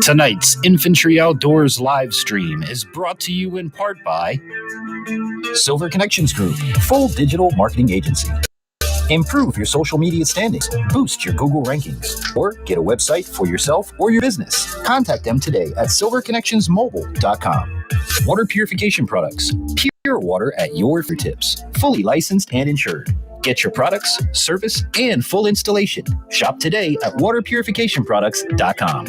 Tonight's Infantry Outdoors live stream is brought to you in part by Silver Connections Group, full digital marketing agency. Improve your social media standings, boost your Google rankings, or get a website for yourself or your business. Contact them today at silverconnectionsmobile.com. Water purification products, pure water at your fingertips, fully licensed and insured. Get your products, service, and full installation. Shop today at waterpurificationproducts.com.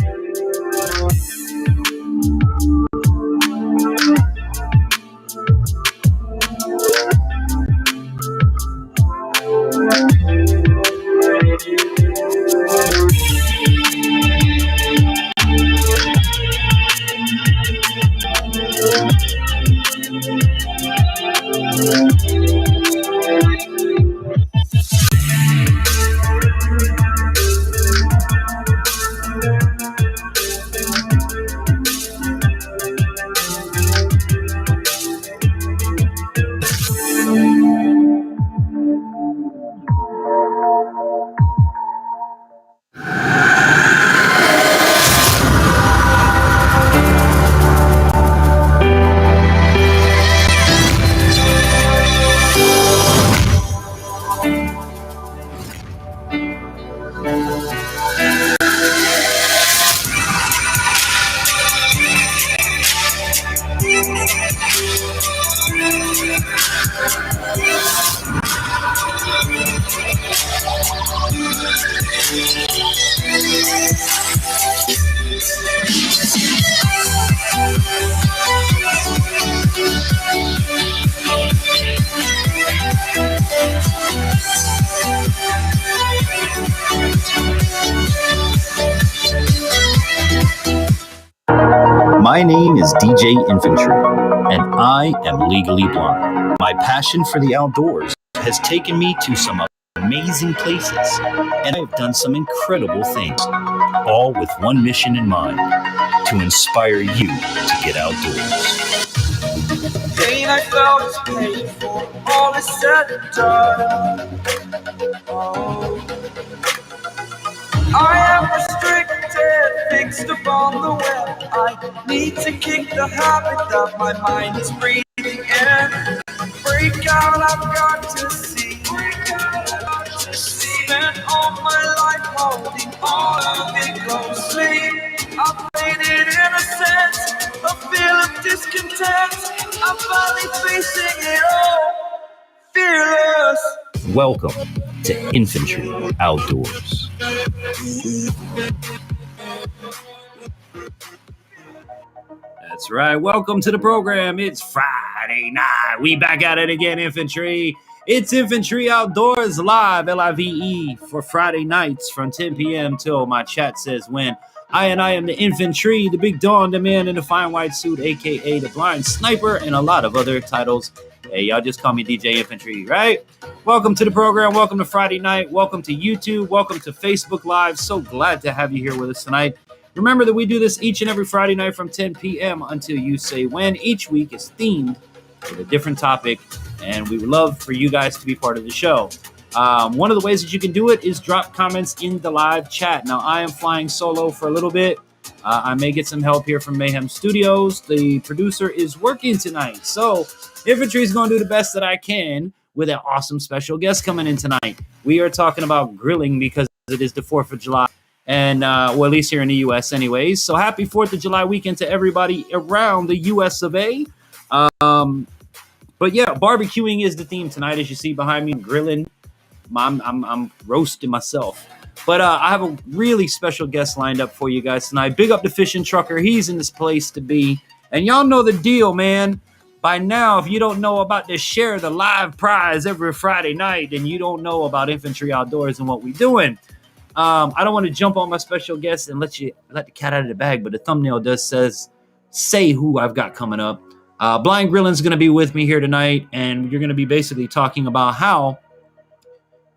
My name is DJ Infantry, and I am legally blind. My passion for the outdoors has taken me to some amazing places, and I've done some incredible things, all with one mission in mind: to inspire you to get outdoors. Pain I felt is paid for, all is said and done. Oh. I am restricted, fixed upon the web. I need to kick the habit that my mind is breathing in. Break out, I've got to see. Spent all my life holding all of it closely. I've made it innocent, a feel of discontent. I'm finally facing it all, fearless. Welcome to Infantry Outdoors. That's right. Welcome to the program. It's Friday night. We back at it again, Infantry. It's Infantry Outdoors live, LIVE, for Friday nights from 10 p.m. till my chat says when. I am the Infantry, the Big Dawn, the man in the fine white suit, a.k.a. the Blind Sniper, and a lot of other titles. Hey, y'all just call me DJ Infantry, right? Welcome to the program. Welcome to Friday night. Welcome to YouTube. Welcome to Facebook Live. So glad to have you here with us tonight. Remember that we do this each and every Friday night from 10 p.m. until you say when. Each week is themed with a different topic, and we would love for you guys to be part of the show. One of the ways that you can do it is drop comments in the live chat. Now, I am flying solo for a little bit. I may get some help here from Mayhem Studios. The producer is working tonight, so Infantry is going to do the best that I can with an awesome special guest coming in tonight. We are talking about grilling because it is the 4th of July, and well, at least here in the U.S. anyways. So happy 4th of July weekend to everybody around the U.S. of A. But yeah, barbecuing is the theme tonight. As you see behind me, grilling. I'm roasting myself. But I have a really special guest lined up for you guys tonight. Big up the fishing trucker. He's in this place to be. And y'all know the deal, man. By now, if you don't know about this share the live prize every Friday night, then you don't know about Infantry Outdoors and what we're doing. I don't want to jump on my special guest and let the cat out of the bag, but the thumbnail does say who I've got coming up. Blind Grilling's going to be with me here tonight, and you're going to be basically talking about how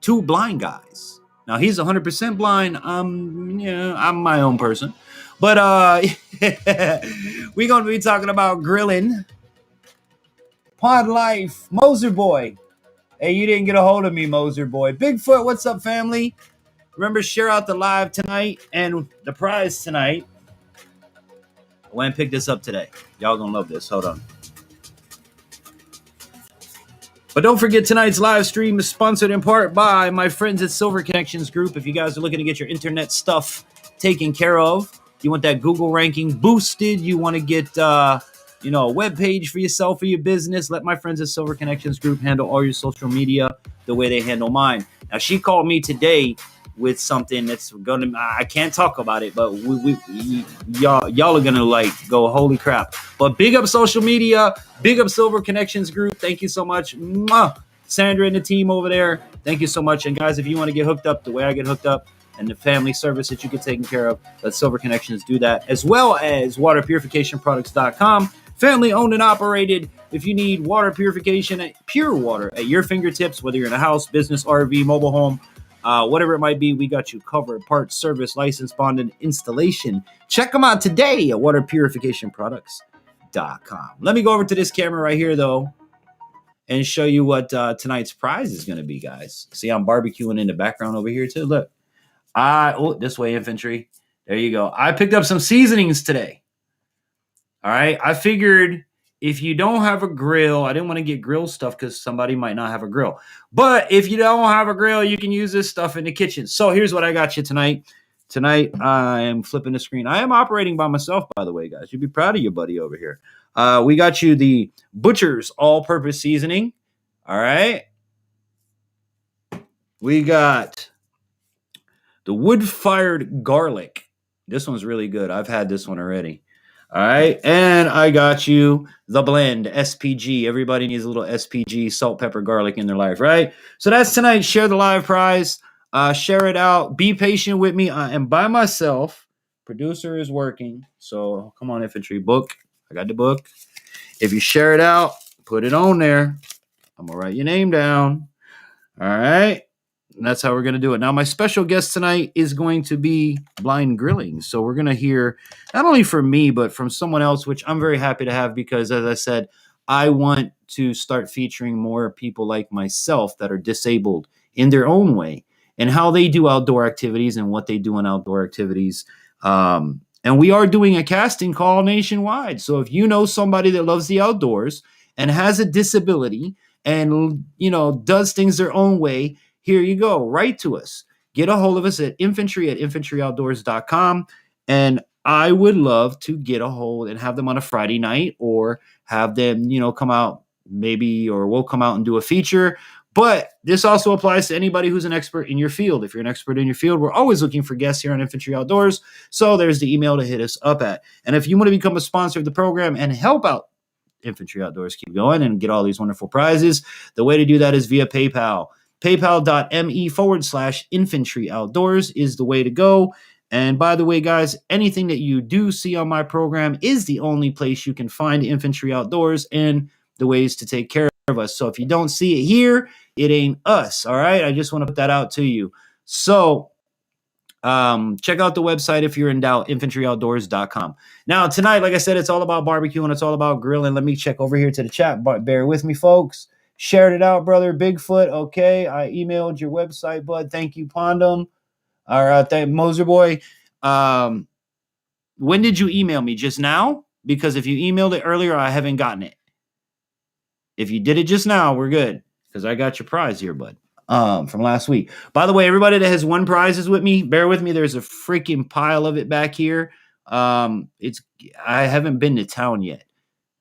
two blind guys. Now, he's 100% blind. I'm my own person. But we're going to be talking about grilling. Pod life. Moser boy. Hey, you didn't get a hold of me, Moser boy. Bigfoot, what's up, family? Remember, share out the live tonight and the prize tonight. I went and picked this up today. Y'all gonna love this. Hold on. But don't forget, tonight's live stream is sponsored in part by my friends at Silver Connections Group. If you guys are looking to get your internet stuff taken care of, you want that Google ranking boosted, you want to get a web page for yourself or your business, let my friends at Silver Connections Group handle all your social media the way they handle mine. Now, she called me today with something that's gonna, I can't talk about it, but y'all are gonna go, holy crap. But big up social media, big up Silver Connections Group. Thank you so much. Mwah. Sandra and the team over there, thank you so much. And guys, if you want to get hooked up the way I get hooked up and the family service that you get taken care of, let Silver Connections do that, as well as waterpurificationproducts.com. Family owned and operated. If you need water purification, pure water at your fingertips, whether you're in a house, business, RV, mobile home, whatever it might be, we got you covered. Parts, service, license, bonded, installation. Check them out today at waterpurificationproducts.com. Let me go over to this camera right here, though, and show you what tonight's prize is going to be, guys. See, I'm barbecuing in the background over here, too. Look. This way, infantry. There you go. I picked up some seasonings today. All right. I figured if you don't have a grill, I didn't want to get grill stuff because somebody might not have a grill. But if you don't have a grill, you can use this stuff in the kitchen. So here's what I got you tonight. Tonight, I am flipping the screen. I am operating by myself, by the way, guys. You'd be proud of your buddy over here. We got you the Butcher's All-Purpose Seasoning. All right. We got the wood-fired garlic. This one's really good. I've had this one already. All right. And I got you the blend, SPG. Everybody needs a little SPG, salt, pepper, garlic in their life, right? So that's tonight. Share the live prize. Share it out. Be patient with me. I am by myself. Producer is working. So come on, infantry. Book. I got the book. If you share it out, put it on there. I'm going to write your name down. All right. And that's how we're going to do it. Now, my special guest tonight is going to be blind grilling. So we're going to hear not only from me, but from someone else, which I'm very happy to have because, as I said, I want to start featuring more people like myself that are disabled in their own way and how they do outdoor activities and what they do in outdoor activities. And we are doing a casting call nationwide. So if you know somebody that loves the outdoors and has a disability and, does things their own way, here you go. Write to us. Get a hold of us at infantryoutdoors.com. And I would love to get a hold and have them on a Friday night or have them, come out maybe, or we'll come out and do a feature. But this also applies to anybody who's an expert in your field. If you're an expert in your field, we're always looking for guests here on Infantry Outdoors. So there's the email to hit us up at. And if you want to become a sponsor of the program and help out Infantry Outdoors keep going and get all these wonderful prizes, the way to do that is via PayPal. PayPal.me/Infantry Outdoors is the way to go. And by the way, guys, anything that you do see on my program is the only place you can find Infantry Outdoors and the ways to take care of us. So if you don't see it here, it ain't us. All right. I just want to put that out to you. So check out the website if you're in doubt, infantryoutdoors.com. Now, tonight, like I said, it's all about barbecue and it's all about grilling. Let me check over here to the chat, but bear with me, folks. Shared it out, brother. Bigfoot. Okay. I emailed your website, bud. Thank you, Pondum. All right. Thank Moser Boy. When did you email me? Just now? Because if you emailed it earlier, I haven't gotten it. If you did it just now, we're good. Because I got your prize here, bud. From last week. By the way, everybody that has won prizes with me, bear with me. There's a freaking pile of it back here. I haven't been to town yet.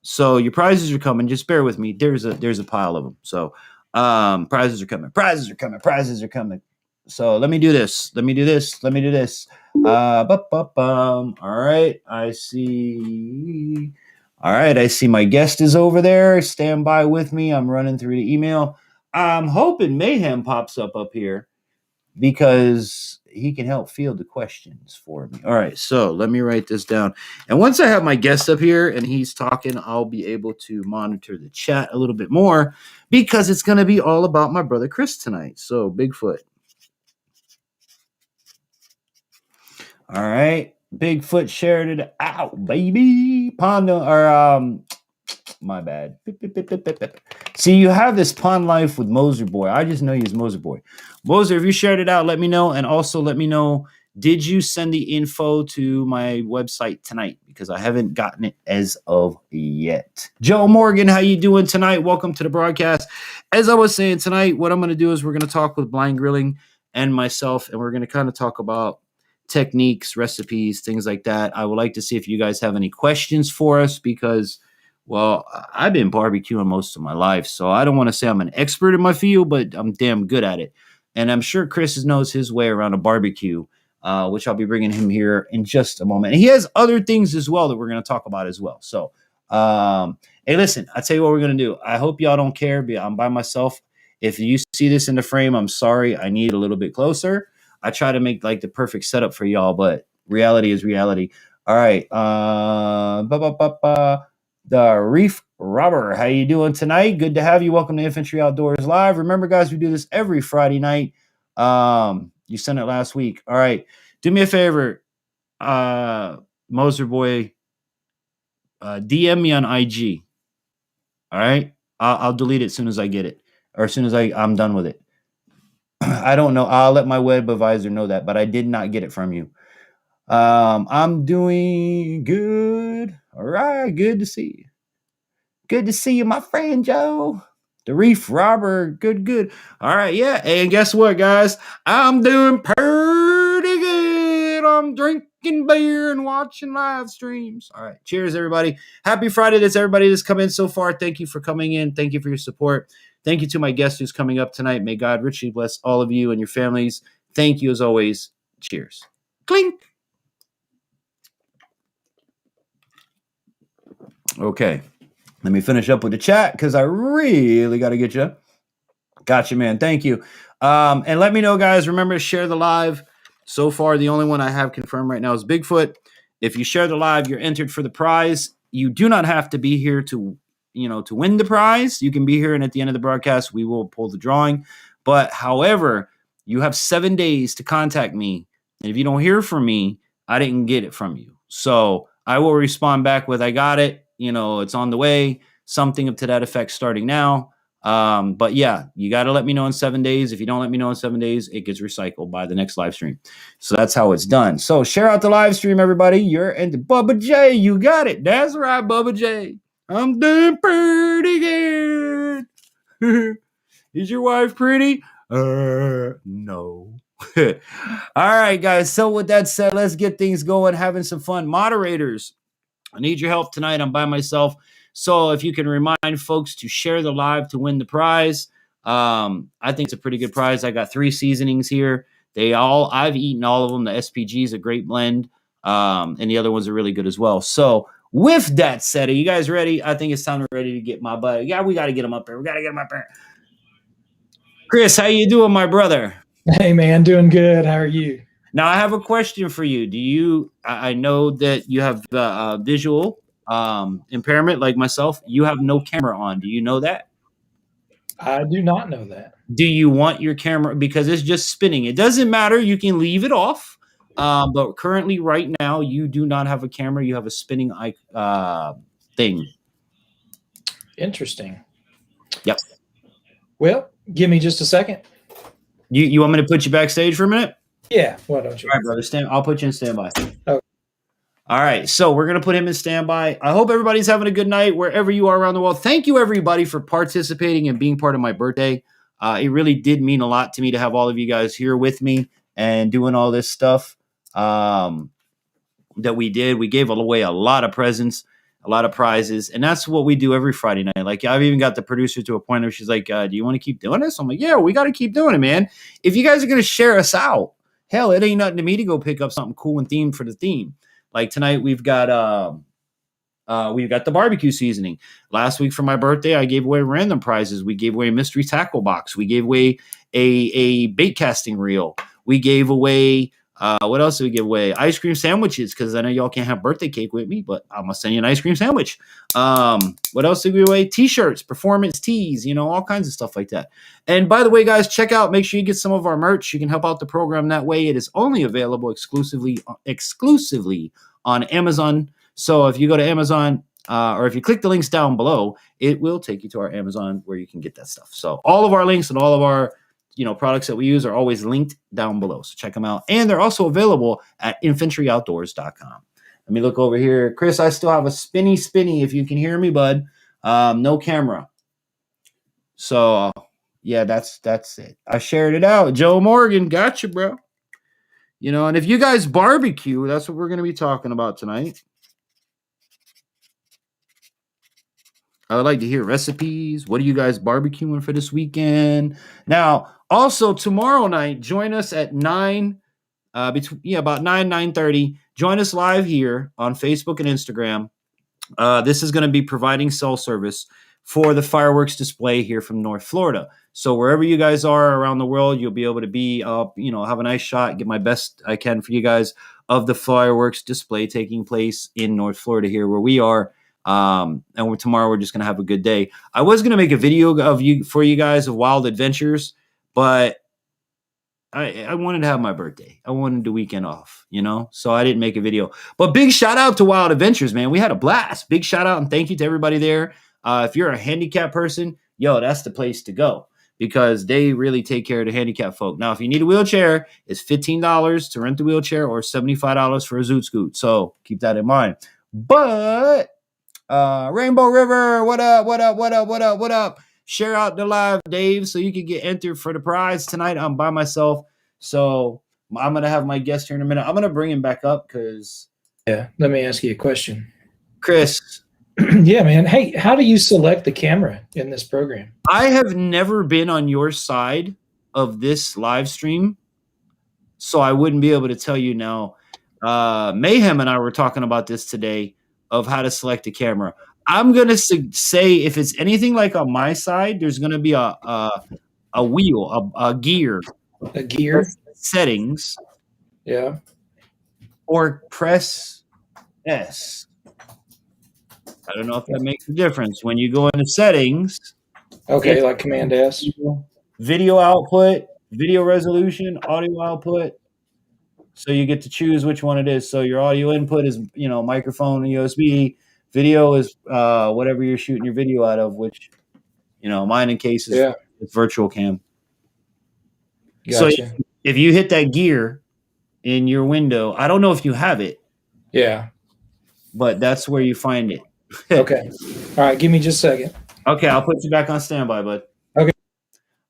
So your prizes are coming. Just bear with me. There's a pile of them. So prizes are coming. Prizes are coming. Prizes are coming. So let me do this. All right. I see. All right. I see my guest is over there. Stand by with me. I'm running through the email. I'm hoping Mayhem pops up here because he can help field the questions for me. All right, so let me write this down. And once I have my guest up here and he's talking, I'll be able to monitor the chat a little bit more because it's going to be all about my brother Chris tonight. So, Bigfoot. All right, Bigfoot shared it out, baby. Pondo, or my bad. See, you have this pond life with Moser Boy. I just know you as Moser Boy. Moser, if you shared it out, let me know. And also let me know, did you send the info to my website tonight? Because I haven't gotten it as of yet. Joe Morgan, how you doing tonight? Welcome to the broadcast. As I was saying tonight, what I'm going to do is we're going to talk with Blind Grilling and myself, and we're going to kind of talk about techniques, recipes, things like that. I would like to see if you guys have any questions for us because, well, I've been barbecuing most of my life, so I don't want to say I'm an expert in my field, but I'm damn good at it. And I'm sure Chris knows his way around a barbecue, which I'll be bringing him here in just a moment. And he has other things as well that we're going to talk about as well. So, hey, listen, I'll tell you what we're going to do. I hope y'all don't care. I'm by myself. If you see this in the frame, I'm sorry. I need it a little bit closer. I try to make like the perfect setup for y'all, but reality is reality. All right. The Reef Robber, how you doing tonight? Good to have you. Welcome to Infantry Outdoors Live. Remember, guys, we do this every Friday night. You sent it last week. All right. Do me a favor, Moser Boy. DM me on IG. All right. I'll delete it as soon as I get it, or as soon as I'm done with it. I don't know. I'll let my web advisor know that, but I did not get it from you. I'm doing good. All right. Good to see you. Good to see you, my friend Joe. The Reef Robber. Good. All right. Yeah. And guess what, guys? I'm doing pretty good. I'm drinking beer and watching live streams. All right. Cheers, everybody. Happy Friday to everybody that's come in so far. Thank you for coming in. Thank you for your support. Thank you to my guest who's coming up tonight. May God richly bless all of you and your families. Thank you as always. Cheers. Clink. Okay. Let me finish up with the chat because I really got to get you. Gotcha, man. Thank you. And let me know, guys. Remember to share the live. So far, the only one I have confirmed right now is Bigfoot. If you share the live, you're entered for the prize. You do not have to be here to win the prize. You can be here, and at the end of the broadcast, we will pull the drawing. But however, you have 7 days to contact me. And if you don't hear from me, I didn't get it from you. So I will respond back with, I got it. It's on the way. Something to that effect starting now. But yeah, you got to let me know in 7 days. If you don't let me know in 7 days, it gets recycled by the next live stream. So that's how it's done. So share out the live stream, everybody. You're into Bubba J. You got it. That's right, Bubba J. I'm doing pretty good. Is your wife pretty? No. All right, guys. So with that said, let's get things going, having some fun. Moderators, I need your help tonight. I'm by myself. So if you can remind folks to share the live to win the prize. I think it's a pretty good prize. I got 3 seasonings here. I've eaten all of them. The SPG is a great blend. And the other ones are really good as well. So with that said, are you guys ready? I think it's time ready to get my butt. Yeah, we got to get them up there. Chris, how you doing, my brother? Hey, man, doing good. How are you? Now, I have a question for you. I know that you have visual impairment like myself. You have no camera on. Do you know that? I do not know that. Do you want your camera? Because it's just spinning. It doesn't matter. You can leave it off. But currently, right now, you do not have a camera. You have a spinning thing. Interesting. Yep. Well, give me just a second. You want me to put you backstage for a minute? Yeah. Why don't you? All right, brother. I'll put you in standby. Okay. All right. So we're going to put him in standby. I hope everybody's having a good night wherever you are around the world. Thank you, everybody, for participating and being part of my birthday. It really did mean a lot to me to have all of you guys here with me and doing all this stuff that we did. We gave away a lot of presents, a lot of prizes, and that's what we do every Friday night. Like, I've even got the producer to a point where she's like, do you want to keep doing this? I'm like, yeah, we got to keep doing it, man. If you guys are going to share us out, hell, it ain't nothing to me to go pick up something cool and themed for the theme. Like tonight, we've got the barbecue seasoning. Last week for my birthday, I gave away random prizes. We gave away a mystery tackle box. We gave away a bait casting reel. We gave away what else did we give away? Ice cream sandwiches, because I know y'all can't have birthday cake with me, but I'm gonna send you an ice cream sandwich. What else did we give away? T-shirts, performance tees, all kinds of stuff like that. And by the way, guys, make sure you get some of our merch. You can help out the program that way. It is only available exclusively on Amazon. So if you go to Amazon, or if you click the links down below, it will take you to our Amazon where you can get that stuff. So all of our links and all of our products that we use are always linked down below. So check them out. And they're also available at infantryoutdoors.com. Let me look over here. Chris, I still have a spinny if you can hear me, bud. No camera. So yeah, that's it. I shared it out. Joe Morgan, gotcha, bro. And if you guys barbecue, that's what we're going to be talking about tonight. I would like to hear recipes. What are you guys barbecuing for this weekend? Now, also tomorrow night, join us at 9, about 9:30. Join us live here on Facebook and Instagram. This is going to be providing cell service for the fireworks display here from North Florida. So wherever you guys are around the world, you'll be able to be up, have a nice shot, get my best I can for you guys of the fireworks display taking place in North Florida here where we are. And tomorrow we're just going to have a good day. I was going to make a video for you guys of wild adventures, but I wanted to have my birthday. I wanted the weekend off, so I didn't make a video. But big shout out to Wild Adventures, man. We had a blast. Big shout out and thank you to everybody there. If you're a handicapped person, that's the place to go because they really take care of the handicapped folk. Now, if you need a wheelchair, it's $15 to rent the wheelchair or $75 for a Zoot Scoot. So keep that in mind. But Rainbow River, what up? Share out the live, Dave, so you can get entered for the prize tonight. I'm by myself, so I'm going to have my guest here in a minute. I'm going to bring him back up because... Yeah, let me ask you a question. Chris. Yeah, man. Hey, how do you select the camera in this program? I have never been on your side of this live stream, so I wouldn't be able to tell you now. Mayhem and I were talking about this today of how to select a camera. I'm going to say if it's anything like on my side, there's going to be a wheel, a gear. A gear? Settings. Yeah. Or press S. I don't know if that makes a difference. When you go into settings. Okay, like Command S. Video output, video resolution, audio output. So you get to choose which one it is. So your audio input is, microphone and USB. Video is whatever you're shooting your video out of, which, mine in case is it's virtual cam. Gotcha. So if you hit that gear in your window, I don't know if you have it. Yeah. But that's where you find it. Okay. All right. Give me just a second. Okay. I'll put you back on standby, bud. Okay.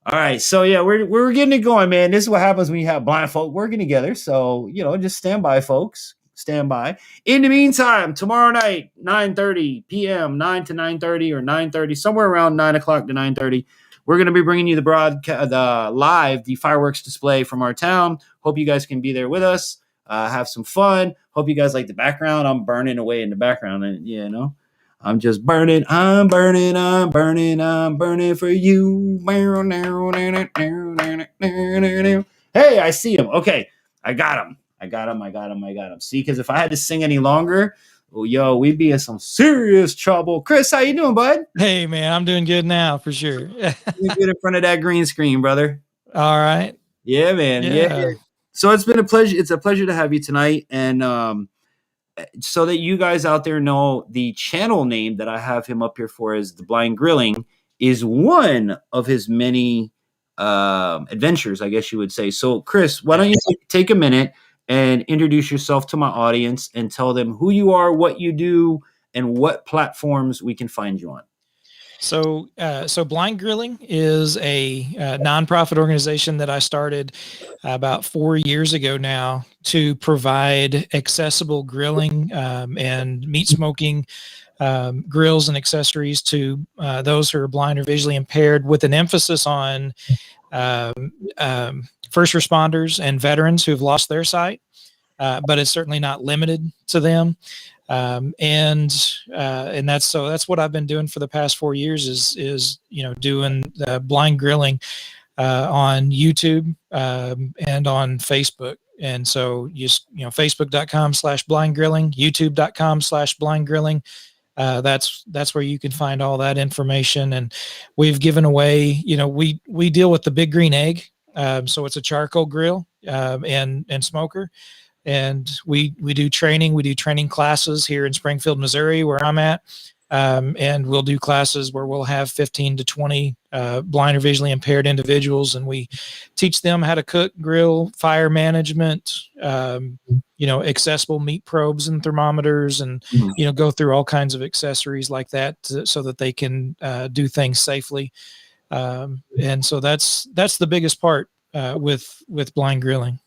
All right. So, yeah, we're getting it going, man. This is what happens when you have blind folk working together. So, just stand by, folks. Stand by. In the meantime, tomorrow night, 9:30 p.m., 9 to 9:30 or 9:30, somewhere around 9 o'clock to 9:30, we're going to be bringing you the fireworks display from our town. Hope you guys can be there with us. Have some fun. Hope you guys like the background. I'm burning away in the background, and I'm just burning. I'm burning for you. Hey, I see him. Okay, I got him. See, because if I had to sing any longer, we'd be in some serious trouble. Chris, how you doing, bud? Hey, man, I'm doing good now for sure. You get in front of that green screen, brother. All right. Yeah, man. Yeah. So it's been a pleasure. It's a pleasure to have you tonight, and so that you guys out there know, the channel name that I have him up here for is The Blind Grilling is one of his many adventures, I guess you would say. So, Chris, why don't you take a minute and introduce yourself to my audience and tell them who you are, what you do, and what platforms we can find you on. So Blind Grilling is a nonprofit organization that I started about 4 years ago now to provide accessible grilling and meat smoking grills and accessories to those who are blind or visually impaired, with an emphasis on first responders and veterans who've lost their sight, but it's certainly not limited to them. And that's what I've been doing for the past 4 years is doing blind grilling on YouTube and on Facebook. And so facebook.com/blind grilling, youtube.com/blind grilling. That's where you can find all that information. And we've given away, we deal with the Big Green Egg. So it's a charcoal grill and smoker. and we do training. We do training classes here in Springfield, Missouri, where I'm at. And we'll do classes where we'll have 15 to 20 blind or visually impaired individuals, and we teach them how to cook, grill, fire management, accessible meat probes and thermometers, and go through all kinds of accessories like that so that they can do things safely. And so that's the biggest part with blind grilling.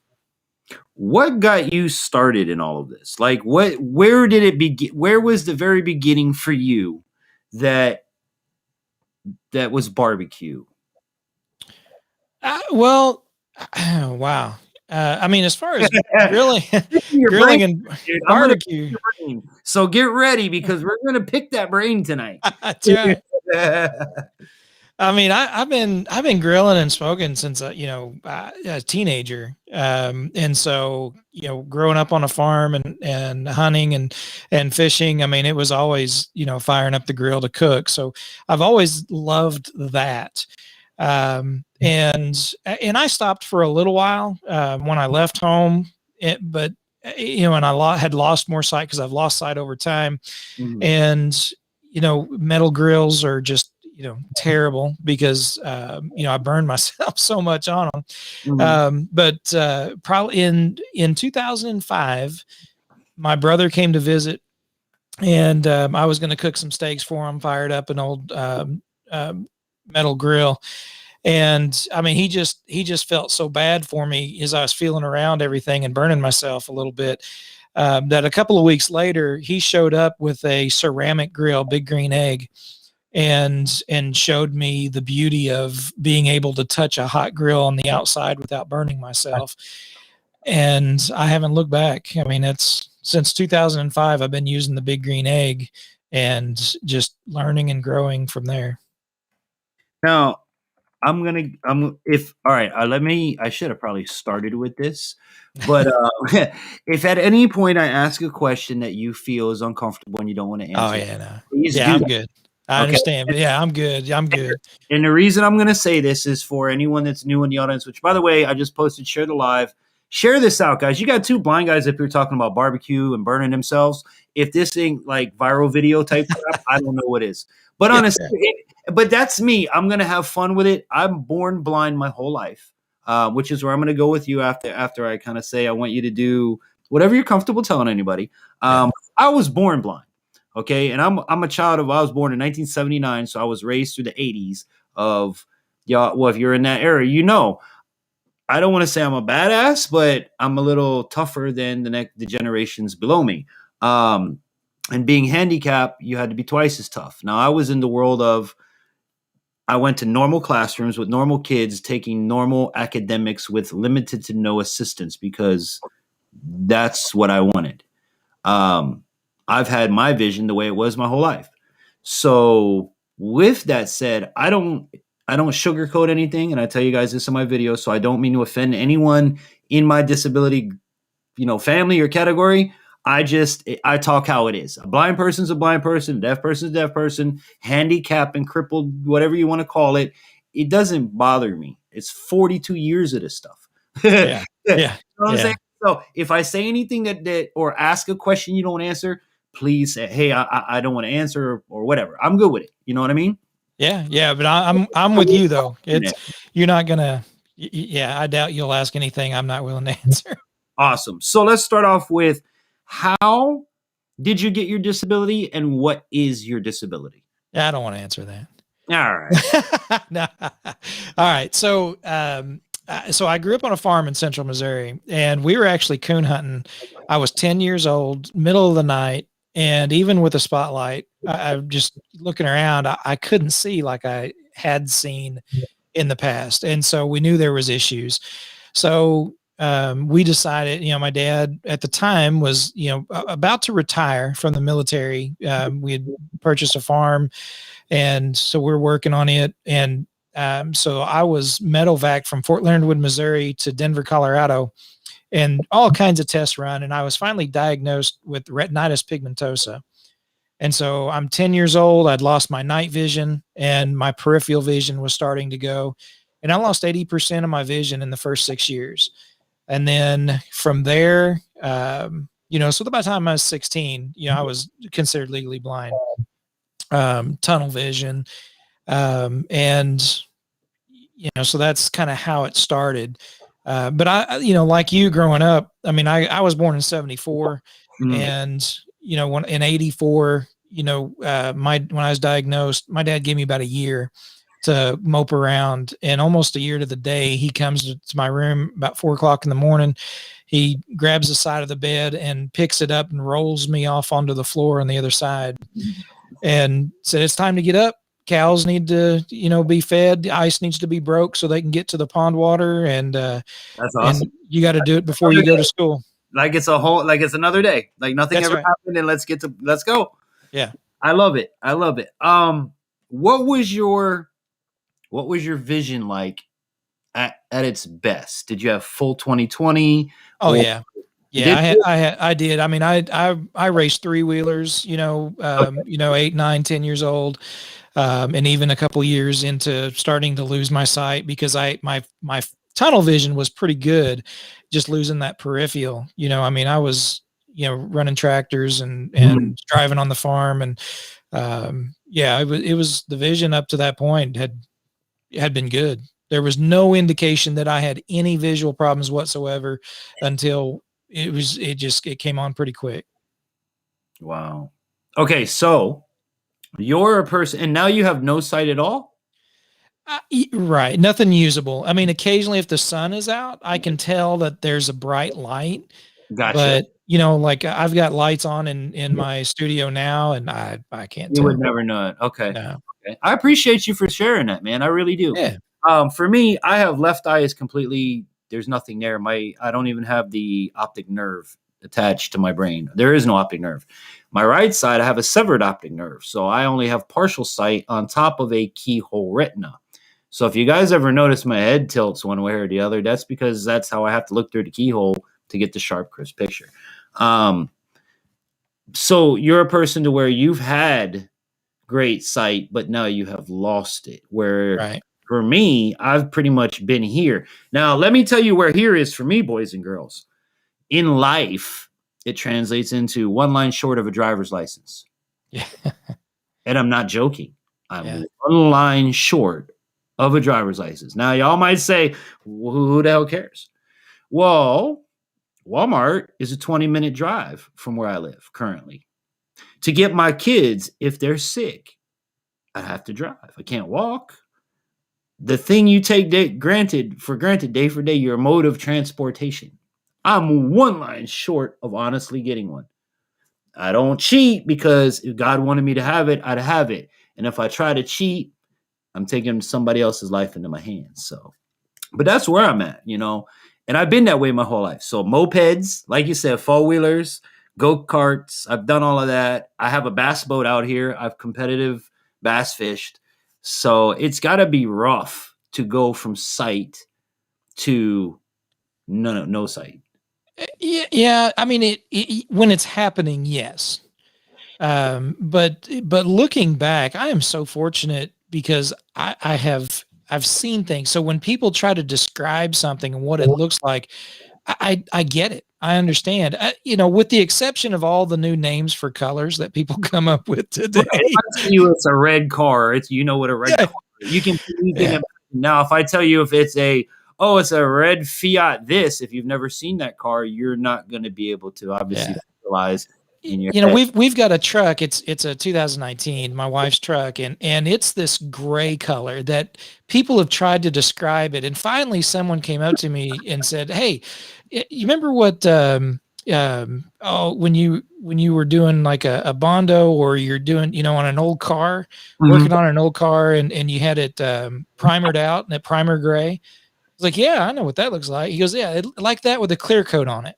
What got you started in all of this? Like, where did it begin? Where was the very beginning for you that was barbecue? Wow. I mean, as far as grilling and barbecue. So get ready, because we're going to pick that brain tonight. That's right. I mean, I've been grilling and smoking since a teenager, and so growing up on a farm and hunting and fishing. I mean, it was always firing up the grill to cook. So I've always loved that, and I stopped for a little while when I left home, but and I had lost more sight because I've lost sight over time, and metal grills are just terrible because, I burned myself so much on them. But probably in 2005, my brother came to visit, and I was going to cook some steaks for him, fired up an old metal grill. And I mean, he just felt so bad for me as I was feeling around everything and burning myself a little bit, that a couple of weeks later, he showed up with a ceramic grill, Big Green Egg, and showed me the beauty of being able to touch a hot grill on the outside without burning myself. And I haven't looked back. I mean, it's since 2005, I've been using the Big Green Egg and just learning and growing from there. Now, I should have probably started with this, but if at any point I ask a question that you feel is uncomfortable and you don't want to answer, I'm good. I understand, but I'm good. And the reason I'm going to say this is for anyone that's new in the audience, which, by the way, I just posted, share the live. Share this out, guys. You got two blind guys up here talking about barbecue and burning themselves. If this ain't like viral video type crap, I don't know what is. But honestly, but that's me. I'm going to have fun with it. I'm born blind my whole life, which is where I'm going to go with you after I kind of say I want you to do whatever you're comfortable telling anybody. I was born blind. Okay, and I was born in 1979, so I was raised through the 80s of well, if you're in that era, I don't want to say I'm a badass, but I'm a little tougher than the generations below me. And being handicapped, you had to be twice as tough. Now, I was in the world of, I went to normal classrooms with normal kids taking normal academics with limited to no assistance because that's what I wanted. I've had my vision the way it was my whole life. So with that said, I don't sugarcoat anything. And I tell you guys this in my video, so I don't mean to offend anyone in my disability, family or category. I talk how it is. A blind person's a blind person, a deaf person's a deaf person, handicapped and crippled, whatever you want to call it. It doesn't bother me. It's 42 years of this stuff. Yeah. You know what I'm saying? So if I say anything that or ask a question you don't answer, please say, hey, I don't want to answer or whatever. I'm good with it. You know what I mean? Yeah. But I'm with you though. You're not gonna. Yeah, I doubt you'll ask anything I'm not willing to answer. Awesome. So let's start off with, how did you get your disability and what is your disability? Yeah, I don't want to answer that. All right. No. All right. So I grew up on a farm in central Missouri, and we were actually coon hunting. I was 10 years old, middle of the night. And even with a spotlight, I just looking around, I couldn't see like I had seen in the past. And so we knew there was issues. So we decided, my dad at the time was, about to retire from the military. We had purchased a farm, and so we're working on it. And so I was medevac from Fort Leonard Wood, Missouri to Denver, Colorado, and all kinds of tests run. And I was finally diagnosed with retinitis pigmentosa. And so I'm 10 years old. I'd lost my night vision, and my peripheral vision was starting to go. And I lost 80% of my vision in the first 6 years. And then from there, So by the time I was 16, I was considered legally blind, tunnel vision. And so that's kind of how it started. But like you growing up, I mean, I was born in 74 and, when in 84, when I was diagnosed, my dad gave me about a year to mope around, and almost a year to the day, he comes to my room about 4 o'clock in the morning. He grabs the side of the bed and picks it up and rolls me off onto the floor on the other side and said, "It's time to get up. Cows need to, be fed. The ice needs to be broke so they can get to the pond water. And That's awesome. and you got to do it before you go to school." Like it's another day. Like nothing That's ever right. happened, and let's go. Yeah. I love it. What was your vision like at its best? Did you have full 20/20? Oh Or- yeah. Yeah, I did. I mean, I raced three wheelers, 8, 9, 10 years old. And even a couple years into starting to lose my sight because my tunnel vision was pretty good, just losing that peripheral. I mean, I was running tractors and driving on the farm, and it was the vision up to that point had been good. There was no indication that I had any visual problems whatsoever until it came on pretty quick. Wow. Okay, so you're a person, and now you have no sight at all? Right. Nothing usable. I mean, occasionally if the sun is out, I can tell that there's a bright light. Gotcha. But, like I've got lights on in my studio now, and I can't You tell. would never know it. Okay. No. Okay. I appreciate you for sharing that, man. I really do. Yeah. For me, I have left eye is completely, there's nothing there. I don't even have the optic nerve attached to my brain. There is no optic nerve. My right side, I have a severed optic nerve. So I only have partial sight on top of a keyhole retina. So if you guys ever notice my head tilts one way or the other, that's because that's how I have to look through the keyhole to get the sharp, crisp picture. So you're a person to where you've had great sight, but now you have lost it. Where Right. For me, I've pretty much been here. Now, let me tell you where here is for me, boys and girls. In life, it translates into one line short of a driver's license. Yeah. And I'm not joking. I'm one line short of a driver's license. Now, y'all might say, well, who the hell cares? Well, Walmart is a 20-minute drive from where I live currently. To get my kids, if they're sick, I have to drive. I can't walk. The thing you take granted day for day, your mode of transportation. I'm one line short of honestly getting one. I don't cheat because if God wanted me to have it, I'd have it. And if I try to cheat, I'm taking somebody else's life into my hands. So, but that's where I'm at, and I've been that way my whole life. So mopeds, like you said, four-wheelers, go-karts, I've done all of that. I have a bass boat out here. I've competitive bass fished. So it's got to be rough to go from sight to no sight. Yeah. I mean, it when it's happening, yes. But looking back, I am so fortunate because I've seen things. So when people try to describe something and what it looks like, I get it. I understand. With the exception of all the new names for colors that people come up with today. If I tell you it's a red car, what a red car is. You can imagine. Now, if I tell you if it's it's a red Fiat this, if you've never seen that car, you're not going to be able to obviously visualize in your head. We've got a truck. It's a 2019, my wife's truck, and it's this gray color that people have tried to describe it. And finally someone came up to me and said, "Hey, you remember what when you were doing like a Bondo, or you're doing, on an old car, working on an old car, and you had it primered out and that primer gray?" I was like, "Yeah, I know what that looks like." He goes, "Yeah, like that with a clear coat on it."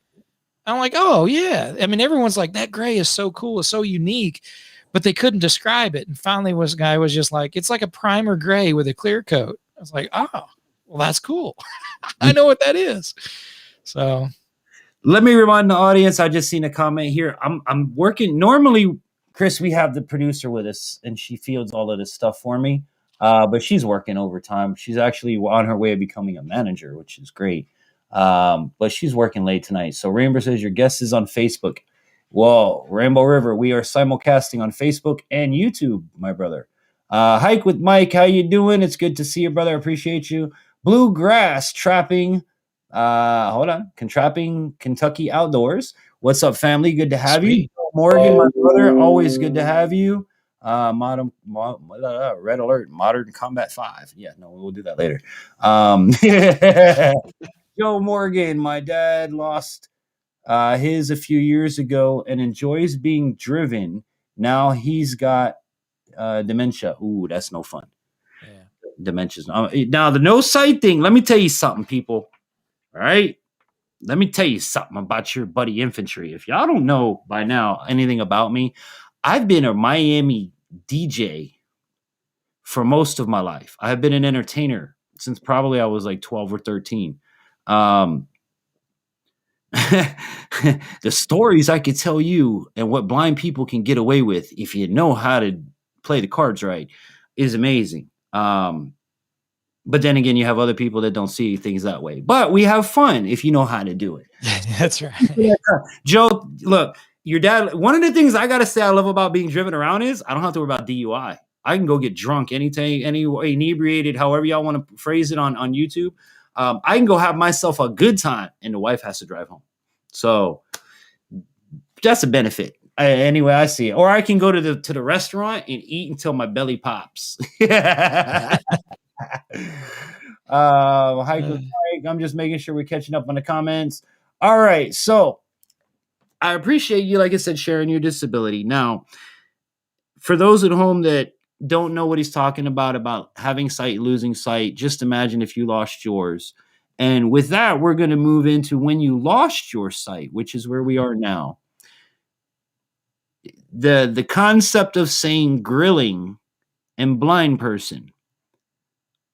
I'm like, "Oh yeah." I mean, everyone's like, "That gray is so cool. It's so unique," but they couldn't describe it. And finally guy was just like, "It's like a primer gray with a clear coat." I was like, "Oh, well, that's cool." I know what that is. So let me remind the audience, I just seen a comment here. I'm working. Normally, Chris, we have the producer with us and she fields all of this stuff for me. But she's working overtime. She's actually on her way of becoming a manager, which is great. But she's working late tonight. So Rainbow says your guest is on Facebook. Whoa, Rainbow River, we are simulcasting on Facebook and YouTube, my brother. Hike with Mike, how you doing? It's good to see you, brother. I appreciate you. Bluegrass trapping. Hold on. Trapping Kentucky Outdoors. What's up, family? Good to have you. Sweet. Morgan, my brother, always good to have you. Red Alert, Modern Combat 5. Yeah, no, we'll do that later. Joe Morgan, my dad lost his a few years ago and enjoys being driven. Now he's got dementia. Ooh, that's no fun. Yeah. Dementia's now the no sight thing. Let me tell you something, people. All right. Let me tell you something about your buddy Infantry. If y'all don't know by now anything about me, I've been a Miami DJ for most of my life. I have been an entertainer since probably I was like 12 or 13. The stories I could tell you and what blind people can get away with if you know how to play the cards right is amazing. But then again, you have other people that don't see things that way. But we have fun if you know how to do it. That's right. Joe, look, your dad, one of the things I got to say I love about being driven around is I don't have to worry about DUI. I can go get drunk anytime, anyway, inebriated, however y'all want to phrase it on YouTube. I can go have myself a good time and the wife has to drive home. So that's a benefit. Anyway, I see it. Or I can go to the restaurant and eat until my belly pops. I'm just making sure we're catching up on the comments. All right. So I appreciate you, like I said, sharing your disability. Now, for those at home that don't know what he's talking about having sight, losing sight, just imagine if you lost yours. And with that, we're going to move into when you lost your sight, which is where we are now. The concept of saying grilling and blind person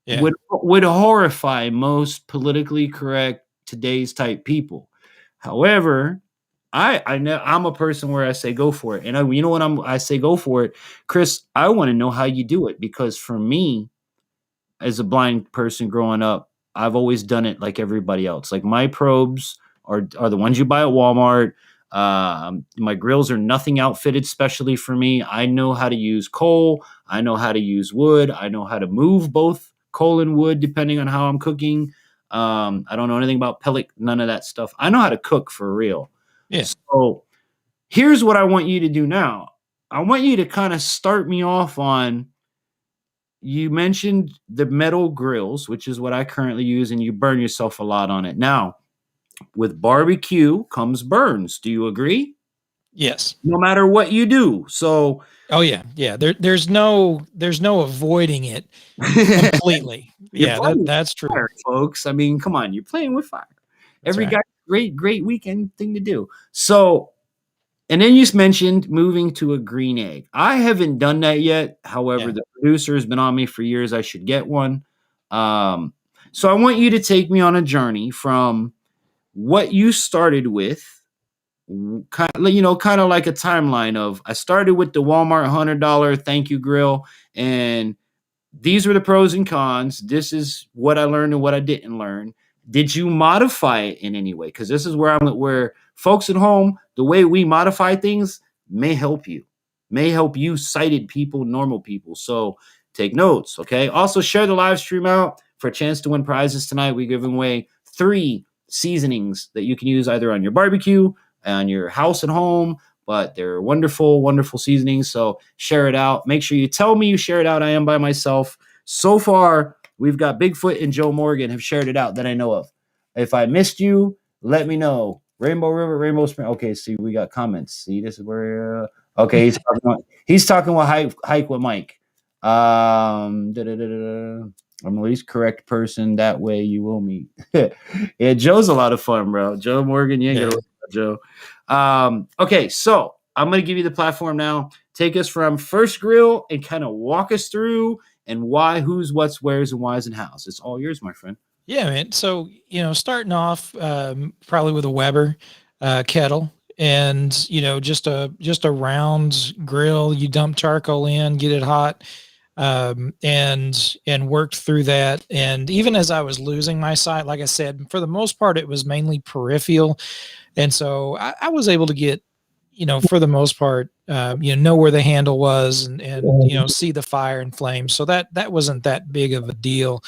would horrify most politically correct today's type people. However, I know I'm a person where I say go for it, and you know what I say go for it, Chris. I want to know how you do it because for me, as a blind person growing up, I've always done it like everybody else. Like my probes are the ones you buy at Walmart. My grills are nothing outfitted specially for me. I know how to use coal. I know how to use wood. I know how to move both coal and wood depending on how I'm cooking. I don't know anything about pellet, none of that stuff. I know how to cook for real. Yeah. So here's what I want you to do now. I want you to kind of start me off on, you mentioned the metal grills, which is what I currently use, and you burn yourself a lot on it. Now, with barbecue comes burns. Do you agree? Yes. No matter what you do. So oh yeah. There's no avoiding it completely. Yeah, that's true. Fire, folks. I mean, come on, you're playing with fire. That's Every right. guy, great weekend thing to do. So, and then you mentioned moving to a green egg. I haven't done that yet. However, the producer has been on me for years. I should get one. So I want you to take me on a journey from what you started with, kind of like a timeline of, I started with the Walmart $100 thank you grill, and these were the pros and cons. This is what I learned and what I didn't learn. Did you modify it in any way? Because this is where folks at home, the way we modify things may help you sighted people, normal people. So take notes, okay? Also share the live stream out for a chance to win prizes tonight. We're giving away 3 seasonings that you can use either on your barbecue, on your house at home, but they're wonderful, wonderful seasonings. So share it out. Make sure you tell me you share it out. I am by myself. So far, we've got Bigfoot and Joe Morgan have shared it out that I know of. If I missed you, let me know. Rainbow River, Rainbow Spring. Okay, see, we got comments. See, this is where. Okay, he's talking about hike with Mike. I'm the least correct person. That way you will meet. Yeah, Joe's a lot of fun, bro. Joe Morgan, you ain't gonna worry about Joe. Okay, so I'm gonna give you the platform now. Take us from first grill and kind of walk us through and why, who's, what's, where's, and why's and how's. It's all yours, my friend. Yeah, man. So, starting off probably with a Weber kettle and, just a round grill. You dump charcoal in, get it hot. and worked through that. And even as I was losing my sight, like I said, for the most part, it was mainly peripheral. And so I was able to get, for the most part, know where the handle was and see the fire and flames. So that wasn't that big of a deal.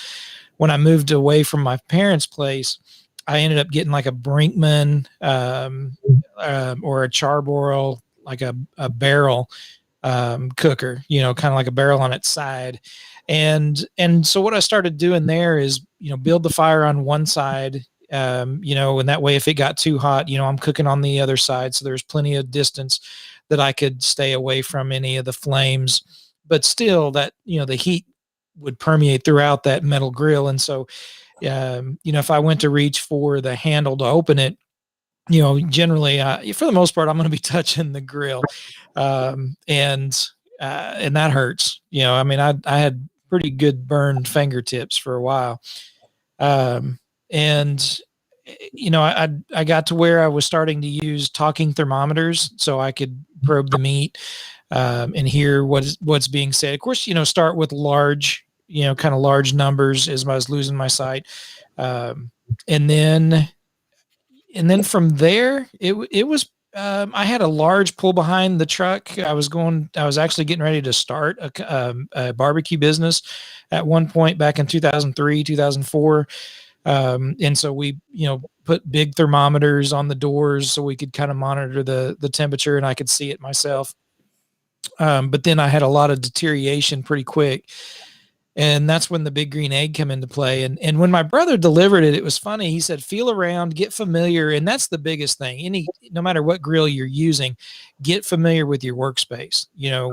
When I moved away from my parents' place, I ended up getting like a Brinkman or a Charbroil, like a barrel cooker, kind of like a barrel on its side. And so what I started doing there is, build the fire on one side, and that way if it got too hot, I'm cooking on the other side. So there's plenty of distance that I could stay away from any of the flames, but still that, the heat would permeate throughout that metal grill. And so, if I went to reach for the handle to open it, generally, for the most part, I'm going to be touching the grill, and that hurts. I mean, I had pretty good burned fingertips for a while, and I got to where I was starting to use talking thermometers so I could probe the meat and hear what's being said. Of course, start with large, kind of large numbers as I was losing my sight, and then from there, it was. I had a large pull behind the truck. I was actually getting ready to start a barbecue business at one point back in 2003, 2004. And so we, put big thermometers on the doors so we could kind of monitor the temperature and I could see it myself. But then I had a lot of deterioration pretty quick. And that's when the big green egg come into play. And when my brother delivered it, it was funny. He said, feel around, get familiar. And that's the biggest thing. No matter what grill you're using, get familiar with your workspace.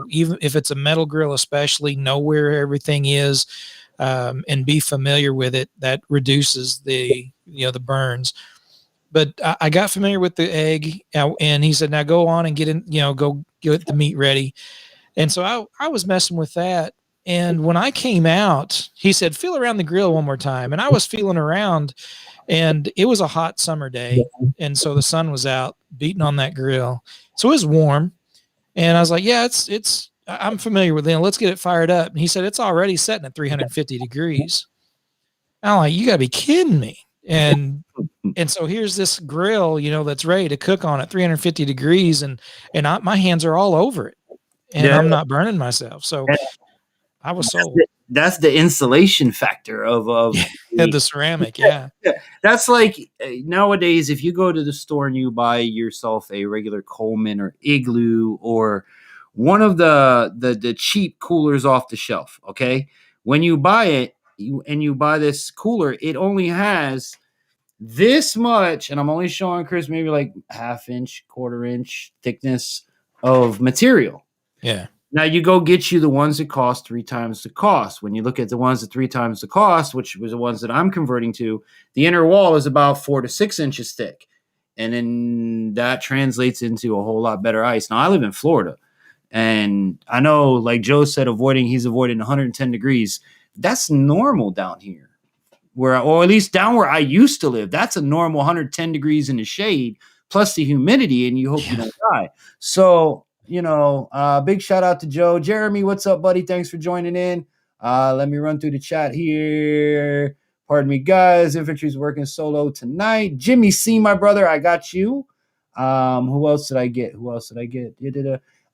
Even if it's a metal grill, especially, know where everything is, and be familiar with it. That reduces the burns. But I got familiar with the egg, and he said, now go on and get in, go get the meat ready. And so I was messing with that. And when I came out, he said, feel around the grill one more time. And I was feeling around, and it was a hot summer day. And so the sun was out beating on that grill. So it was warm. And I was like, yeah, I'm familiar with it. Let's get it fired up. And he said, it's already setting at 350 degrees. I'm like, you gotta be kidding me. And so here's this grill, that's ready to cook on at 350 degrees. And my hands are all over it, and I'm not burning myself. So I was sold. That's the insulation factor of the ceramic. Yeah. That's like nowadays, if you go to the store and you buy yourself a regular Coleman or Igloo or one of the cheap coolers off the shelf, okay? When you buy it, you buy this cooler, it only has this much, and I'm only showing Chris maybe like half inch, quarter inch thickness of material. Yeah. Now you go get you the ones that cost 3 times the cost. When you look at the ones at 3 times the cost, which was the ones that I'm converting to, the inner wall is about 4 to 6 inches thick. And then that translates into a whole lot better ice. Now I live in Florida, and I know, like Joe said, he's avoiding 110 degrees. That's normal down here, or at least down where I used to live. That's a normal 110 degrees in the shade, plus the humidity, and you hope you don't die. So, big shout out to Joe. Jeremy, what's up, buddy? Thanks for joining in. Let me run through the chat here. Pardon me, guys. Infantry's working solo tonight. Jimmy C, my brother, I got you. Who else did I get?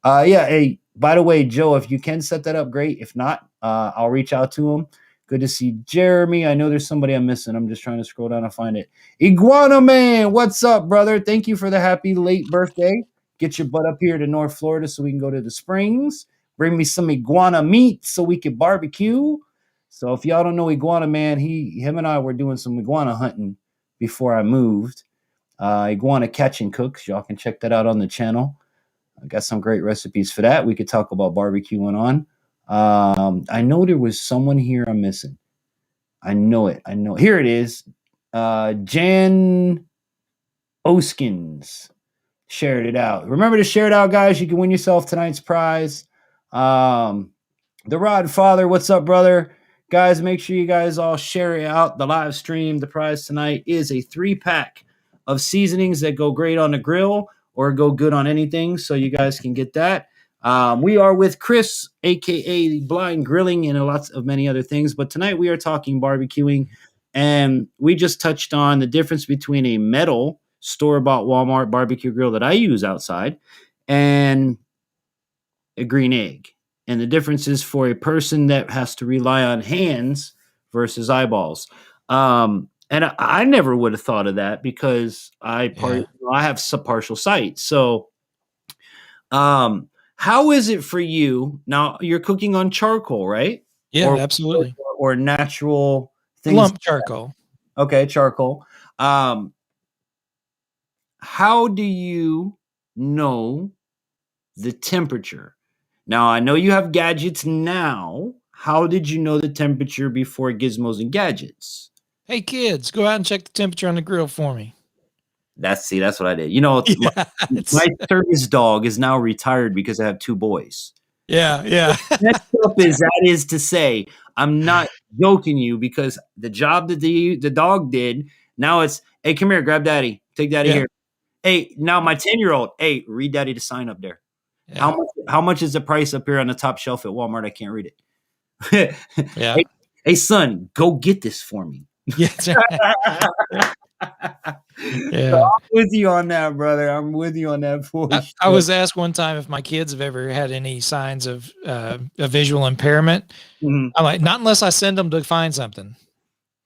Yeah. Hey, by the way, Joe, if you can set that up, great. If not, I'll reach out to him. Good to see Jeremy. I know there's somebody I'm missing. I'm just trying to scroll down and find it. Iguana Man, what's up, brother? Thank you for the happy late birthday. Get your butt up here to North Florida so we can go to the Springs. Bring me some iguana meat so we can barbecue. So if y'all don't know Iguana Man, him and I were doing some iguana hunting before I moved. Iguana Catch and Cooks. Y'all can check that out on the channel. I got some great recipes for that. We could talk about barbecuing on. I know there was someone here I'm missing. I know it. Here it is. Jan Oskins shared it out. Remember to share it out, guys. You can win yourself tonight's prize. The Rod Father, what's up, brother? Guys, make sure you guys all share it out. The live stream. The prize tonight is a 3-pack of seasonings that go great on the grill or go good on anything. So you guys can get that. We are with Chris, aka Blind Grilling, and lots of many other things. But tonight we are talking barbecuing, and we just touched on the difference between a metal store-bought Walmart barbecue grill that I use outside and a green egg. And the difference is for a person that has to rely on hands versus eyeballs. And I never would have thought of that because I have some partial sight. So, how is it for you now? You're cooking on charcoal, right? Yeah, absolutely. Or natural things. Lump charcoal. Okay, charcoal. How do you know the temperature? Now, I know you have gadgets now. How did you know the temperature before gizmos and gadgets? Hey kids, go out and check the temperature on the grill for me. That's what I did. You know, my service dog is now retired because I have 2 boys. Yeah. That is to say, I'm not joking you because the job that the dog did, now it's, hey, come here, grab daddy, take daddy here. Hey, now my 10-year-old, hey, read daddy the sign up there. Yeah. How much is the price up here on the top shelf at Walmart? I can't read it. Yeah. Hey, son, go get this for me. Yeah. Yeah. So I'm with you on that, brother. I'm with you on that. I was asked one time if my kids have ever had any signs of a visual impairment. Mm-hmm. I'm like, not unless I send them to find something.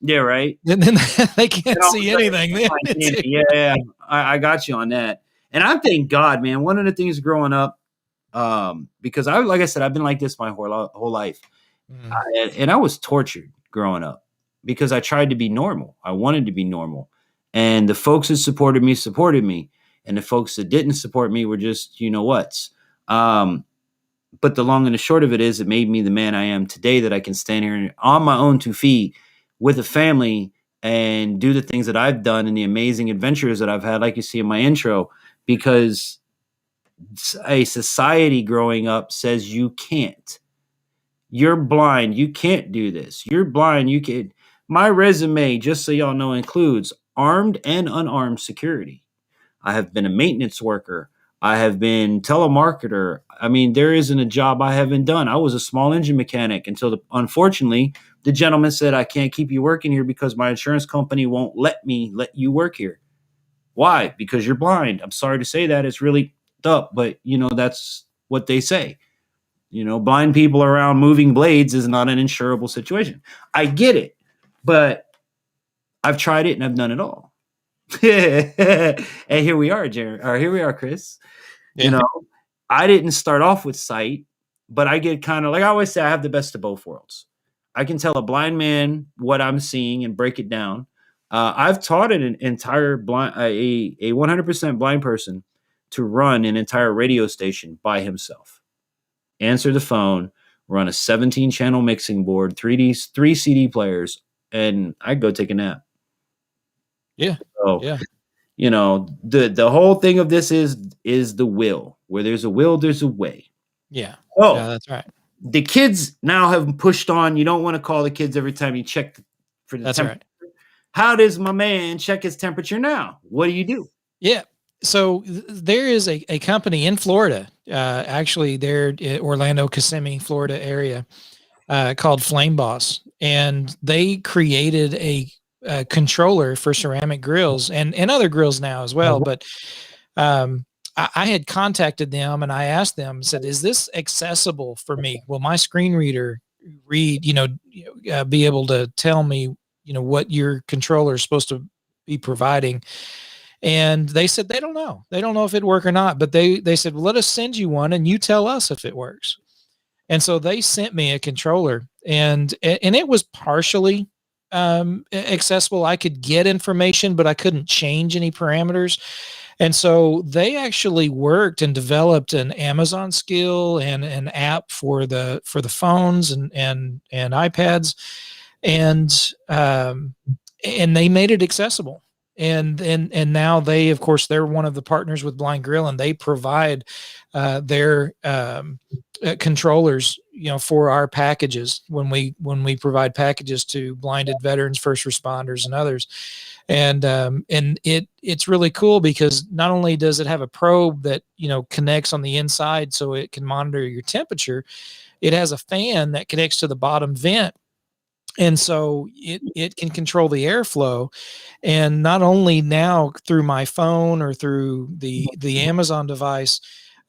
Yeah, right. Then they can't see anything. Yeah, I got you on that. And I thank God, man. One of the things growing up, because like I said, I've been like this my whole life, and I was tortured growing up because I tried to be normal. I wanted to be normal, and the folks that supported me, and the folks that didn't support me were just whats. But the long and the short of it is, it made me the man I am today. That I can stand here on my own 2 feet with a family and do the things that I've done and the amazing adventures that I've had, like you see in my intro, because a society growing up says you can't. You're blind. You can't do this. You're blind. You can't. My resume, just so y'all know, includes armed and unarmed security. I have been a maintenance worker. I have been telemarketer. I mean, there isn't a job I haven't done. I was a small engine mechanic until, unfortunately, the gentleman said, I can't keep you working here because my insurance company won't let you work here. Why? Because you're blind. I'm sorry to say that. It's really up, but that's what they say. Blind people around moving blades is not an insurable situation. I get it, but I've tried it and I've done it all. And here we are, Jared. Or here we are, Chris. Yeah. I didn't start off with sight, but I get kind of, like I always say, I have the best of both worlds. I can tell a blind man what I'm seeing and break it down. I've taught an entire blind, a 100% blind person to run an entire radio station by himself. Answer the phone, run a 17-channel mixing board, 3 CD players, and I'd go take a nap. Yeah. So, yeah. The whole thing of this is the will. Where there's a will, there's a way. Yeah. Oh, yeah, that's right. The kids now have pushed on. You don't want to call the kids every time you check for the temperature. Right. How does my man check his temperature now? What do you do? Yeah. So there is a company in Florida, actually they're in Orlando, Kissimmee, Florida area, called Flame Boss. And they created a controller for ceramic grills and other grills now as well. But I had contacted them and I asked them, said, is this accessible for me? Will my screen reader read, be able to tell me, what your controller is supposed to be providing? And they said, they don't know. They don't know if it'd work or not, but they said, well, let us send you one and you tell us if it works. And so they sent me a controller and it was partially accessible. I could get information, but I couldn't change any parameters. And so they actually worked and developed an Amazon skill and an app for the phones and iPads, and they made it accessible. and now they, of course, they're one of the partners with Blind Grill, and they provide their controllers, for our packages when we provide packages to blinded veterans, first responders, and others. And it's really cool because not only does it have a probe that connects on the inside so it can monitor your temperature, it has a fan that connects to the bottom vent. And so it can control the airflow. And not only now through my phone or through the Amazon device,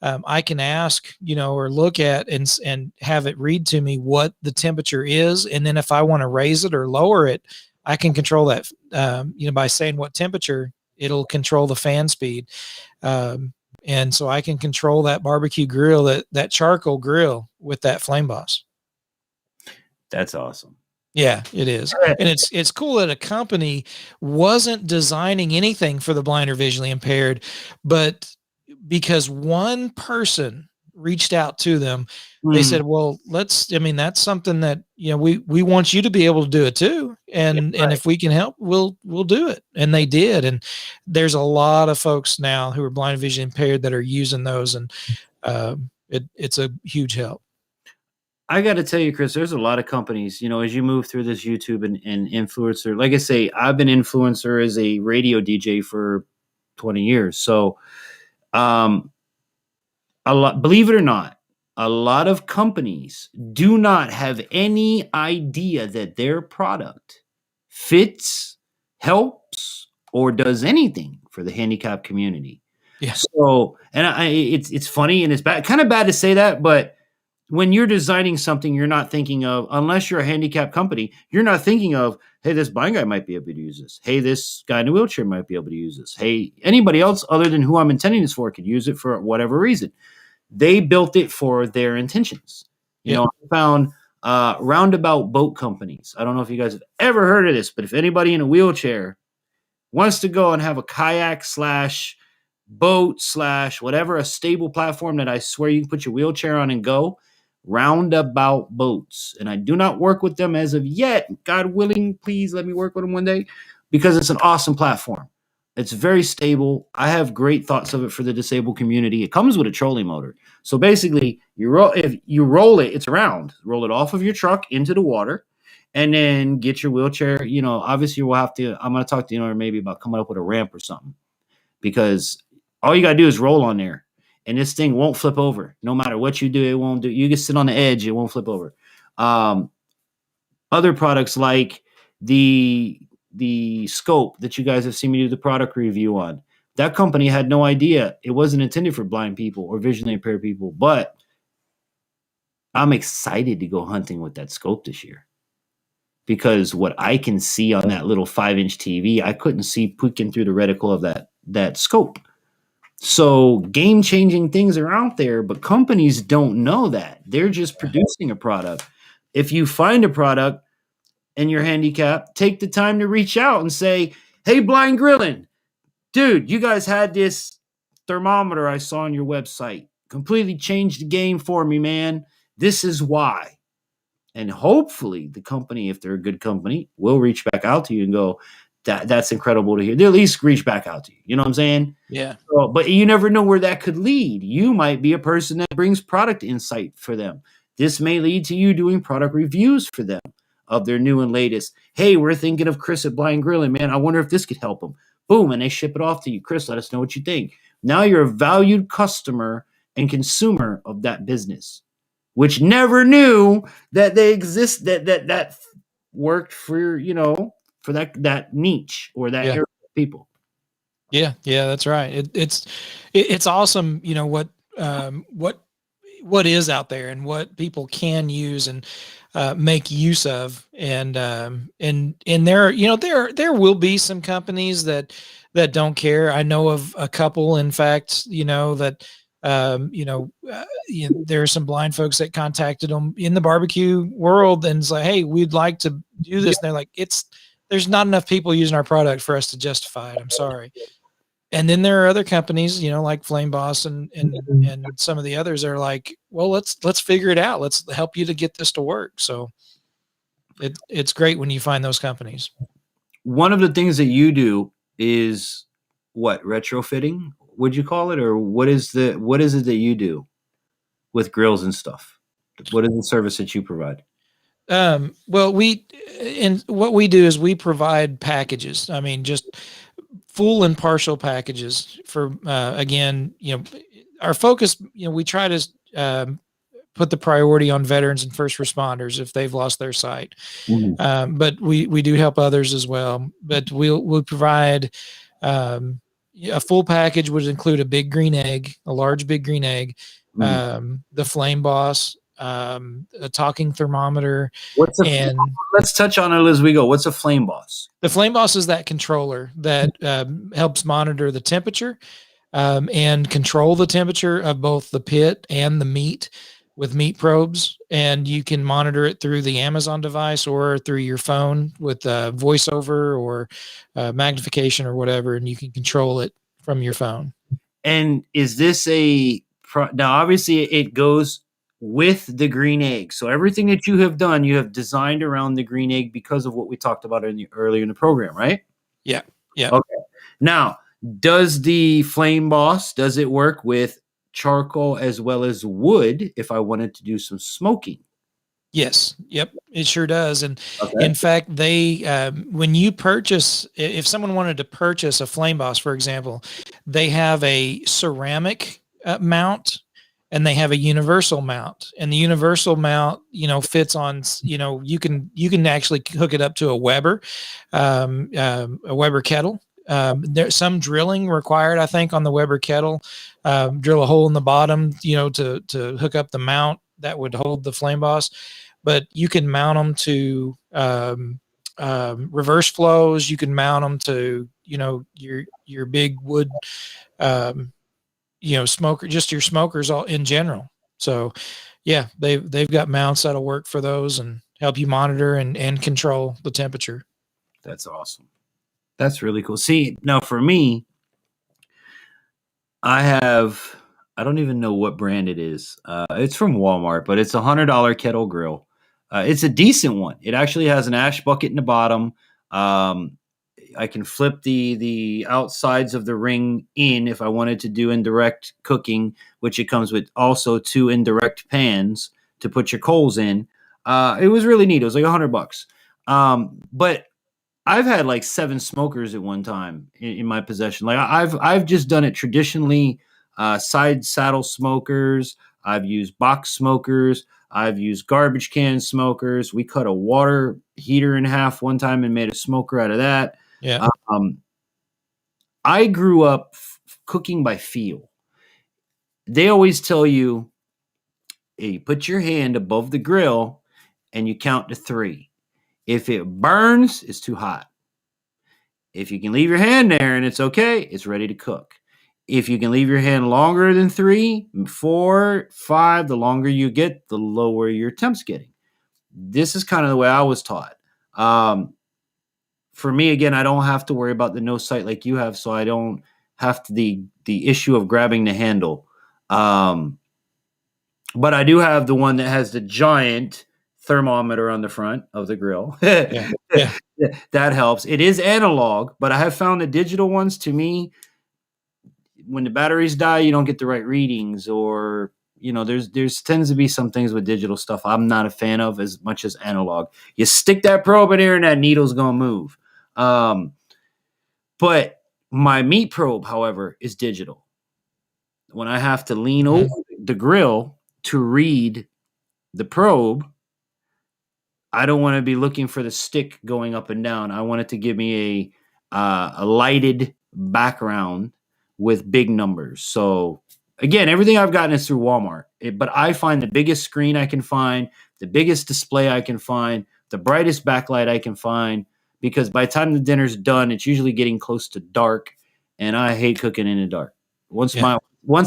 I can ask, or look at and have it read to me what the temperature is. And then if I want to raise it or lower it, I can control that, by saying what temperature, it'll control the fan speed. And so I can control that barbecue grill, that charcoal grill with that Flame Boss. That's awesome. Yeah, it is. And it's cool that a company wasn't designing anything for the blind or visually impaired, but because one person reached out to them, they said, well, that's something that, we want you to be able to do it too. And if we can help, we'll do it. And they did. And there's a lot of folks now who are blind and visually impaired that are using those. And it's a huge help. I got to tell you, Chris, there's a lot of companies, as you move through this YouTube and influencer, like I say, I've been influencer as a radio DJ for 20 years. So, believe it or not, a lot of companies do not have any idea that their product fits, helps, or does anything for the handicapped community. Yeah. So, and it's funny and it's kind of bad to say that, but when you're designing something, you're not thinking of, unless you're a handicapped company, you're not thinking of, hey, this blind guy might be able to use this. Hey, this guy in a wheelchair might be able to use this. Hey, anybody else other than who I'm intending this for could use it for whatever reason. They built it for their intentions. I found roundabout boat companies. I don't know if you guys have ever heard of this, but if anybody in a wheelchair wants to go and have a kayak / boat / whatever, a stable platform that I swear you can put your wheelchair on and go, Roundabout Boats. And I do not work with them as of yet. God willing, please let me work with them one day, because it's an awesome platform. It's very stable. I have great thoughts of it for the disabled community. It comes with a trolling motor. So basically, if you roll it, it's around. Roll it off of your truck into the water, and then get your wheelchair. Obviously we'll have to, I'm going to talk to you maybe about coming up with a ramp or something, because all you got to do is roll on there. And this thing won't flip over. No matter what you do, it won't do. You can sit on the edge, it won't flip over. Other products like the scope that you guys have seen me do the product review on, that company had no idea it wasn't intended for blind people or visually impaired people. But I'm excited to go hunting with that scope this year, because what I can see on that little 5-inch TV, I couldn't see peeking through the reticle of that scope. So game-changing things are out there, but companies don't know that. They're just producing a product. If you find a product and you're handicapped, take the time to reach out and say, hey, Blind Grilling, dude, you guys had this thermometer I saw on your website. Completely changed the game for me, man. This is why. And hopefully the company, if they're a good company, will reach back out to you and go, that's incredible to hear. They'll at least reach back out to you. You know what I'm saying? Yeah. So, but you never know where that could lead. You might be a person that brings product insight for them. This may lead to you doing product reviews for them of their new and latest. Hey, we're thinking of Chris at Blind Grilling, man. I wonder if this could help them. Boom. And they ship it off to you. Chris, let us know what you think. Now you're a valued customer and consumer of that business, which never knew that they exist, that worked for, for that niche or that area of people. Yeah, that's right. It's awesome, what is out there and what people can use and make use of, and there will be some companies that don't care. I know of a couple, in fact, that there are some blind folks that contacted them in the barbecue world and it's like, hey, we'd like to do this. And they're like, there's not enough people using our product for us to justify it. I'm sorry. And then there are other companies, like Flame Boss and some of the others are like, well, let's figure it out. Let's help you to get this to work. So it's great when you find those companies. One of the things that you do is what, retrofitting? Would you call it, or what is it that you do with grills and stuff? What is the service that you provide? Well, what we do is we provide packages. I mean, just full and partial packages for, again, our focus, we try to, put the priority on veterans and first responders if they've lost their sight. But we do help others as well. But we'll provide, a full package would include a big green egg, a large big green egg, the Flame Boss, a talking thermometer, What's a and let's touch on it as we go. What's a Flame Boss? the Flame Boss is that controller that helps monitor the temperature and control the temperature of both the pit and the meat with meat probes. And you can monitor it through the Amazon device or through your phone with voiceover or magnification or whatever, and you can control it from your phone. And is this now obviously it goes with the green egg. So everything that you have done, you have designed around the green egg because of what we talked about earlier in the program, right? Yeah. Yeah. Okay. Now, does the Flame Boss, does it work with charcoal as well as wood if I wanted to do some smoking? Yes. Yep. It sure does. And in fact, when you purchase, if someone wanted to purchase a Flame Boss, for example, they have a ceramic mount and they have a universal mount, and the universal mount, fits on, you can actually hook it up to a Weber kettle. There's some drilling required, I think, on the Weber kettle, drill a hole in the bottom, to hook up the mount that would hold the Flame Boss. But you can mount them to reverse flows. You can mount them to, your big wood, smoker, just your smokers all in general. So yeah, they've got mounts that'll work for those and help you monitor and control the temperature. That's awesome. That's really cool. See, now for me, I don't even know what brand it is. It's from Walmart, but it's $100 kettle grill. It's a decent one. It actually has an ash bucket in the bottom. I can flip the outsides of the ring in if I wanted to do indirect cooking, which it comes with also 2 indirect pans to put your coals in. It was really neat. It was like $100. But I've had like 7 smokers at one time in my possession. Like I've just done it traditionally, side saddle smokers. I've used box smokers. I've used garbage can smokers. We cut a water heater in half one time and made a smoker out of that. Yeah. I grew up cooking by feel. They always tell you, hey, you put your hand above the grill and you count to 3. If it burns, it's too hot. If you can leave your hand there and it's okay, it's ready to cook. If you can leave your hand longer than 3, 4, 5, the longer you get, the lower your temp's getting. This is kind of the way I was taught. For me, again, I don't have to worry about the no sight like you have, so I don't have the issue of grabbing the handle. But I do have the one that has the giant thermometer on the front of the grill. Yeah. That helps. It is analog, but I have found the digital ones, to me, when the batteries die, you don't get the right readings, or there's tends to be some things with digital stuff I'm not a fan of as much as analog. You stick that probe in here and that needle's gonna move. But my meat probe, however, is digital. When I have to lean over the grill to read the probe, I don't want to be looking for the stick going up and down. I want it to give me a lighted background with big numbers. So again, everything I've gotten is through Walmart, but I find the biggest screen I can find, the biggest display I can find, the brightest backlight I can find, because by the time the dinner's done, it's usually getting close to dark, and I hate cooking in the dark. Once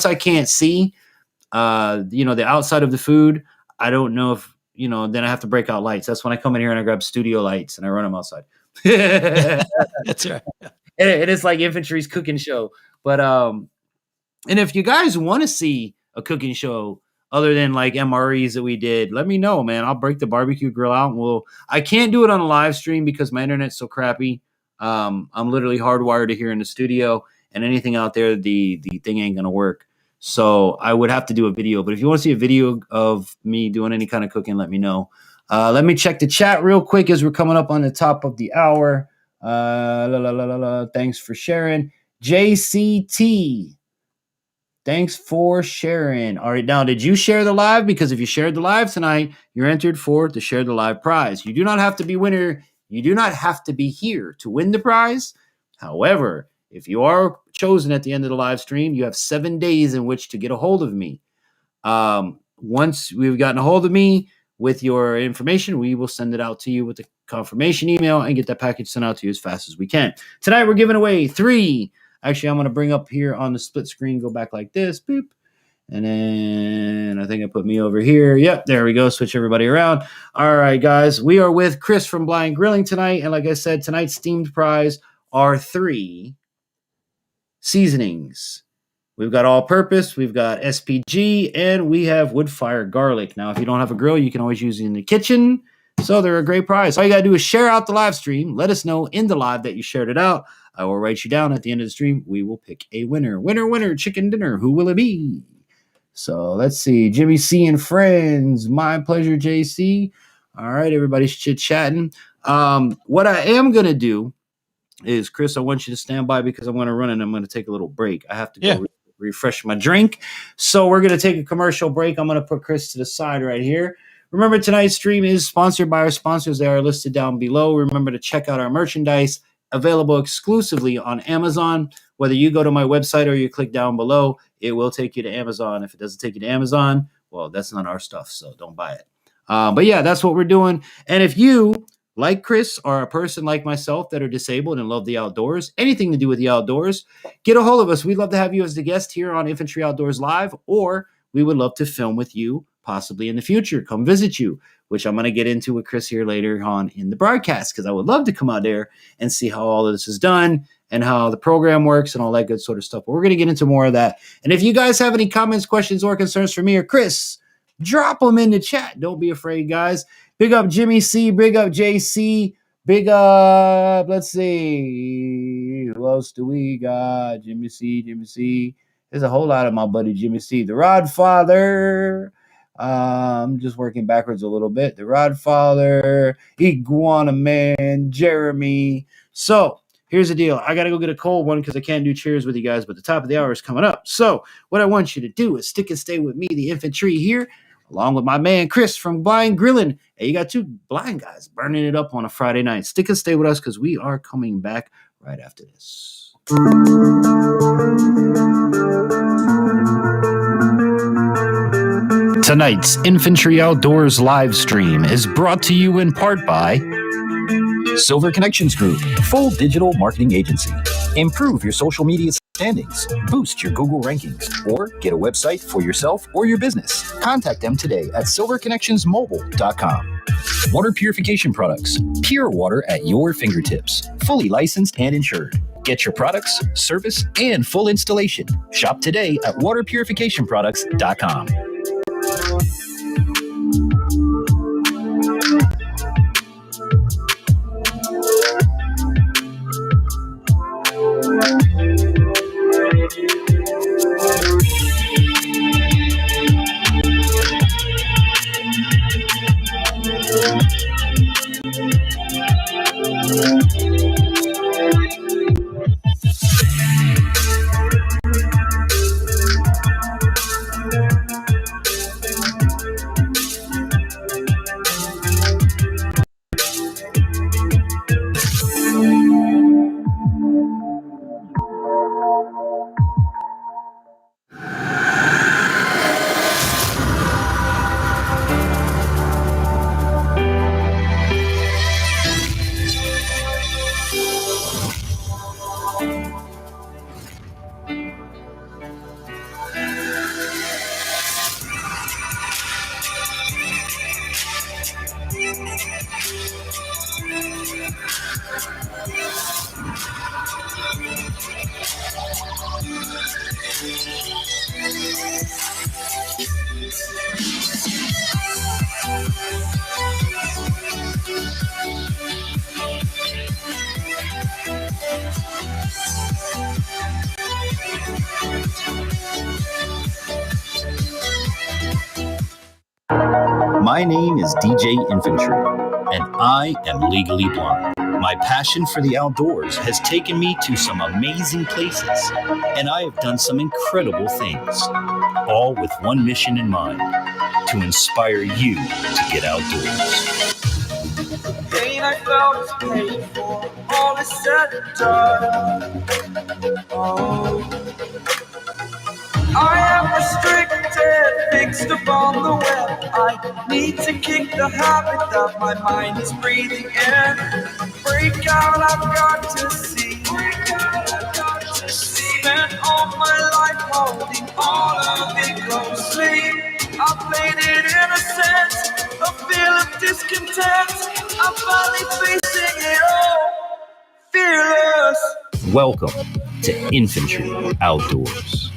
I can't see, the outside of the food, I don't know if, then I have to break out lights. That's when I come in here and I grab studio lights and I run them outside. That's right. And it's like Infantry's cooking show. But and if you guys want to see a cooking show other than like MREs that we did, let me know, man. I'll break the barbecue grill out, and I can't do it on a live stream because my internet's so crappy. I'm literally hardwired to here in the studio, and anything out there, the thing ain't gonna work. So I would have to do a video. But if you want to see a video of me doing any kind of cooking, let me know. Let me check the chat real quick as we're coming up on the top of the hour. Thanks for sharing. JCT. Thanks for sharing. All right, now, did you share the live? Because if you shared the live tonight, you're entered for the Share the Live prize. You do not have to be winner. You do not have to be here to win the prize. However, if you are chosen at the end of the live stream, you have 7 days in which to get a hold of me. Once we've gotten a hold of me with your information, we will send it out to you with the confirmation email and get that package sent out to you as fast as we can. Tonight, we're giving away 3. Actually, I'm going to bring up here on the split screen, go back like this, boop. And then I think I put me over here. Yep, there we go. Switch everybody around. All right, guys. We are with Chris from Blind Grilling tonight. And like I said, tonight's themed prize are 3 seasonings. We've got all-purpose, we've got SPG, and we have wood-fire garlic. Now, if you don't have a grill, you can always use it in the kitchen. So they're a great prize. All you got to do is share out the live stream. Let us know in the live that you shared it out. I will write you down at the end of the stream. We will pick a winner. Winner, winner, chicken dinner. Who will it be? So let's see. Jimmy C and friends. My pleasure, JC. All right, everybody's chit-chatting. What I am going to do is, Chris, I want you to stand by because I'm going to run and I'm going to take a little break. I have to go refresh my drink. So we're going to take a commercial break. I'm going to put Chris to the side right here. Remember, tonight's stream is sponsored by our sponsors. They are listed down below. Remember to check out our merchandise available exclusively on Amazon. Whether you go to my website or you click down below, it will take you to Amazon. If it doesn't take you to Amazon, well, that's not our stuff, so don't buy it. But yeah, that's what we're doing. And if you, like Chris, are a person like myself that are disabled and love the outdoors, anything to do with the outdoors, get a hold of us. We'd love to have you as the guest here on Infantry Outdoors Live, or we would love to film with you possibly in the future. Come visit you, which I'm going to get into with Chris here later on in the broadcast, because I would love to come out there and see how all of this is done and how the program works and all that good sort of stuff. But we're going to get into more of that. And if you guys have any comments, questions, or concerns for me or Chris, drop them in the chat. Don't be afraid, guys. Big up Jimmy C. Big up JC. Big up, let's see. Who else do we got? Jimmy C. There's a whole lot of my buddy Jimmy C. The Rodfather. I'm just working backwards a little bit. The Rodfather, Iguana Man, Jeremy. So here's the deal. I got to go get a cold one because I can't do cheers with you guys, but the top of the hour is coming up. So what I want you to do is stick and stay with me, the infantry here, along with my man Chris from Blind Grilling. Hey, you got 2 blind guys burning it up on a Friday night. Stick and stay with us because we are coming back right after this. Tonight's Infantry Outdoors live stream is brought to you in part by Silver Connections Group, full digital marketing agency. Improve your social media standings, boost your Google rankings, or get a website for yourself or your business. Contact them today at silverconnectionsmobile.com. Water purification products, pure water at your fingertips, fully licensed and insured. Get your products, service, and full installation. Shop today at waterpurificationproducts.com. My name is DJ Infantry, and I am legally blind. My passion for the outdoors has taken me to some amazing places, and I have done some incredible things, all with one mission in mind: to inspire you to get outdoors. Pain I felt is paid for, all is said and done. Oh, I am restricted, fixed upon the web. I need to kick the habit that my mind is breathing in. Break out, I've got to see. Spent all my life holding all of it closely. I played it innocent, a feel of discontent. I'm finally facing it all, fearless. Welcome to Infantry Outdoors.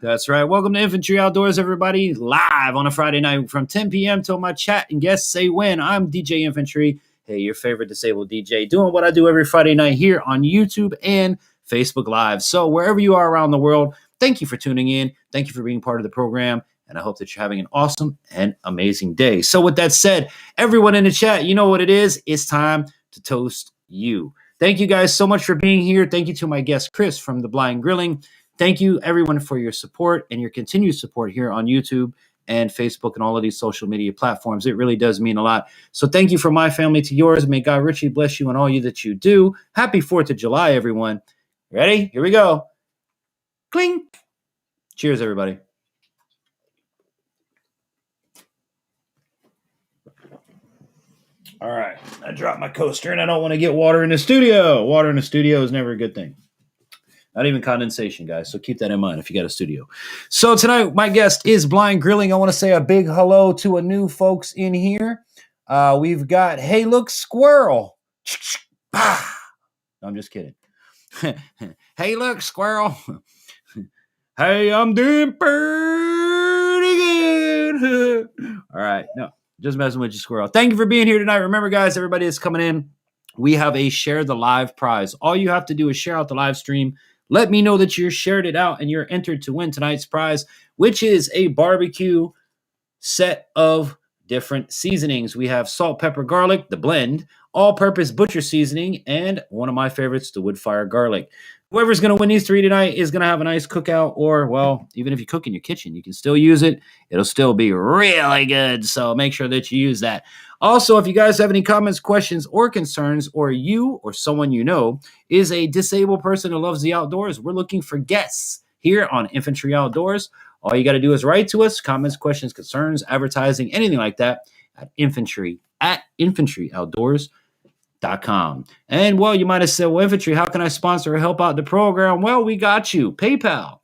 That's right. Welcome to Infantry Outdoors, everybody. Live on a Friday night from 10 p.m. till my chat and guests say when. I'm DJ Infantry. Hey, your favorite disabled DJ, doing what I do every Friday night here on YouTube and Facebook Live. So wherever you are around the world, thank you for tuning in. Thank you for being part of the program. And I hope that you're having an awesome and amazing day. So with that said, everyone in the chat, you know what it is. It's time to toast you. Thank you guys so much for being here. Thank you to my guest, Chris from The Blind Grilling. Thank you, everyone, for your support and your continued support here on YouTube and Facebook and all of these social media platforms. It really does mean a lot. So thank you from my family to yours. May God richly bless you and all you that you do. Happy 4th of July, everyone. Ready? Here we go. Cling. Cheers, everybody. All right. I dropped my coaster and I don't want to get water in the studio. Water in the studio is never a good thing. Not even condensation, guys. So keep that in mind if you got a studio. So tonight, my guest is Blind Grilling. I want to say a big hello to a new folks in here. We've got, hey, look, squirrel. No, I'm just kidding. Hey, look, squirrel. Hey, I'm doing pretty good. All right. No, just messing with you, squirrel. Thank you for being here tonight. Remember, guys, everybody that's coming in, we have a Share the Live prize. All you have to do is share out the live stream. Let me know that you shared it out and you're entered to win tonight's prize, which is a barbecue set of different seasonings. We have salt, pepper, garlic, the blend, all-purpose butcher seasoning, and one of my favorites, the wood fire garlic. Whoever's going to win these three tonight is going to have a nice cookout, or, well, even if you cook in your kitchen, you can still use it. It'll still be really good, so make sure that you use that. Also, if you guys have any comments, questions, or concerns, or you or someone you know is a disabled person who loves the outdoors, we're looking for guests here on Infantry Outdoors. All you got to do is write to us, comments, questions, concerns, advertising, anything like that, at infantryoutdoors.com. And, well, you might have said, well, Infantry, how can I sponsor or help out the program? Well, we got you. PayPal.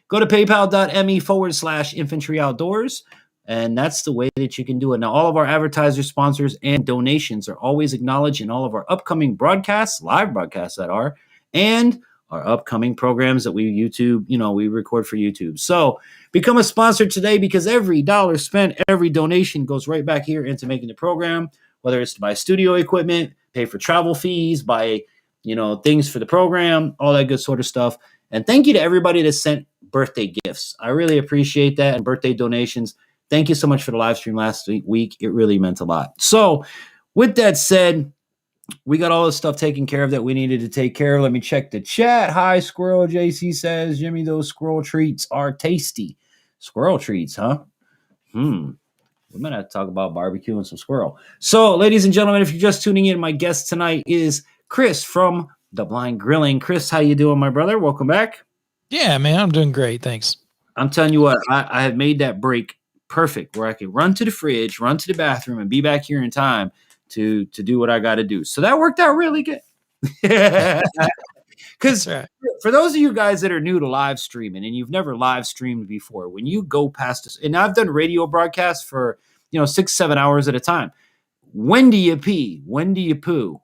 Go to paypal.me/infantryoutdoors. And that's the way that you can do it. Now, all of our advertisers, sponsors, and donations are always acknowledged in all of our upcoming broadcasts, live broadcasts that are, and our upcoming programs that we we record for YouTube. So become a sponsor today, because every dollar spent, every donation goes right back here into making the program, whether it's to buy studio equipment, pay for travel fees, buy, things for the program, all that good sort of stuff. And thank you to everybody that sent birthday gifts. I really appreciate that, and birthday donations. Thank you so much for the live stream last week. It really meant a lot. So with that said, we got all the stuff taken care of that we needed to take care of. Let me check the chat. Hi, Squirrel. JC says, Jimmy, those squirrel treats are tasty. Squirrel treats, huh? We might have to talk about barbecue and some squirrel. So, ladies and gentlemen, if you're just tuning in, my guest tonight is Chris from The Blind Grilling. Chris, how you doing, my brother? Welcome back. Yeah, man, I'm doing great. Thanks. I'm telling you what, I have made that break perfect, where I can run to the fridge, run to the bathroom, and be back here in time to do what I got to do. So that worked out really good. Because for those of you guys that are new to live streaming and you've never live streamed before, when you go past this, and I've done radio broadcasts for 6-7 hours at a time. When do you pee? When do you poo?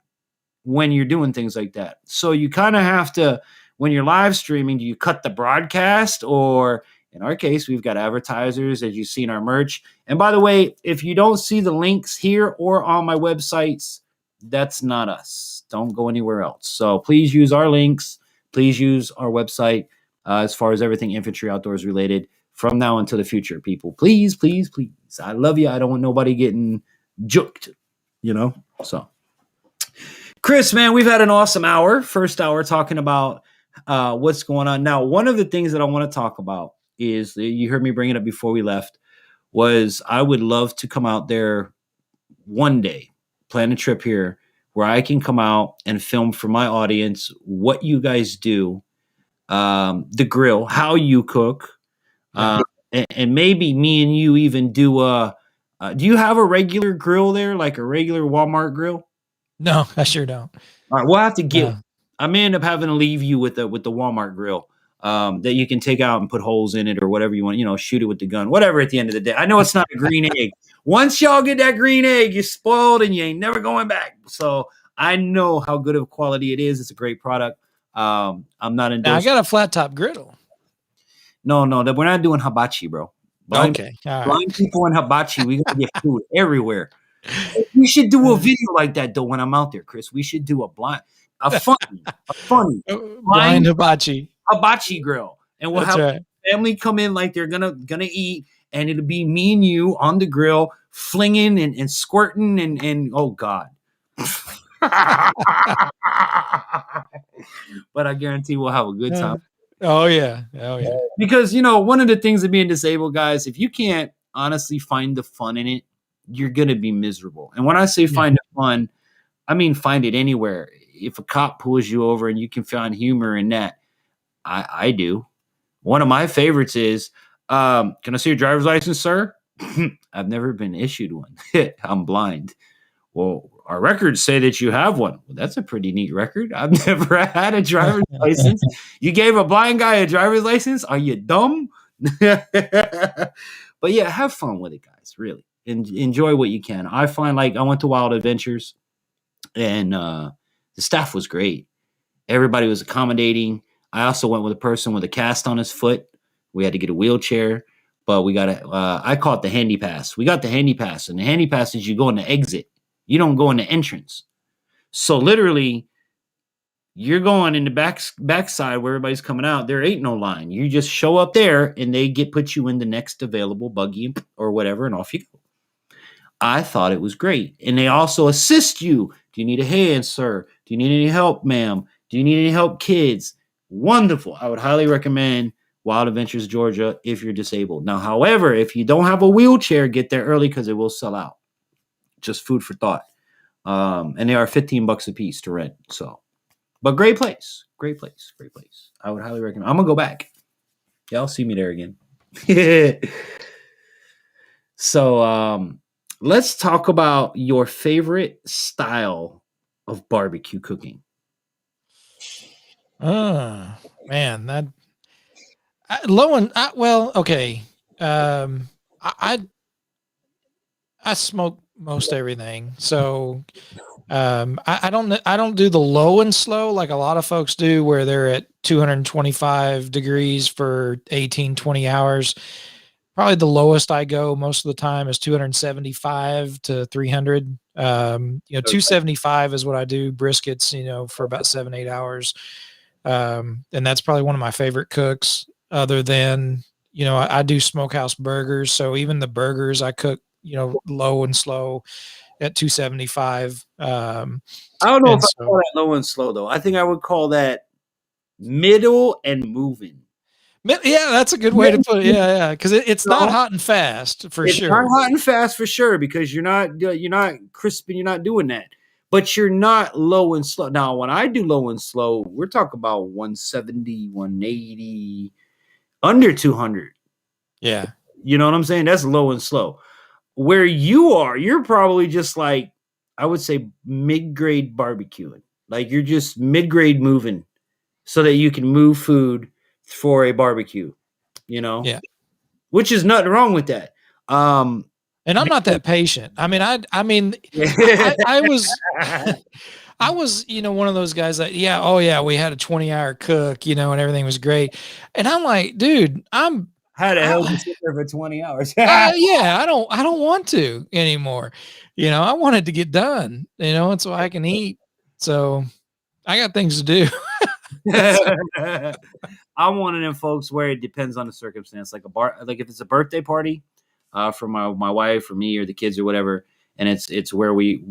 When you're doing things like that. So you kind of have to, when you're live streaming, do you cut the broadcast? Or in our case, we've got advertisers, as you see in our merch. And by the way, if you don't see the links here or on my websites, that's not us. Don't go anywhere else. So please use our links. Please use our website. as far as everything infantry outdoors related from now until the future. People, please, please, please. I love you. I don't want nobody getting juked, So, Chris, man, we've had an awesome hour. First hour talking about what's going on. Now, one of the things that I want to talk about is, you heard me bring it up before we left, was I would love to come out there one day, plan a trip here where I can come out and film for my audience what you guys do, the grill, how you cook, and maybe me and you even do do you have a regular grill there, like a regular Walmart grill? No, I sure don't. All right, we'll have to get. I may end up having to leave you with the Walmart grill that you can take out and put holes in it or whatever you want. Shoot it with the gun, whatever. At the end of the day, I know it's not a green egg. Once y'all get that green egg, you're spoiled and you ain't never going back. So I know how good of quality it is. It's a great product. I'm not endorsing. I got a flat top griddle. No, we're not doing hibachi, bro. Blind people in hibachi, we gotta get food everywhere. We should do a video like that though when I'm out there, Chris. We should do a funny blind hibachi grill, and we'll have family come in like they're gonna eat, and it'll be me and you on the grill flinging and squirting and oh god. But I guarantee we'll have a good time. Oh yeah. Because one of the things of being disabled, guys, if you can't honestly find the fun in it, you're gonna be miserable. And when I say find the fun, I mean find it anywhere. If a cop pulls you over and you can find humor in that, I do. One of my favorites is, can I see your driver's license, sir? I've never been issued one. I'm blind. Well, our records say that you have one. Well, that's a pretty neat record. I've never had a driver's license. You gave a blind guy a driver's license? Are you dumb? But yeah, have fun with it, guys. Really. Enjoy what you can. I find, like, I went to Wild Adventures and the staff was great. Everybody was accommodating. I also went with a person with a cast on his foot. We had to get a wheelchair, but we got I call it the handy pass. We got the handy pass, and the handy pass is you go in the exit. You don't go in the entrance. So literally, you're going in the backside where everybody's coming out. There ain't no line. You just show up there, and they put you in the next available buggy or whatever, and off you go. I thought it was great. And they also assist you. Do you need a hand, sir? Do you need any help, ma'am? Do you need any help, kids? Wonderful. I would highly recommend Wild Adventures, Georgia, if you're disabled. Now, however, if you don't have a wheelchair, get there early because it will sell out. Just food for thought. And they are $15 a piece to rent. So, but great place. I would highly recommend. I'm going to go back. Y'all see me there again. So, let's talk about your favorite style of barbecue cooking. Man, okay. I smoke most everything, so I don't do the low and slow like a lot of folks do, where they're at 225 degrees for 18-20 hours. Probably the lowest I go most of the time is 275 to 300. 275 is what I do briskets, for about 7-8 hours. And that's probably one of my favorite cooks, other than, I do smokehouse burgers. So even the burgers I cook, low and slow at 275. I don't know if I call that low and slow though. I think I would call that middle and moving. Yeah, that's a good way to put it. Yeah. Because it's not hot and fast for sure. It's not hot and fast for sure, because you're not crisping. You're not doing that. But you're not low and slow. Now, when I do low and slow, we're talking about 170, 180, under 200. Yeah. You know what I'm saying? That's low and slow. Where you are, you're probably just like, I would say mid-grade barbecuing. Like you're just mid-grade moving so that you can move food for a barbecue, Yeah. Which is nothing wrong with that. And I'm not that patient. I was, one of those guys that, we had a 20-hour cook, and everything was great. And I'm like, dude, how the hell did you sit there for 20 hours? I don't want to anymore. I wanted to get done, and so I can eat. So I got things to do. I'm one of them folks where it depends on the circumstance. Like like if it's a birthday party for my wife or me or the kids or whatever, and it's where we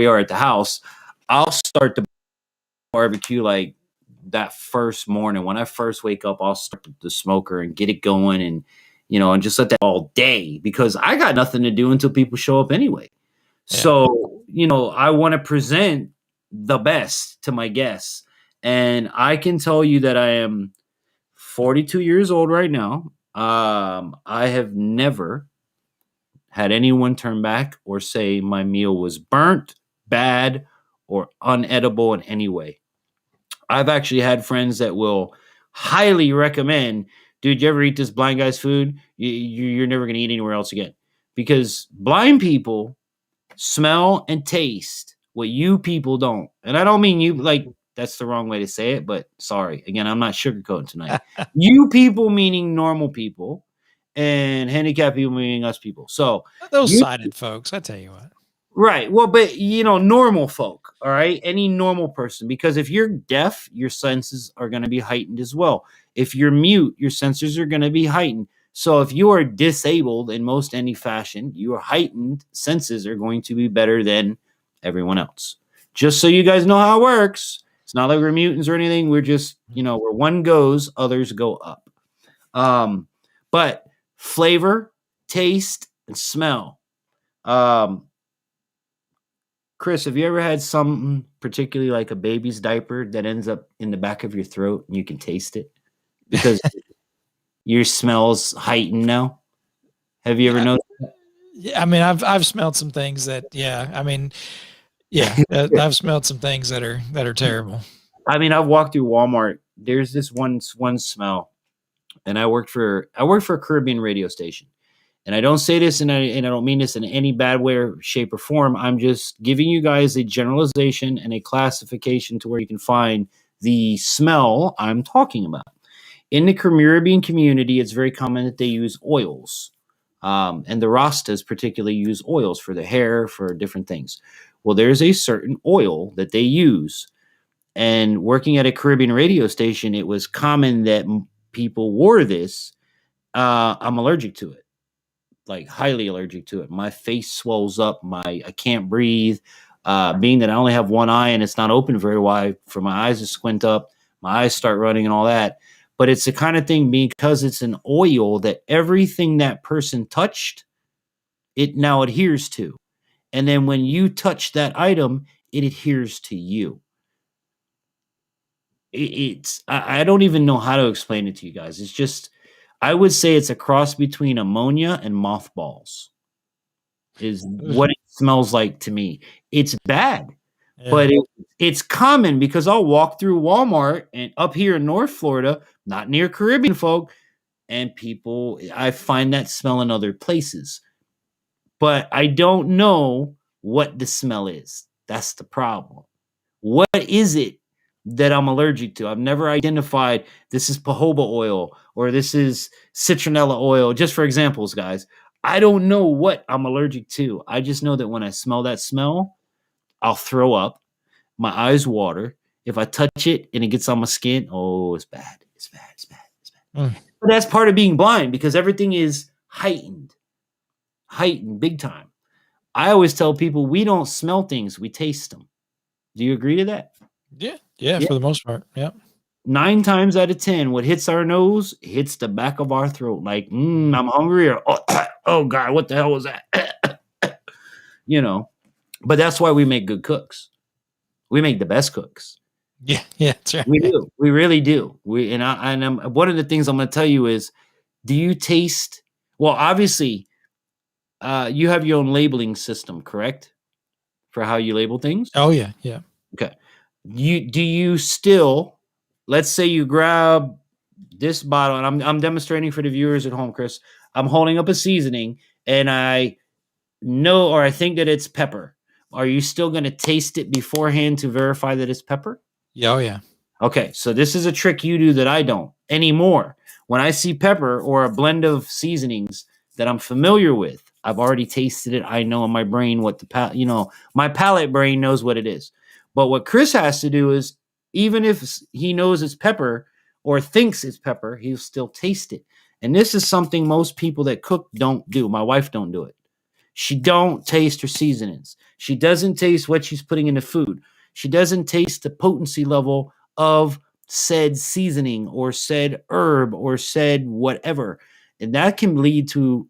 are at the house, I'll start the barbecue like that first morning. When I first wake up, I'll start the smoker and get it going, and and just let that all day, because I got nothing to do until people show up anyway. Yeah. So, I want to present the best to my guests. And I can tell you that I am 42 years old right now. I have never had anyone turn back or say my meal was burnt, bad, or unedible in any way. I've actually had friends that will highly recommend, dude, you ever eat this blind guy's food? You're never going to eat anywhere else again. Because blind people smell and taste what you people don't. And I don't mean you, like, that's the wrong way to say it, but sorry. Again, I'm not sugarcoating tonight. You people meaning normal people, and handicapped people meaning us people. So those sighted folks, I tell you what. right. Well, but normal folk, all right? Any normal person, because if you're deaf, your senses are going to be heightened as well. If you're mute, your senses are going to be heightened. So if you are disabled in most any fashion, your heightened senses are going to be better than everyone else. Just so you guys know how it works. It's not like we're mutants or anything. We're just, where one goes, others go up. But flavor, taste, and smell. Chris, have you ever had something, particularly like a baby's diaper, that ends up in the back of your throat and you can taste it because your smell's heightened now? Have you ever noticed that? Yeah, I mean, I've smelled some things that, I've smelled some things that are terrible. I mean, I've walked through Walmart. There's this one smell, and I worked for a Caribbean radio station. And I don't say this, and I don't mean this in any bad way or shape or form. I'm just giving you guys a generalization and a classification to where you can find the smell I'm talking about. In the Caribbean community, it's very common that they use oils. And the Rastas particularly use oils for the hair, for different things. Well, there's a certain oil that they use. And working at a Caribbean radio station, it was common that people wore this. I'm allergic to it. Like highly allergic to it. My face swells up. I can't breathe. Being that I only have one eye and it's not open very wide, for my eyes to squint up, my eyes start running and all that. But it's the kind of thing, because it's an oil that everything that person touched, it now adheres to. And then when you touch that item, it adheres to you. I don't even know how to explain it to you guys. It's just, I would say it's a cross between ammonia and mothballs is what it smells like to me. It's bad, but it's common, because I'll walk through Walmart and up here in North Florida, not near Caribbean folk, and people, I find that smell in other places. But I don't know what the smell is. That's the problem. What is it that I'm allergic to? I've never identified this is jojoba oil or this is citronella oil, just for examples, guys. I don't know what I'm allergic to. I just know that when I smell that smell, I'll throw up. My eyes water. If I touch it and it gets on my skin, oh, it's bad. It's bad. It's bad. It's bad. But that's part of being blind, because everything is heightened big time. I always tell people we don't smell things, we taste them. Do you agree to that? Yeah, for the most part. Yeah. 9 times out of 10, what hits our nose hits the back of our throat. Like, I'm hungry, or oh God, what the hell was that? But that's why we make good cooks. We make the best cooks. Yeah, that's right. We do. We really do. One of the things I'm going to tell you is, do you taste? Well, obviously, you have your own labeling system, correct? For how you label things. Oh yeah. Okay. Do you still? Let's say you grab this bottle, and I'm demonstrating for the viewers at home, Chris. I'm holding up a seasoning, and I know, or I think that it's pepper. Are you still going to taste it beforehand to verify that it's pepper? Yeah. Oh yeah. Okay, so this is a trick you do that I don't anymore. When I see pepper or a blend of seasonings that I'm familiar with, I've already tasted it. I know in my brain what my palate brain knows what it is. But what Chris has to do is Even if he knows it's pepper or thinks it's pepper, he'll still taste it. And this is something most people that cook don't do. My wife don't do it. She don't taste her seasonings. She doesn't taste what she's putting in the food. She doesn't taste the potency level of said seasoning or said herb or said whatever. And that can lead to,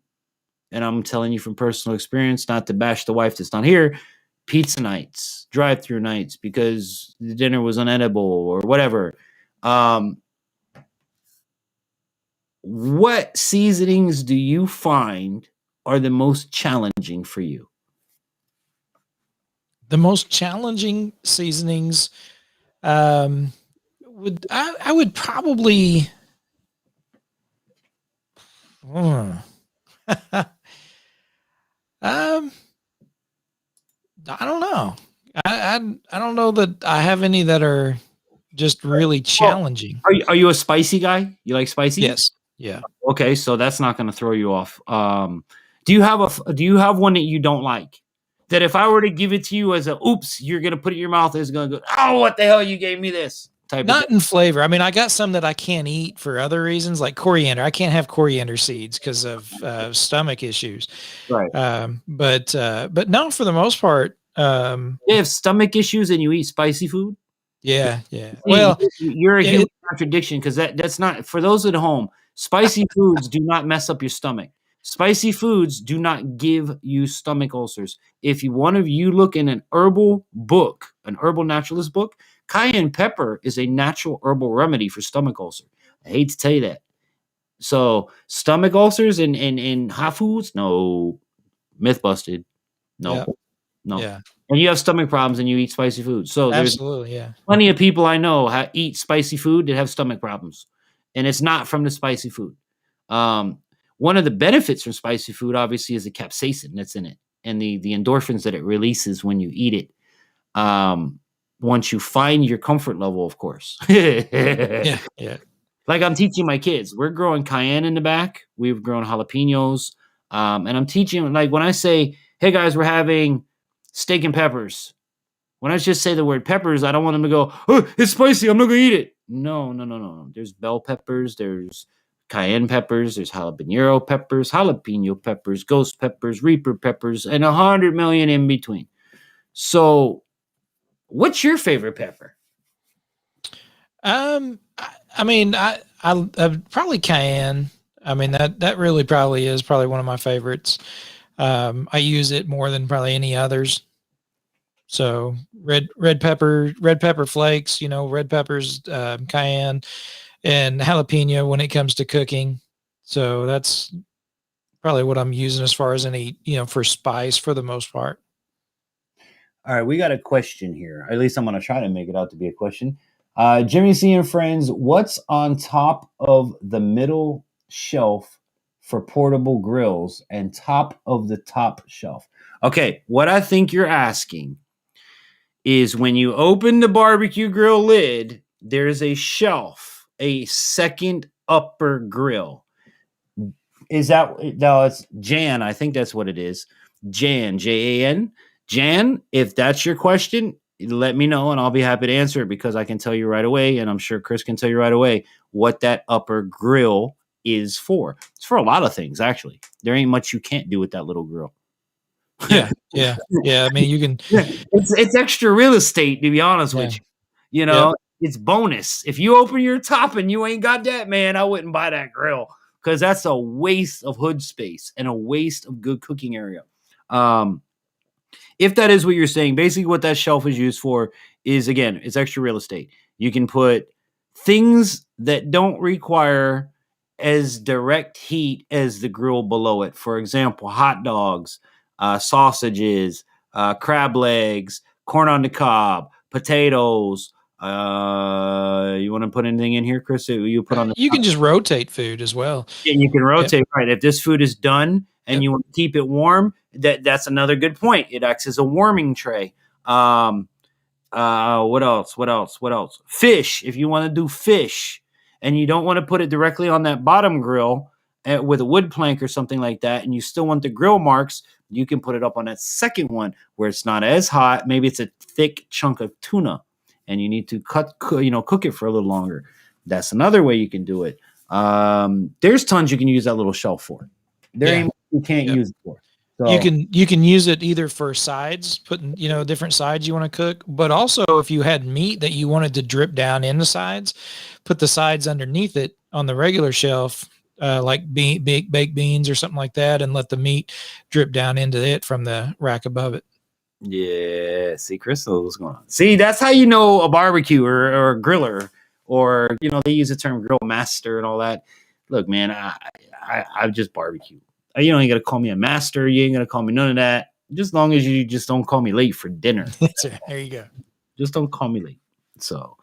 and I'm telling you from personal experience, not to bash the wife that's not here, pizza nights, drive-through nights because the dinner was unedible or whatever. What seasonings do you find are the most challenging for you? The most challenging seasonings I would probably I don't know. I don't know that I have any that are just really challenging. Are you a spicy guy? You like spicy? Yes. Yeah. Okay, so that's not going to throw you off. Do you have one that you don't like? That if I were to give it to you as a oops, you're going to put it in your mouth, it's going to go, oh, what the hell, you gave me this type Not of in flavor. I mean, I got some that I can't eat for other reasons, like coriander. I can't have coriander seeds because of stomach issues. Right. But no, for the most part, you have stomach issues and you eat spicy food? yeah. See, Well, you're a human contradiction because that's not, for those at home, spicy foods do not mess up your stomach. Spicy foods do not give you stomach ulcers. If you look in an herbal book, an herbal naturalist book, cayenne pepper is a natural herbal remedy for stomach ulcer. I hate to tell you that. So stomach ulcers and hot foods, no. Myth busted. No. Yeah. No. Yeah. And you have stomach problems and you eat spicy food. So there's Absolutely. Yeah. plenty of people I know eat spicy food that have stomach problems. And it's not from the spicy food. One of the benefits from spicy food, obviously, is the capsaicin that's in it and the endorphins that it releases when you eat it. Once you find your comfort level, of course. Yeah. Like I'm teaching my kids. We're growing cayenne in the back. We've grown jalapenos. And I'm teaching, like when I say, hey guys, we're having steak and peppers. When I just say the word peppers, I don't want them to go, oh, it's spicy, I'm not going to eat it. No. There's bell peppers, there's cayenne peppers, there's jalapeno peppers, ghost peppers, reaper peppers, and 100 million in between. So what's your favorite pepper? I mean, I probably cayenne. I mean, that really probably is one of my favorites. I use it more than probably any others. So red pepper flakes, red peppers, cayenne, and jalapeno when it comes to cooking. So that's probably what I'm using as far as any, for spice for the most part. All right, we got a question here. At least I'm going to try to make it out to be a question. Jimmy C and friends, what's on top of the middle shelf for portable grills and top of the top shelf? Okay, what I think you're asking is when you open the barbecue grill lid, there's a shelf, a second upper grill. Is that, no, it's Jan. I think that's what it is. Jan, Jan. Jan, if that's your question, let me know and I'll be happy to answer it because I can tell you right away, and I'm sure Chris can tell you right away what that upper grill is for. It's for a lot of things, actually. There ain't much you can't do with that little grill. Yeah. I mean, you can. It's extra real estate, to be honest with you. It's bonus. If you open your top and you ain't got that, man, I wouldn't buy that grill because that's a waste of hood space and a waste of good cooking area. If that is what you're saying, basically what that shelf is used for is, again, it's extra real estate. You can put things that don't require as direct heat as the grill below it. For example, hot dogs, sausages, crab legs, corn on the cob, potatoes. You want to put anything in here, Chris? You put on the You can just rotate food as well. Yeah, you can rotate, right? If this food is done and you want to keep it warm, that's another good point. It acts as a warming tray. What else? Fish. If you want to do fish and you don't want to put it directly on that bottom grill with a wood plank or something like that, and you still want the grill marks, you can put it up on that second one where it's not as hot. Maybe it's a thick chunk of tuna and you need to cook it for a little longer. That's another way you can do it. There's tons you can use that little shelf for. There ain't much you can't use it for. So, you can use it either for sides, putting different sides you want to cook, but also if you had meat that you wanted to drip down in the sides, put the sides underneath it on the regular shelf, like baked beans or something like that, and let the meat drip down into it from the rack above it. yeah, see, Crystal, what's going on? See, that's how you know a barbecue or a griller, or they use the term grill master and all that. Look, man, I just barbecue. You ain't gonna call me a master. You ain't gonna call me none of that. Just as long as you just don't call me late for dinner. There you go. Just don't call me late. So,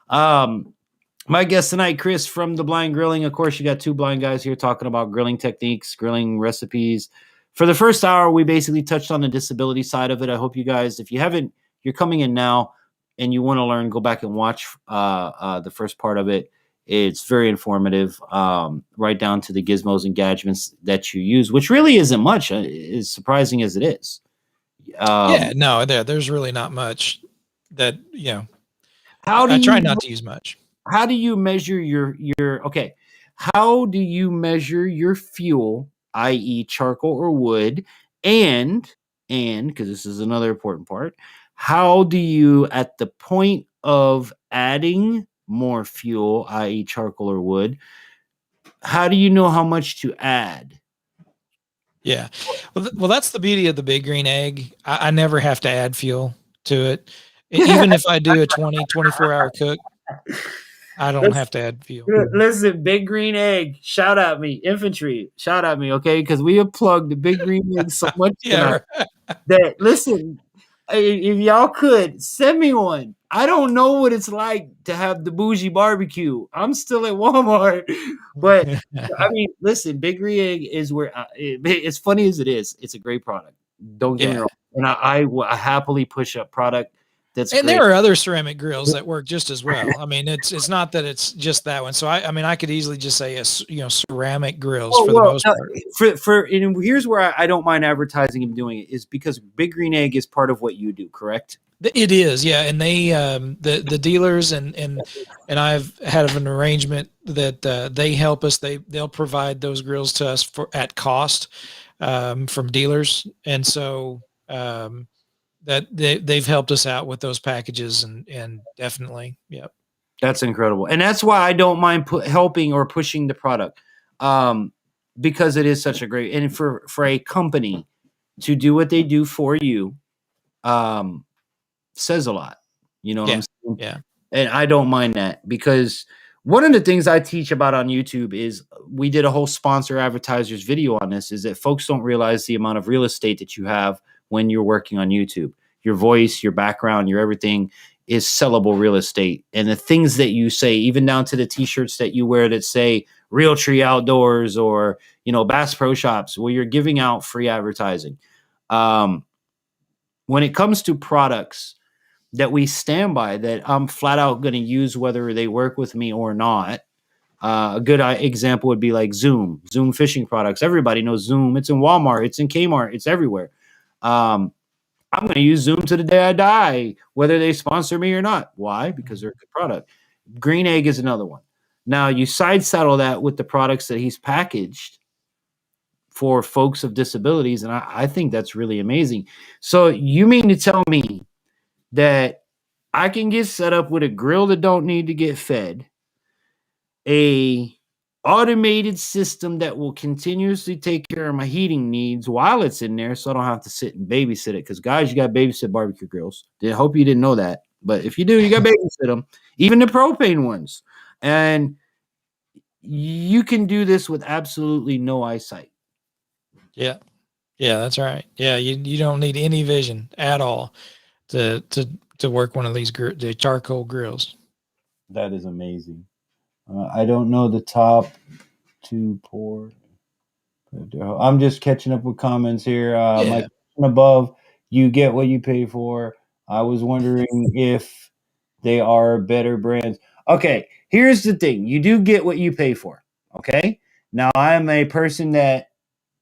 my guest tonight, Chris from The Blind Grilling. Of course, you got two blind guys here talking about grilling techniques, grilling recipes. For the first hour, we basically touched on the disability side of it. I hope you guys, if you haven't, you're coming in now and you want to learn, go back and watch the first part of it. It's very informative, right down to the gizmos and gadgets that you use, which really isn't much, as surprising as it is. There's really not much that, How do I try you not to use much. How do you measure okay? How do you measure your fuel, i.e., charcoal or wood, and because this is another important part, how do you, at the point of adding more fuel, i.e., charcoal or wood, how do you know how much to add? Yeah. Well, that's the beauty of the Big Green Egg. I never have to add fuel to it. Even if I do a 24-hour cook, I don't have to add fuel. Listen, Big Green Egg, shout out me, Infantry, shout out me, okay? Because we have plugged the Big Green Egg so much tonight that, listen, if y'all could, send me one. I don't know what it's like to have the bougie barbecue. I'm still at Walmart. But, I mean, listen, Big Green Egg is where, as funny as it is, it's a great product. Don't get me wrong. And I happily push up product. That's and great. there are other ceramic grills that work just as well. I mean, it's not that it's just that one. So I could easily just say ceramic grills for the most part. And here's where I don't mind advertising and doing it, is because Big Green Egg is part of what you do, correct? It is, yeah. And they the dealers and I've had an arrangement that they help us. They'll provide those grills to us at cost from dealers, and so. That they've helped us out with those packages and definitely, yep. That's incredible. And that's why I don't mind helping or pushing the product, because it is such a great, and for a company to do what they do for you, says a lot, you know what I'm saying? Yeah. And I don't mind that, because one of the things I teach about on YouTube is, we did a whole sponsor advertisers video on this, is that folks don't realize the amount of real estate that you have when you're working on YouTube. Your voice, your background, your everything is sellable real estate. And the things that you say, even down to the t-shirts that you wear that say Infantry Outdoors or, Bass Pro Shops, where you're giving out free advertising. When it comes to products that we stand by, that I'm flat out going to use whether they work with me or not. A good example would be like Zoom fishing products. Everybody knows Zoom. It's in Walmart. It's in Kmart. It's everywhere. I'm going to use Zoom to the day I die, whether they sponsor me or not. Why? Because they're a good product. Green Egg is another one. Now, you side saddle that with the products that he's packaged for folks of disabilities, and I think that's really amazing. So you mean to tell me that I can get set up with a grill that don't need to get fed, a automated system that will continuously take care of my heating needs while it's in there, so I don't have to sit and babysit it? Because, guys, you got to babysit barbecue grills. I hope you didn't know that. But if you do, you got to babysit them, even the propane ones. And you can do this with absolutely no eyesight. Yeah. Yeah, that's right. Yeah, you don't need any vision at all to work one of these the charcoal grills. That is amazing. I don't know the top to pour. I'm just catching up with comments here. My question above, you get what you pay for. I was wondering if they are better brands. Okay, here's the thing. You do get what you pay for. Okay? Now, I'm a person that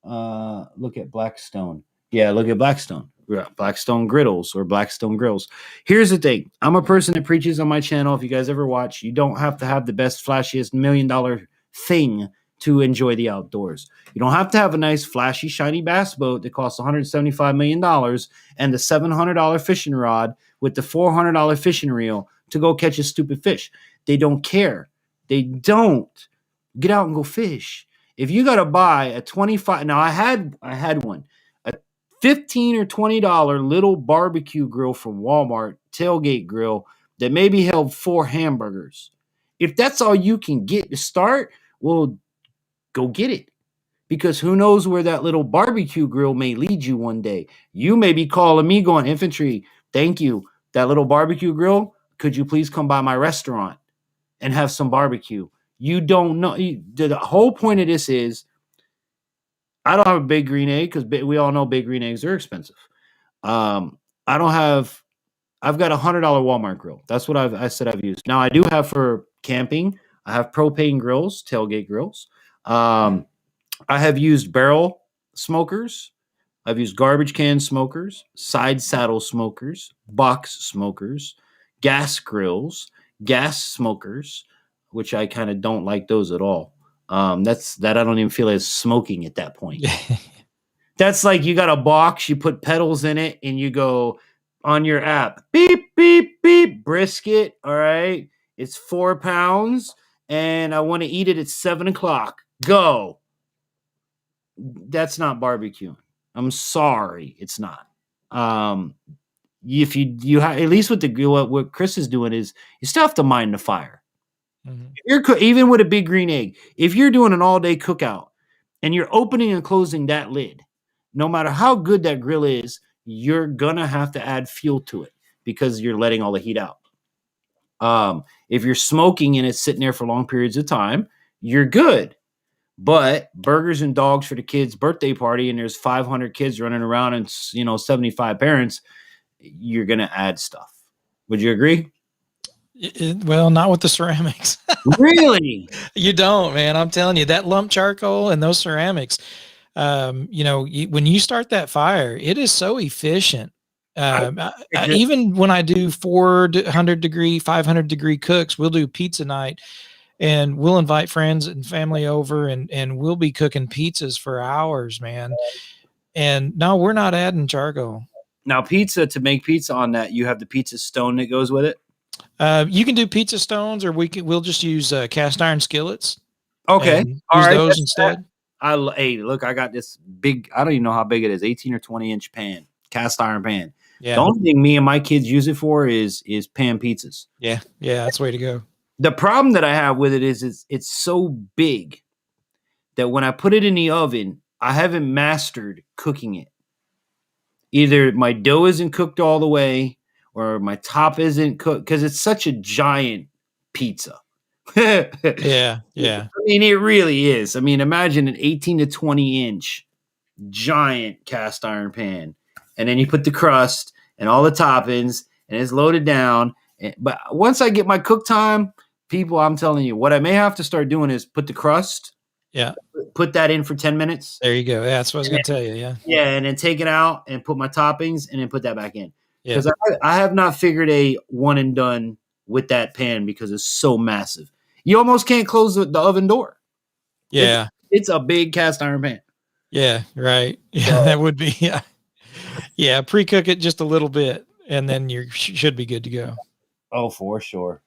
look at Blackstone. Yeah, look at Blackstone. Yeah, Blackstone griddles or Blackstone grills. Here's the thing. I'm a person that preaches on my channel. If you guys ever watch, you don't have to have the best, flashiest $1 million thing to enjoy the outdoors. You don't have to have a nice, flashy, shiny bass boat that costs $175 million and the $700 fishing rod with the $400 fishing reel to go catch a stupid fish. They don't care. They don't. Get out and go fish. If you got to buy a 25, now I had one. $15 or $20 little barbecue grill from Walmart, tailgate grill that maybe held 4 hamburgers. If that's all you can get to start, well, go get it. Because who knows where that little barbecue grill may lead you one day. You may be calling me going, Infantry, thank you. That little barbecue grill, could you please come by my restaurant and have some barbecue? You don't know. The whole point of this is, I don't have a big green egg because we all know big green eggs are expensive. I don't have. I've got $100 Walmart grill. That's what I said I've used. Now I do have for camping. I have propane grills, tailgate grills. I have used barrel smokers. I've used garbage can smokers, side saddle smokers, box smokers, gas grills, gas smokers, which I kind of don't like those at all. That I don't even feel as smoking at that point. That's like you got a box, you put pedals in it, and you go on your app, beep, beep, beep, brisket. All right. It's 4 pounds, and I want to eat it at 7:00. Go. That's not barbecuing. I'm sorry, it's not. If you at least with the what Chris is doing is you still have to mind the fire. Mm-hmm. Even with a big green egg, if you're doing an all-day cookout and you're opening and closing that lid, no matter how good that grill is, you're gonna have to add fuel to it because you're letting all the heat out. If you're smoking and it's sitting there for long periods of time, you're good. But burgers and dogs for the kids' birthday party, and there's 500 kids running around and 75 parents, you're gonna add stuff. Would you agree? Well, not with the ceramics. Really? You don't, man. I'm telling you, that lump charcoal and those ceramics, when you start that fire, it is so efficient. Even when I do 400-degree, 500-degree cooks, we'll do pizza night and we'll invite friends and family over and we'll be cooking pizzas for hours, man. And no, we're not adding charcoal. Now, to make pizza on that, you have the pizza stone that goes with it. You can do pizza stones, or we'll just use cast iron skillets. Okay, all right, those instead. Hey, look, I got this big. I don't even know how big it is. 18 or 20-inch pan, cast iron pan. Yeah. The only thing me and my kids use it for is pan pizzas. Yeah, that's the way to go. The problem that I have with it is it's so big that when I put it in the oven, I haven't mastered cooking it. Either my dough isn't cooked all the way, or my top isn't cooked because it's such a giant pizza. Yeah. I mean, it really is. I mean, imagine an 18 to 20-inch giant cast iron pan, and then you put the crust and all the toppings, and it's loaded down. But once I get my cook time, people, I'm telling you, what I may have to start doing is put the crust. Yeah. Put that in for 10 minutes. There you go. Yeah, that's what I was going to tell you. Yeah. Yeah, and then take it out and put my toppings and then put that back in. Because I have not figured a one and done with that pan because it's so massive. You almost can't close the oven door. Yeah. It's a big cast iron pan. Yeah, right. Yeah, that would be. Yeah. Yeah, pre-cook it just a little bit, and then you should be good to go. Oh, for sure.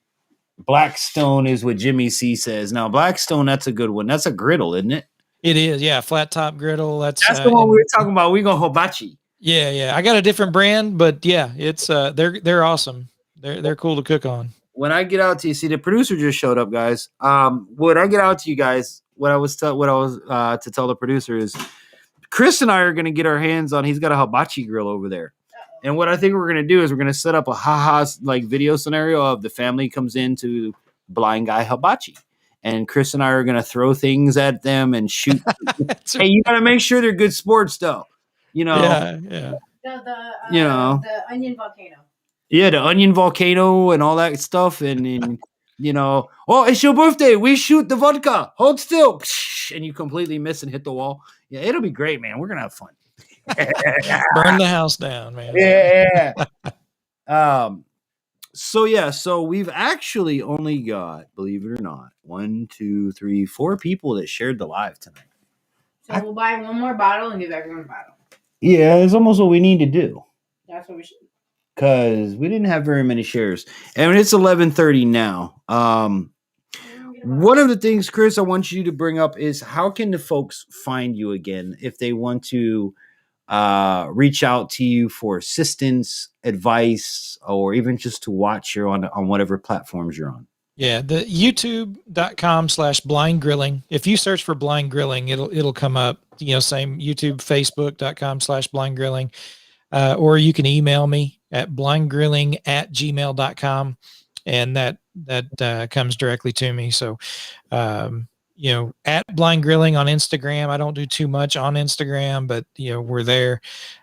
Blackstone is what Jimmy C says. Now, Blackstone, that's a good one. That's a griddle, isn't it? It is, yeah. Flat top griddle. That's the one we were talking about. We go hibachi. Yeah. I got a different brand, but yeah, it's they're awesome. They're cool to cook on. When I get out to you, see the producer just showed up, guys. When I get out to you guys, what I was to tell the producer is Chris and I are going to get our hands on. He's got a hibachi grill over there. And what I think we're going to do is we're going to set up a like video scenario of the family comes into Blind Guy Hibachi. And Chris and I are going to throw things at them and shoot. Hey, you got to make sure they're good sports, though. Yeah. The onion volcano. Yeah, the onion volcano and all that stuff. And oh, it's your birthday. We shoot the vodka. Hold still. And you completely miss and hit the wall. Yeah, it'll be great, man. We're going to have fun. Burn the house down, man. Yeah. So we've actually only got, believe it or not, 1, 2, 3, 4 people that shared the live tonight. So we'll buy one more bottle and give everyone a bottle. Yeah, it's almost what we need to do. That's what we should. Because we didn't have very many shares. And it's 11:30 now. One of the things, Chris, I want you to bring up is how can the folks find you again if they want to reach out to you for assistance, advice, or even just to watch you on whatever platforms you're on? Yeah, the youtube.com/blind grilling. If you search for blind grilling, it'll come up, same YouTube, facebook.com/blind grilling. Or you can email me at blindgrilling@gmail.com. And that comes directly to me. So, at blind grilling on Instagram. I don't do too much on Instagram, but we're there.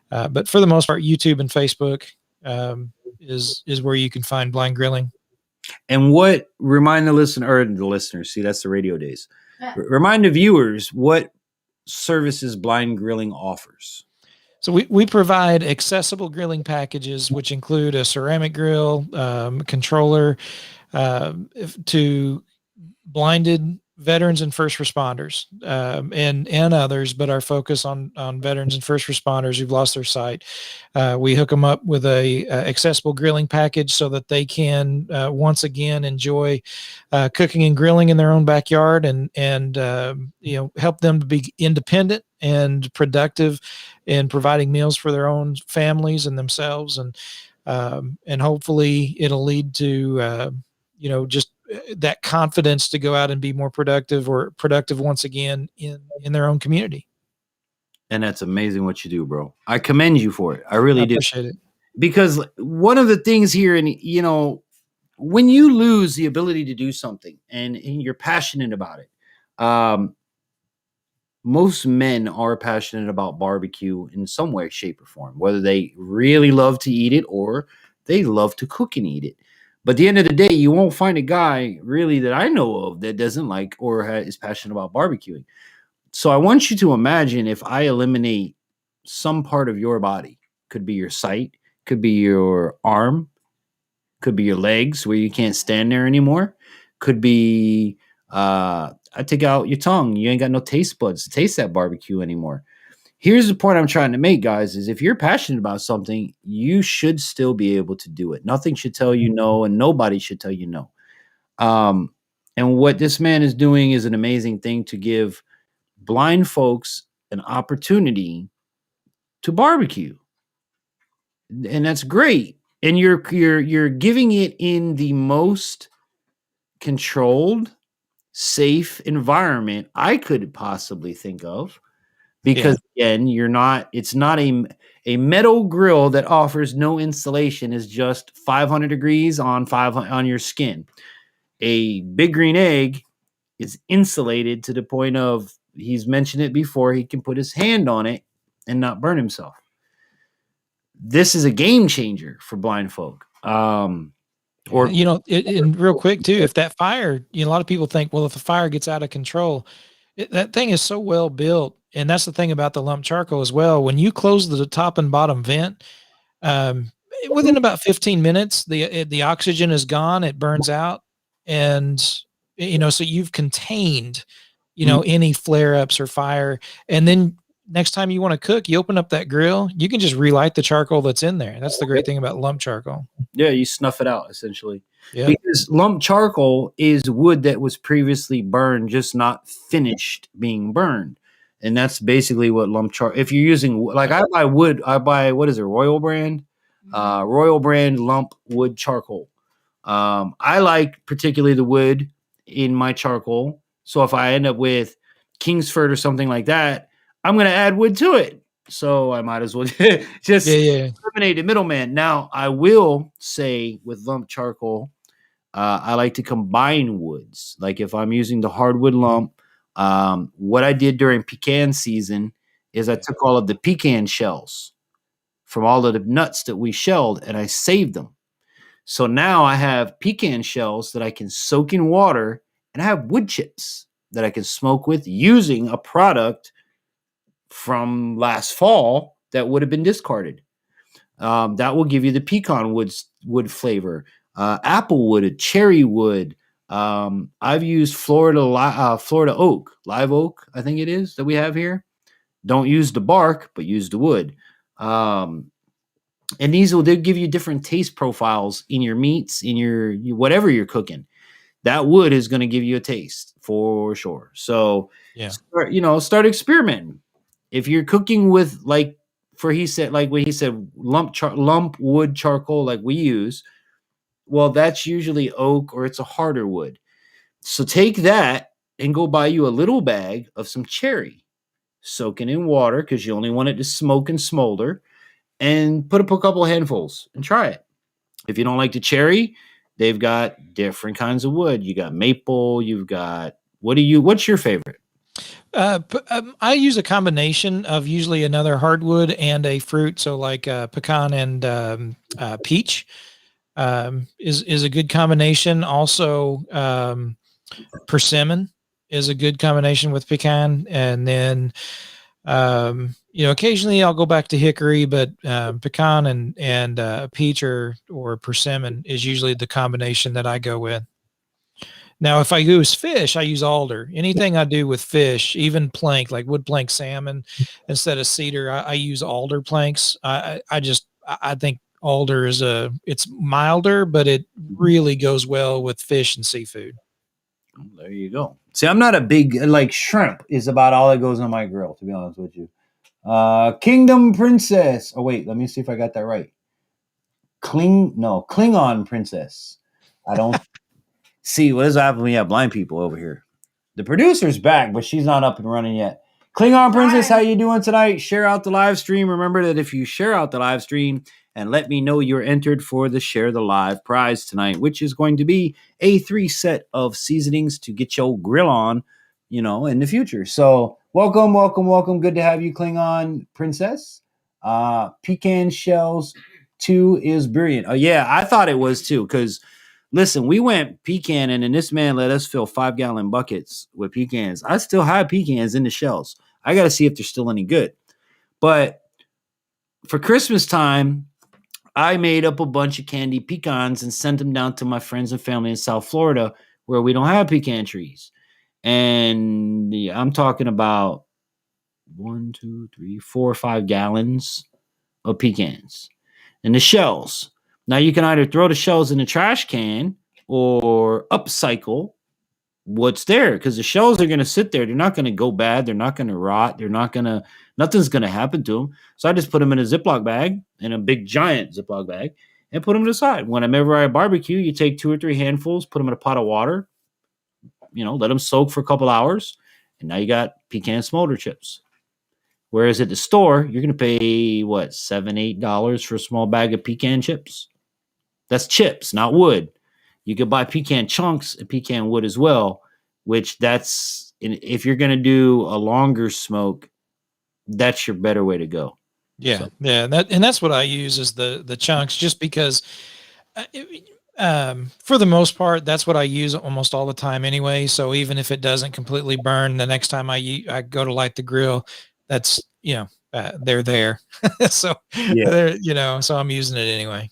But for the most part, YouTube and Facebook is where you can find blind grilling. And remind the listeners, see, that's the radio days. Yeah. Remind the viewers what services Blind Grilling offers. So we provide accessible grilling packages, which include a ceramic grill, controller, to blinded veterans and first responders, and others, but our focus on veterans and first responders who've lost their sight. We hook them up with a accessible grilling package so that they can once again enjoy cooking and grilling in their own backyard, and help them to be independent and productive in providing meals for their own families and themselves, and hopefully it'll lead to just that confidence to go out and be more productive once again in their own community. And that's amazing what you do, bro. I commend you for it. I really do. Appreciate it. Because one of the things here, and when you lose the ability to do something and you're passionate about it, most men are passionate about barbecue in some way, shape, or form, whether they really love to eat it or they love to cook and eat it. But at the end of the day, you won't find a guy really that I know of that doesn't like or is passionate about barbecuing. So I want you to imagine if I eliminate some part of your body, could be your sight, could be your arm, could be your legs where you can't stand there anymore, could be I take out your tongue. You ain't got no taste buds to taste that barbecue anymore. Here's the point I'm trying to make, guys, is if you're passionate about something, you should still be able to do it. Nothing should tell you no, and nobody should tell you no. And what this man is doing is an amazing thing to give blind folks an opportunity to barbecue. And that's great. And you're giving it in the most controlled, safe environment I could possibly think of. Because again, it's not a metal grill that offers no insulation, is just 500 degrees on your skin. A Big Green Egg is insulated to the point of, he's mentioned it before, he can put his hand on it and not burn himself. This is a game changer for blind folk. And real quick too, if that fire, a lot of people think, well, if the fire gets out of control, that thing is so well built. And that's the thing about the lump charcoal as well. When you close the top and bottom vent, within about 15 minutes, the oxygen is gone. It burns out. And, so you've contained, any flare ups or fire. And then next time you want to cook, you open up that grill, you can just relight the charcoal that's in there. That's the great thing about lump charcoal. Yeah. You snuff it out essentially. Yep. Because lump charcoal is wood that was previously burned, just not finished being burned. And that's basically what lump charcoal, if you're using, like I buy wood, what is it, Royal Brand? Royal Brand lump wood charcoal. I like particularly the wood in my charcoal. So if I end up with Kingsford or something like that, I'm going to add wood to it. So I might as well just eliminate the middleman. Now, I will say with lump charcoal, I like to combine woods. Like if I'm using the hardwood lump, what I did during pecan season is I took all of the pecan shells from all of the nuts that we shelled and I saved them. So now I have pecan shells that I can soak in water, and I have wood chips that I can smoke with using a product from last fall that would have been discarded. That will give you the pecan wood flavor. Apple wood, cherry wood. I've used Florida oak, live oak, I think it is that we have here. Don't use the bark, but use the wood. And they'll give you different taste profiles in your meats, in your whatever you're cooking. That wood is going to give you a taste for sure. So Yeah. start experimenting. If you're cooking with like what he said, lump wood charcoal like we use, well, that's usually oak or it's a harder wood. So take that and go buy you a little bag of some cherry, soak it in water because you only want it to smoke and smolder, and put up a couple handfuls and try it. If you don't like the cherry, they've got different kinds of wood. You got maple. You've got what's your favorite? I use a combination of usually another hardwood and a fruit. So like pecan and peach is a good combination. Also, persimmon is a good combination with pecan. And then, occasionally I'll go back to hickory, but pecan and peach or persimmon is usually the combination that I go with. Now, if I use fish, I use alder. Anything I do with fish, even plank, like wood plank salmon, instead of cedar, I use alder planks. I think alder it's milder, but it really goes well with fish and seafood. There you go. See, I'm not a big, like, shrimp is about all that goes on my grill, to be honest with you. Kingdom Princess. Oh, wait, let me see if I got that right. Klingon Princess. I don't see what is happening when you have blind people over here. The producer's back, but she's not up and running yet. Klingon Princess, how you doing tonight? Share out the live stream. Remember that if you share out the live stream and let me know you're entered for the Share the Live prize tonight, which is going to be a 3 set of seasonings to get your grill on, in the future. So welcome. Good to have you, Klingon Princess. Pecan shells 2 is brilliant. Oh, yeah, I thought it was too, because listen, we went pecaning, and this man let us fill 5-gallon buckets with pecans. I still have pecans in the shells. I got to see if they're still any good. But for Christmas time, I made up a bunch of candy pecans and sent them down to my friends and family in South Florida where we don't have pecan trees. And I'm talking about 1, 2, 3, 4, 5 gallons of pecans and the shells. Now you can either throw the shells in the trash can or upcycle what's there, because the shells are going to sit there. They're not going to go bad. They're not going to rot. Nothing's going to happen to them. So I just put them in a Ziploc bag, in a big giant Ziploc bag, and put them to the side. Whenever I barbecue, you take 2 or 3 handfuls, put them in a pot of water, let them soak for a couple hours, and now you got pecan smolder chips. Whereas at the store, you're going to pay, $7, $8 for a small bag of pecan chips. That's chips, not wood. You could buy pecan chunks and pecan wood as well, which if you're going to do a longer smoke, that's your better way to go. Yeah. So. Yeah. That's what I use is the chunks, just because for the most part, that's what I use almost all the time anyway. So even if it doesn't completely burn, the next time I go to light the grill, that's, they're there. So, so I'm using it anyway.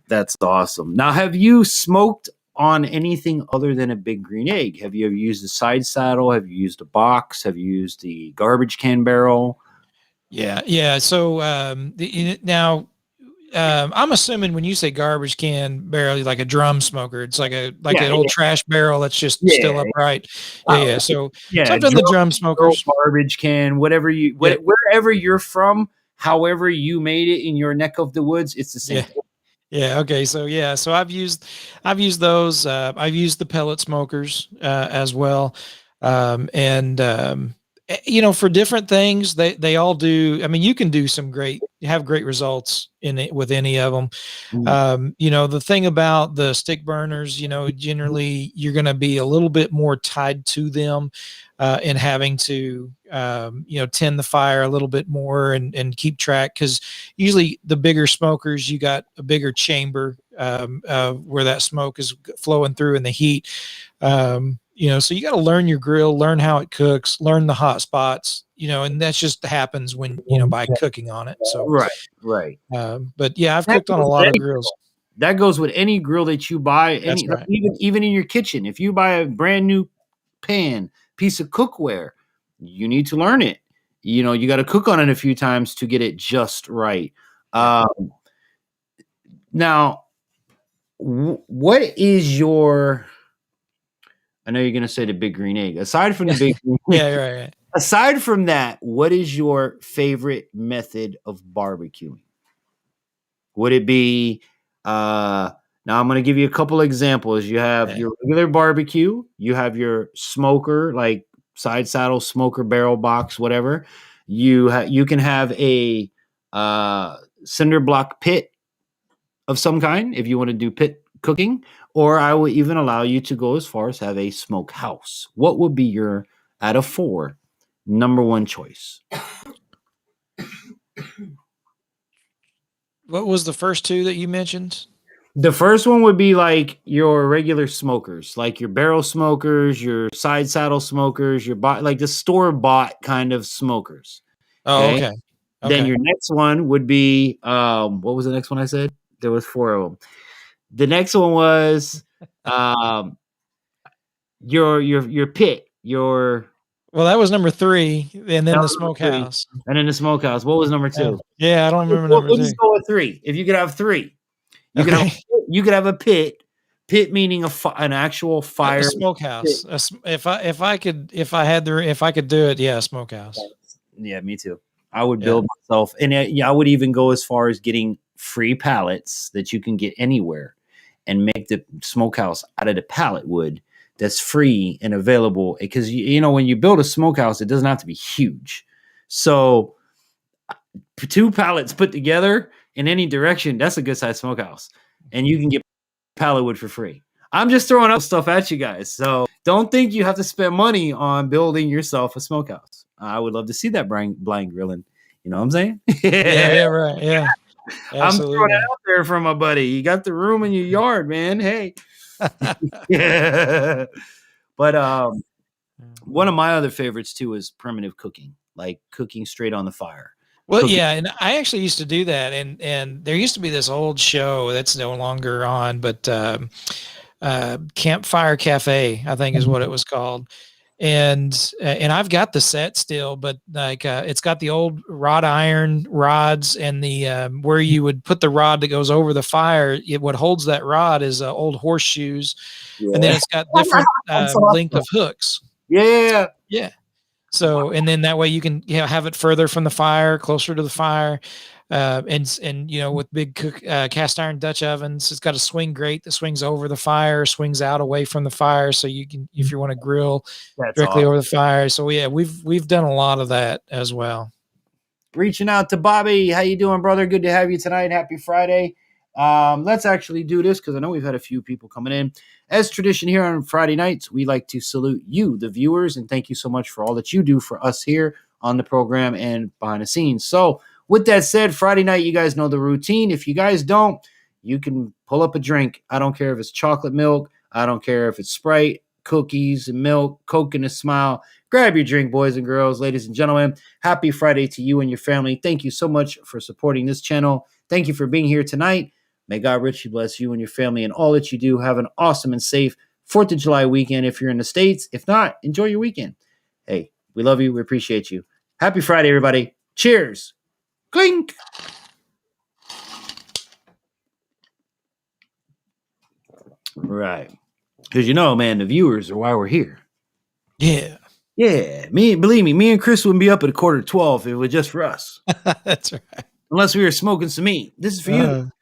That's awesome. Now, have you smoked on anything other than a big green egg? Have you ever used the side saddle? Have you used a box? Have you used the garbage can barrel? Yeah. Yeah. So now I'm assuming when you say garbage can barrel, like a drum smoker, it's like an old trash barrel that's just still upright. Yeah. So I've done the drum smokers, garbage can, wherever you're from, however you made it in your neck of the woods, it's the same. Yeah. Okay. So I've used those. I've used the pellet smokers as well, for different things. They all do. I mean, you can do have great results in it with any of them. The thing about the stick burners, generally you're going to be a little bit more tied to them, in having to, tend the fire a little bit more and keep track. Because usually the bigger smokers, you got a bigger chamber where that smoke is flowing through in the heat. So you got to learn your grill, learn how it cooks, learn the hot spots, and that just happens when, by cooking on it. So, right. but yeah, I've cooked on a lot of grills. That goes with any grill that you buy, That's right. even in your kitchen. If you buy a brand new pan, piece of cookware, you need to learn it. You got to cook on it a few times to get it just right. Now, what is your? I know you're going to say the big green egg. Aside from the big, right. Aside from that, what is your favorite method of barbecuing? Would it be? Now I'm going to give you a couple examples. You have your regular barbecue. You have your smoker, like side saddle smoker, barrel box, whatever. You can have a cinder block pit of some kind if you want to do pit cooking, or I will even allow you to go as far as have a smokehouse. What would be your, out of 4, number 1 choice? What was the first 2 that you mentioned? The first one would be like your regular smokers, like your barrel smokers, your side saddle smokers, like the store bought kind of smokers. Oh, okay. Then your next one would be what was the next one I said? There was 4 of them. The next one was your pit, well, that was number 3, and then the smokehouse. And then the smokehouse. What was number 2? Yeah, I don't remember number 2. We'll just go with 3. If you could have 3, you could have a pit. Pit meaning an actual fire. A smokehouse. If I could do it, yeah, smokehouse. Yeah, me too. I would build myself, and I would even go as far as getting free pallets that you can get anywhere, and make the smokehouse out of the pallet wood that's free and available. Because when you build a smokehouse, it doesn't have to be huge. So 2 pallets put together in any direction, that's a good size smokehouse, and you can get pallet wood for free. I'm just throwing up stuff at you guys, so don't think you have to spend money on building yourself a smokehouse. I would love to see that blind grilling. You know what I'm saying? Yeah, right. Yeah. Absolutely. I'm throwing it out there for my buddy. You got the room in your yard, man. Hey. Yeah. But one of my other favorites too is primitive cooking, like cooking straight on the fire. Well, yeah, and I actually used to do that, and there used to be this old show that's no longer on, but Campfire Cafe, I think is what it was called. And I've got the set still, but like it's got the old wrought iron rods, and the where you would put the rod that goes over the fire. What holds that rod is old horseshoes, and then it's got different length of hooks. Yeah. So, and then that way you can have it further from the fire, closer to the fire. And with big cast iron Dutch ovens, it's got a swing grate that swings over the fire, swings out away from the fire, so you can, if you want to grill directly over the fire. So yeah, we've done a lot of that as well. Reaching out to Bobby, how you doing, brother? Good to have you tonight. Happy Friday. Let's actually do this because I know we've had a few people coming in. As tradition here on Friday nights, we like to salute you, the viewers, and thank you so much for all that you do for us here on the program and behind the scenes. So with that said, Friday night, you guys know the routine. If you guys don't, you can pull up a drink. I don't care if it's chocolate milk. I don't care if it's Sprite, cookies, and milk, Coke and a smile. Grab your drink, boys and girls, ladies and gentlemen. Happy Friday to you and your family. Thank you so much for supporting this channel. Thank you for being here tonight. May God richly bless you and your family and all that you do. Have an awesome and safe 4th of July weekend if you're in the States. If not, enjoy your weekend. Hey, we love you. We appreciate you. Happy Friday, everybody. Cheers. Clink. Right. Because man, the viewers are why we're here. Yeah. Yeah. Believe me and Chris wouldn't be up at 11:45 if it was just for us. That's right. Unless we were smoking some meat. This is for you.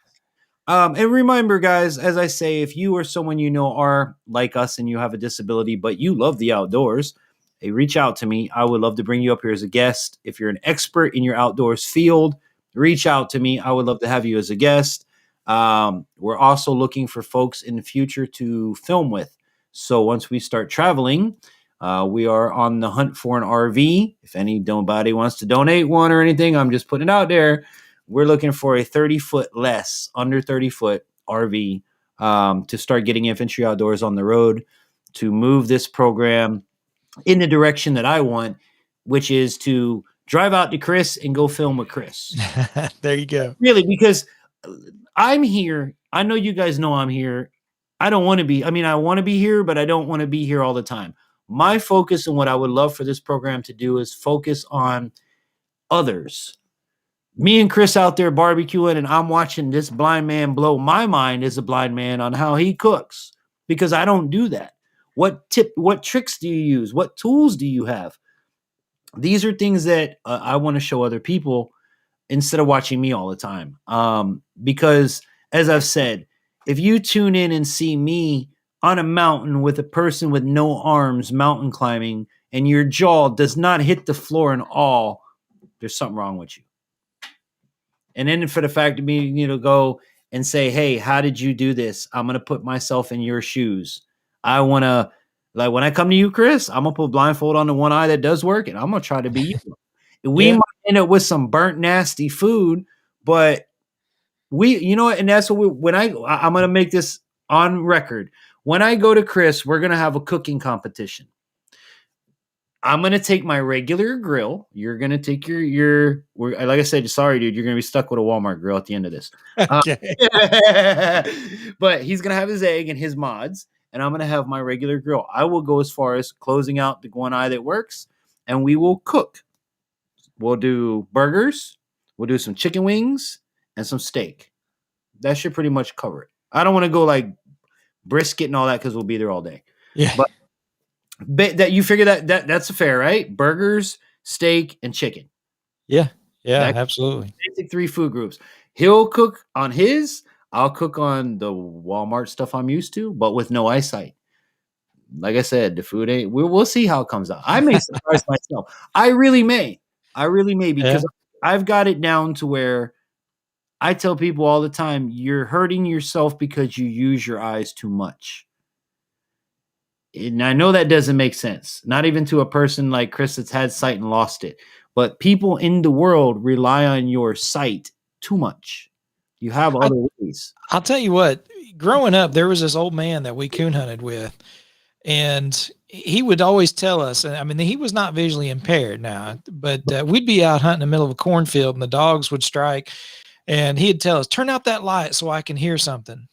And remember, guys, as I say, if you or someone you know are like us and you have a disability, but you love the outdoors, hey, reach out to me. I would love to bring you up here as a guest. If you're an expert in your outdoors field, reach out to me. I would love to have you as a guest. We're also looking for folks in the future to film with. So once we start traveling, we are on the hunt for an RV. If anybody wants to donate one or anything, I'm just putting it out there. We're looking for a 30-foot less, under 30-foot RV to start getting Infantry Outdoors on the road, to move this program in the direction that I want, which is to drive out to Chris and go film with Chris. There you go. Really, because I'm here. I know you guys know I'm here. I don't want to be. I mean, I want to be here, but I don't want to be here all the time. My focus and what I would love for this program to do is focus on others. Me and Chris out there barbecuing, and I'm watching this blind man blow my mind as a blind man on how he cooks, because I don't do that. What tricks do you use? What tools do you have? These are things that I want to show other people instead of watching me all the time. Because as I've said, if you tune in and see me on a mountain with a person with no arms mountain climbing and your jaw does not hit the floor in awe, there's something wrong with you. And then for the fact of me, go and say, hey, how did you do this? I'm going to put myself in your shoes. I want to, like, when I come to you, Chris, I'm going to put blindfold on the one eye that does work, and I'm going to try to be you. We might end up with some burnt, nasty food, but and that's what I'm going to make this on record. When I go to Chris, we're going to have a cooking competition. I'm going to take my regular grill. You're going to take like I said, sorry, dude, you're going to be stuck with a Walmart grill at the end of this. Okay. But he's going to have his egg and his mods, and I'm going to have my regular grill. I will go as far as closing out the one eye that works, and we will cook. We'll do burgers. We'll do some chicken wings and some steak. That should pretty much cover it. I don't want to go like brisket and all that because we'll be there all day. Yeah. But that you figure that's fair, right? Burgers, steak, and chicken. Yeah. Yeah, absolutely. Basic 3 food groups. He'll cook on his. I'll cook on the Walmart stuff I'm used to, but with no eyesight. Like I said, the food ain't. We'll see how it comes out. I may surprise myself. I really may because I've got it down to where I tell people all the time, you're hurting yourself because you use your eyes too much. And I know that doesn't make sense. Not even to a person like Chris that's had sight and lost it. But people in the world rely on your sight too much. You have other ways. I'll tell you what, growing up, there was this old man that we coon hunted with, and he would always tell us, and I mean, he was not visually impaired now, but we'd be out hunting in the middle of a cornfield and the dogs would strike, and he'd tell us, turn out that light so I can hear something.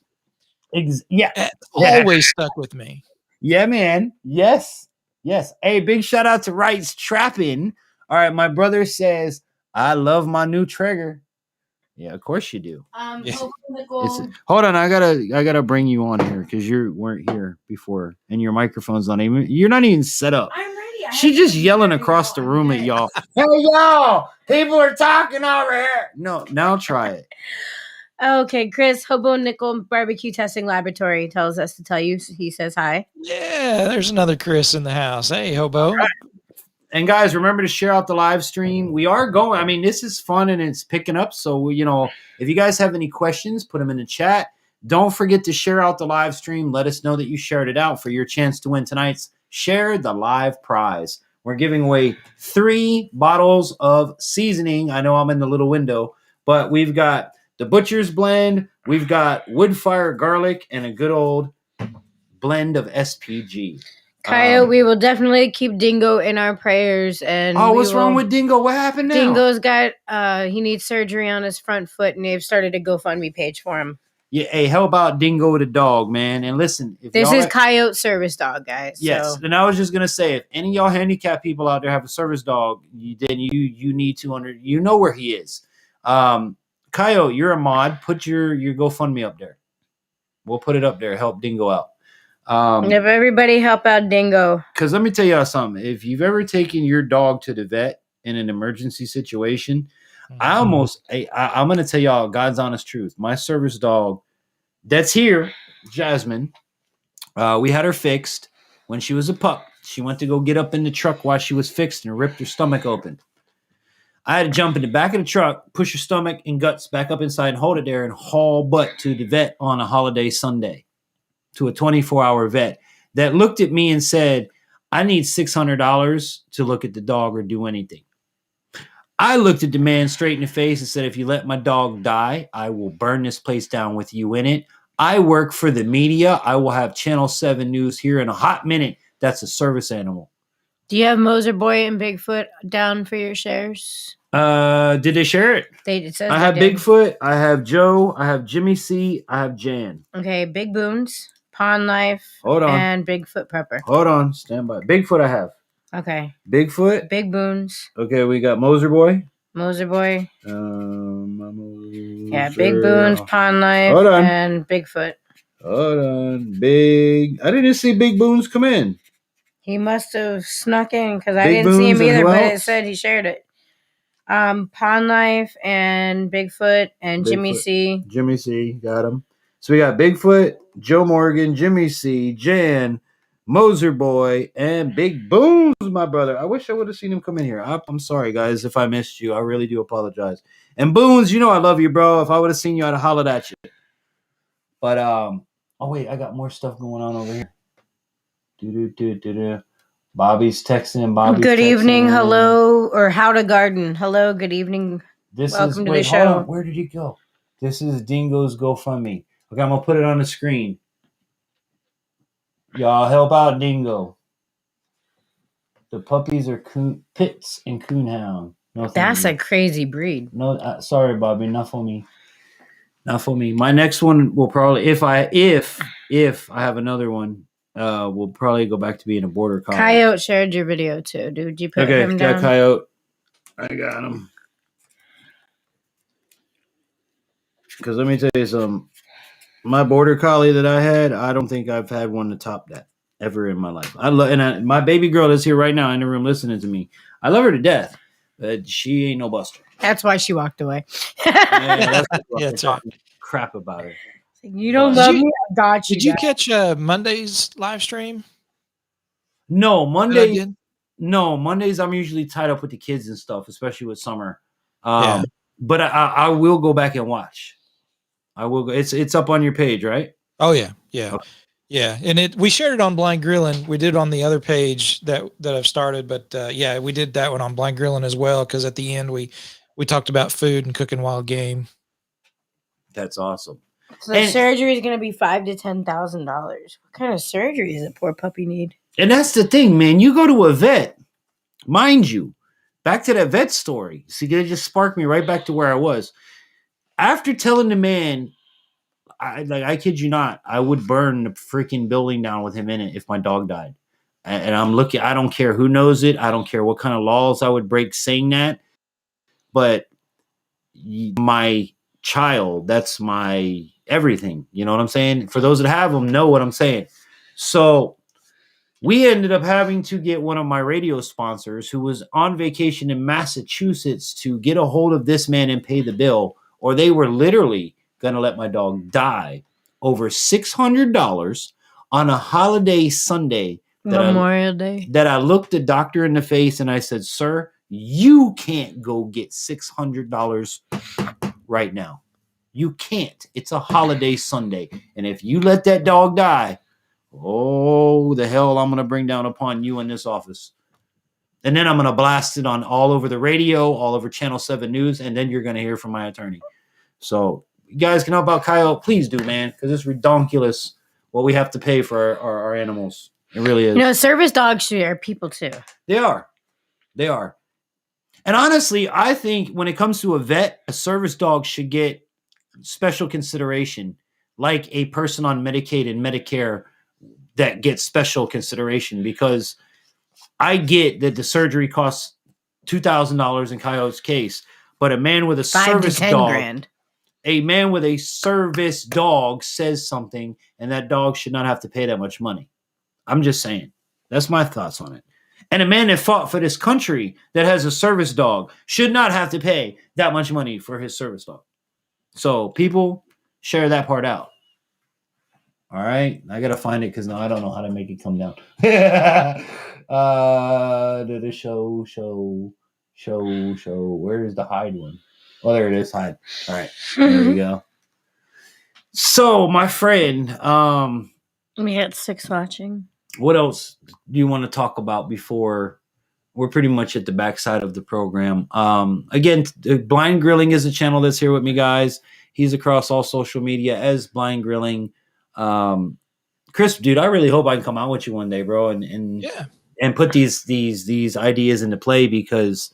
It always stuck with me. Yeah, man. Yes. Hey, big shout out to Wright's Trapping. All right, my brother says, I love my new trigger. Yeah, of course you do. Hold on, I gotta bring you on here because you weren't here before, and your microphone's you're not even set up. I'm ready. She's just yelling across the room at y'all. Hey, y'all, people are talking over here. No, now try it. Okay, Chris, Hobo Nickel Barbecue Testing Laboratory tells us to tell you. He says hi. Yeah, there's another Chris in the house. Hey, Hobo. Right. And guys, remember to share out the live stream. We are going. I mean, this is fun and it's picking up. So, if you guys have any questions, put them in the chat. Don't forget to share out the live stream. Let us know that you shared it out for your chance to win tonight's Share the Live prize. We're giving away 3 bottles of seasoning. I know I'm in the little window, but we've got the Butcher's Blend. We've got Woodfire Garlic and a good old blend of SPG. Kyle, we will definitely keep Dingo in our prayers. And what's wrong with Dingo? What happened now? Dingo's got he needs surgery on his front foot, and they've started a GoFundMe page for him. Yeah, hey, how about Dingo the dog, man? And listen, this is Coyote Service Dog, guys. Yes, so. And I was just gonna say, if any of y'all handicapped people out there have a service dog, then you need to you know where he is. Coyote, you're a mod. Put your GoFundMe up there. We'll put it up there. Help Dingo out. If everybody help out Dingo. Because let me tell y'all something. If you've ever taken your dog to the vet in an emergency situation, I'm going to tell y'all God's honest truth. My service dog that's here, Jasmine, we had her fixed when she was a pup. She went to go get up in the truck while she was fixed and ripped her stomach open. I had to jump in the back of the truck, push her stomach and guts back up inside and hold it there and haul butt to the vet on a holiday Sunday. To a 24-hour vet that looked at me and said, I need $600 to look at the dog or do anything. I looked at the man straight in the face and said, if you let my dog die, I will burn this place down with you in it. I work for the media. I will have Channel 7 News here in a hot minute. That's a service animal. Do you have Moser Boy and Bigfoot down for your shares? Did they share it? It says I they have did. Bigfoot. I have Joe. I have Jimmy C. I have Jan. Okay, Big Boons, Pond Life, Hold on. and Bigfoot Prepper. Hold on. Stand by. Bigfoot I have. Okay. Bigfoot. Big Boons. Okay, we got Moser Boy. Moser Boy. Moser. Yeah, Big Boons, Pond Life, Hold on. and Bigfoot. Hold on. I didn't see Big Boons come in. He must have snuck in because I Big didn't see him Boons and either, who but it else? said he shared it. Pond Life and Bigfoot and Jimmy Bigfoot. C. Jimmy C. Got him. So we got Bigfoot, Joe Morgan, Jimmy C, Jan, Moser Boy, and Big Boons, my brother. I wish I would have seen him come in here. I'm sorry, guys, if I missed you. I really do apologize. And Boons, you know I love you, bro. If I would have seen you, I'd have hollered at you. But oh wait, I got more stuff going on over here. Bobby's texting. Good evening, hello, or how to garden. Hello, good evening. Welcome to the show. Hold on. Where did he go? This is Dingo's GoFundMe. Okay, I'm gonna put it on the screen. Y'all help out Dingo. The puppies are Pits and Coonhound. No, That's a crazy breed. No, sorry, Bobby, not for me. Not for me. My next one will probably, if I have another one, we'll probably go back to being a border collie. Coyote shared your video too, dude. You put him down? Okay, Coyote. I got him. Because let me tell you something. My border collie that I had, I don't think I've had one to top that ever in my life. My baby girl that's here right now in the room listening to me. I love her to death, but she ain't no buster. That's why she walked away. That's right. Crap about her. You don't love me? I got you. Did you catch Monday's live stream? No, Mondays I'm usually tied up with the kids and stuff, especially with summer. But I will go back and watch. I will go. It's up on your page, right? Oh yeah. Okay. Yeah, and we shared it on Blind Grilling. We did it on the other page that I've started, but we did that one on Blind Grilling as well because at the end we talked about food and cooking wild game. That's awesome. So the surgery is going to be $5,000 to $10,000. What kind of surgery does a poor puppy need? And that's the thing, man. You go to a vet, mind you. Back to that vet story. See, it just sparked me right back to where I was. After telling the man, I kid you not, I would burn the freaking building down with him in it if my dog died. And I'm looking, I don't care who knows it. I don't care what kind of laws I would break saying that. But my child, that's my everything. You know what I'm saying? For those that have them, know what I'm saying. So we ended up having to get one of my radio sponsors who was on vacation in Massachusetts to get a hold of this man and pay the bill, or they were literally going to let my dog die over $600 on a holiday Sunday. Memorial Day. That I looked the doctor in the face and I said, sir, you can't go get $600 right now. You can't. It's a holiday Sunday. And if you let that dog die, oh, the hell I'm going to bring down upon you in this office. And then I'm going to blast it on all over the radio, all over Channel 7 News, and then you're going to hear from my attorney. So you guys can help out Coyote. Please do, man, because it's ridiculous what we have to pay for our animals. It really is. You know, service dogs are people too. They are. And honestly, I think when it comes to a vet, a service dog should get special consideration, like a person on Medicaid and Medicare that gets special consideration, because I get that the surgery costs $2,000 in Coyote's case, but a man with a service dog, a man with a service dog says something, and that dog should not have to pay that much money. I'm just saying. That's my thoughts on it. And a man that fought for this country that has a service dog should not have to pay that much money for his service dog. So people, share that part out. All right. I got to find it because now I don't know how to make it come down. The show. Where's the hide one? Oh, there it is. Hide. All right. There we go. So, my friend. We got 6 watching. What else do you want to talk about before we're pretty much at the backside of the program? Again, Blind Grilling is a channel that's here with me, guys. He's across all social media as Blind Grilling. Chris, dude, I really hope I can come out with you one day, bro, and and put these ideas into play, because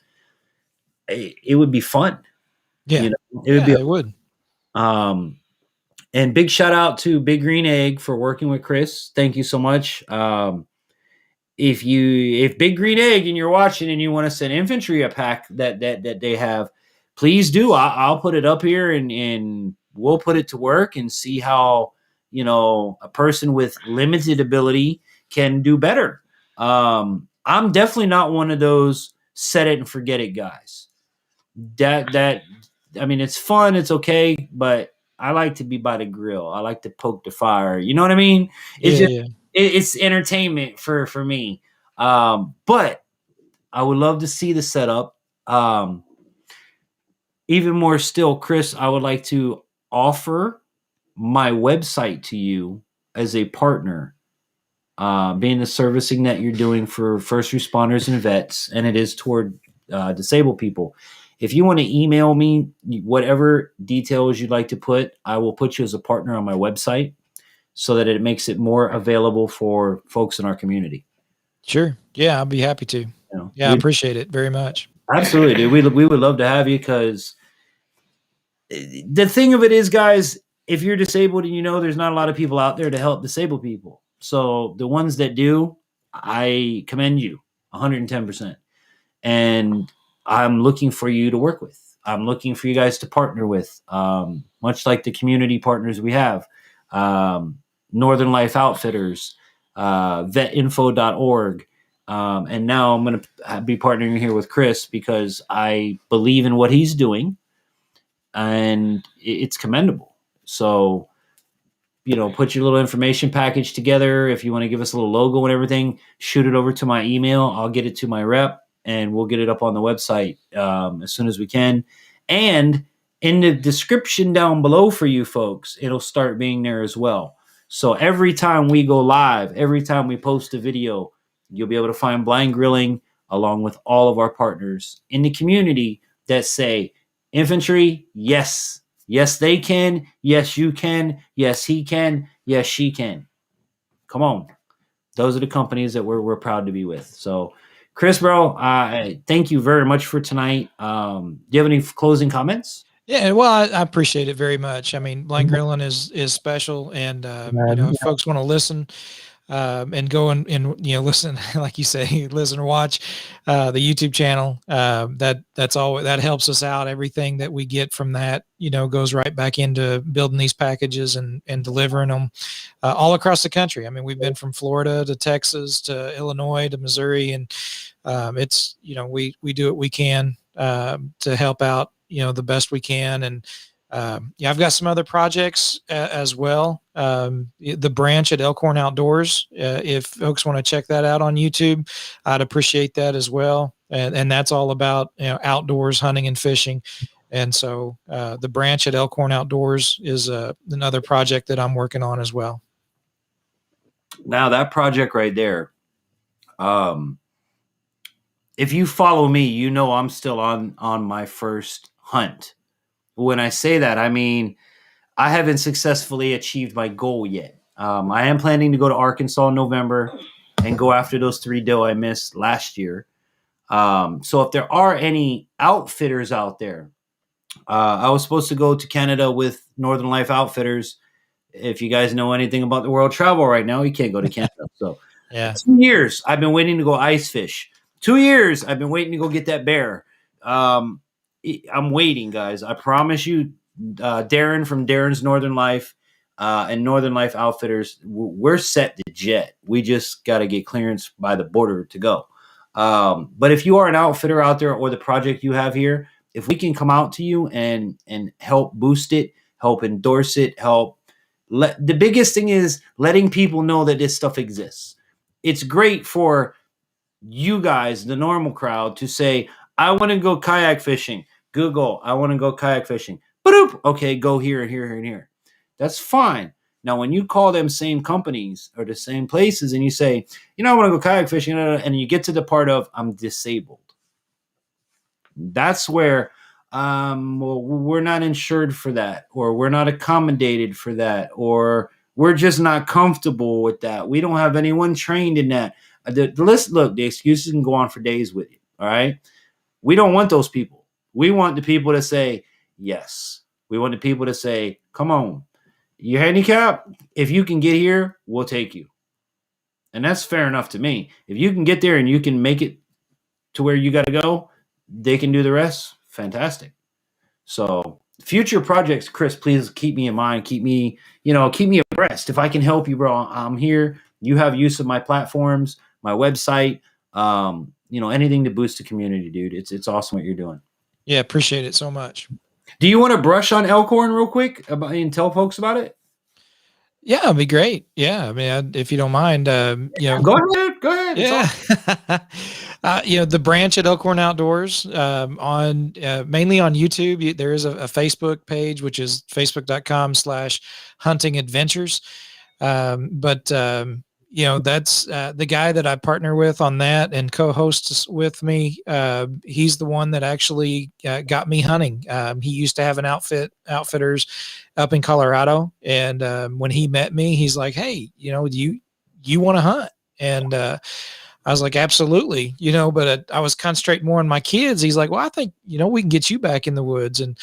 it would be fun. Yeah. You know, it would be. It would. And big shout out to Big Green Egg for working with Chris. Thank you so much. If Big Green Egg and you're watching and you want to send infantry a pack that they have, please do. I'll put it up here and we'll put it to work and see how, a person with limited ability can do better. I'm definitely not one of those set it and forget it guys. I mean, it's fun, it's okay, but I like to be by the grill. I like to poke the fire. You know what I mean? It's just it's entertainment for me. But I would love to see the setup. Even more still, Chris, I would like to offer my website to you as a partner, being the servicing that you're doing for first responders and vets, and it is toward disabled people. If you want to email me whatever details you'd like to put, I will put you as a partner on my website so that it makes it more available for folks in our community. Sure. Yeah, I'll be happy to. I appreciate it very much. Absolutely, dude. We would love to have you, because the thing of it is, guys, if you're disabled and there's not a lot of people out there to help disabled people. So the ones that do, I commend you 110%. And I'm looking for you to work with. I'm looking for you guys to partner with, much like the community partners we have. Northern Life Outfitters, vetinfo.org. And now I'm going to be partnering here with Chris because I believe in what he's doing, and it's commendable. So, put your little information package together. If you want to give us a little logo and everything, shoot it over to my email. I'll get it to my rep, and we'll get it up on the website as soon as we can. And in the description down below for you folks, it'll start being there as well. So every time we go live, every time we post a video, you'll be able to find Blind Grilling along with all of our partners in the community that say, infantry, yes. Yes, they can. Yes, you can. Yes, he can. Yes, she can. Come on. Those are the companies that we're proud to be with. So, Chris, bro, thank you very much for tonight. Do you have any closing comments? Yeah, well, I appreciate it very much. I mean, Blind Grilling is special, and if folks want to listen and go and listen, like you say, listen or watch the YouTube channel. That helps us out. Everything that we get from that, goes right back into building these packages and delivering them all across the country. I mean, we've been from Florida to Texas to Illinois to Missouri, and it's we do what we can to help out the best we can. And I've got some other projects as well. The branch at Elkhorn Outdoors, if folks want to check that out on YouTube, I'd appreciate that as well. And that's all about outdoors hunting and fishing. And so the branch at Elkhorn Outdoors is another project that I'm working on as well. Now that project right there, if you follow me, I'm still on my first hunt. When I say that, I mean, I haven't successfully achieved my goal yet. I am planning to go to Arkansas in November and go after those 3 doe I missed last year. So if there are any outfitters out there, I was supposed to go to Canada with Northern Life Outfitters. If you guys know anything about the world travel right now, you can't go to Canada. So 2 years I've been waiting to go ice fish. 2 years I've been waiting to go get that bear. I'm waiting, guys. I promise you, Darren from Darren's Northern Life and Northern Life Outfitters, we're set to jet. We just got to get clearance by the border to go. But if you are an outfitter out there or the project you have here, if we can come out to you and help boost it, help endorse it, the biggest thing is letting people know that this stuff exists. It's great for you guys, the normal crowd, to say, I want to go kayak fishing. Google, I want to go kayak fishing. Boop. Okay, go here and here and here. That's fine. Now, when you call them same companies or the same places and you say, I want to go kayak fishing, and you get to the part of I'm disabled, that's where we're not insured for that, or we're not accommodated for that, or we're just not comfortable with that. We don't have anyone trained in that. The list, look, the excuses can go on for days with you. All right. We don't want those people. We want the people to say, yes. We want the people to say, come on, you're handicapped. If you can get here, we'll take you. And that's fair enough to me. If you can get there and you can make it to where you got to go, they can do the rest. Fantastic. So future projects, Chris, please keep me in mind. Keep me abreast. If I can help you, bro, I'm here. You have use of my platforms, my website, anything to boost the community, dude. It's awesome what you're doing. Yeah, appreciate it so much. Do you want to brush on Elkhorn real quick and tell folks about it? Yeah, it'd be great. Yeah, I mean, if you don't mind, Go ahead. Yeah, the branch at Elkhorn Outdoors on mainly on YouTube. There is a Facebook page, which is facebook.com/hunting adventures. That's the guy that I partner with on that and co-hosts with me. He's the one that actually got me hunting. He used to have an outfitters up in Colorado. And when he met me, he's like, hey, you want to hunt? And I was like, absolutely, but I was concentrating more on my kids. He's like, well, I think, we can get you back in the woods. And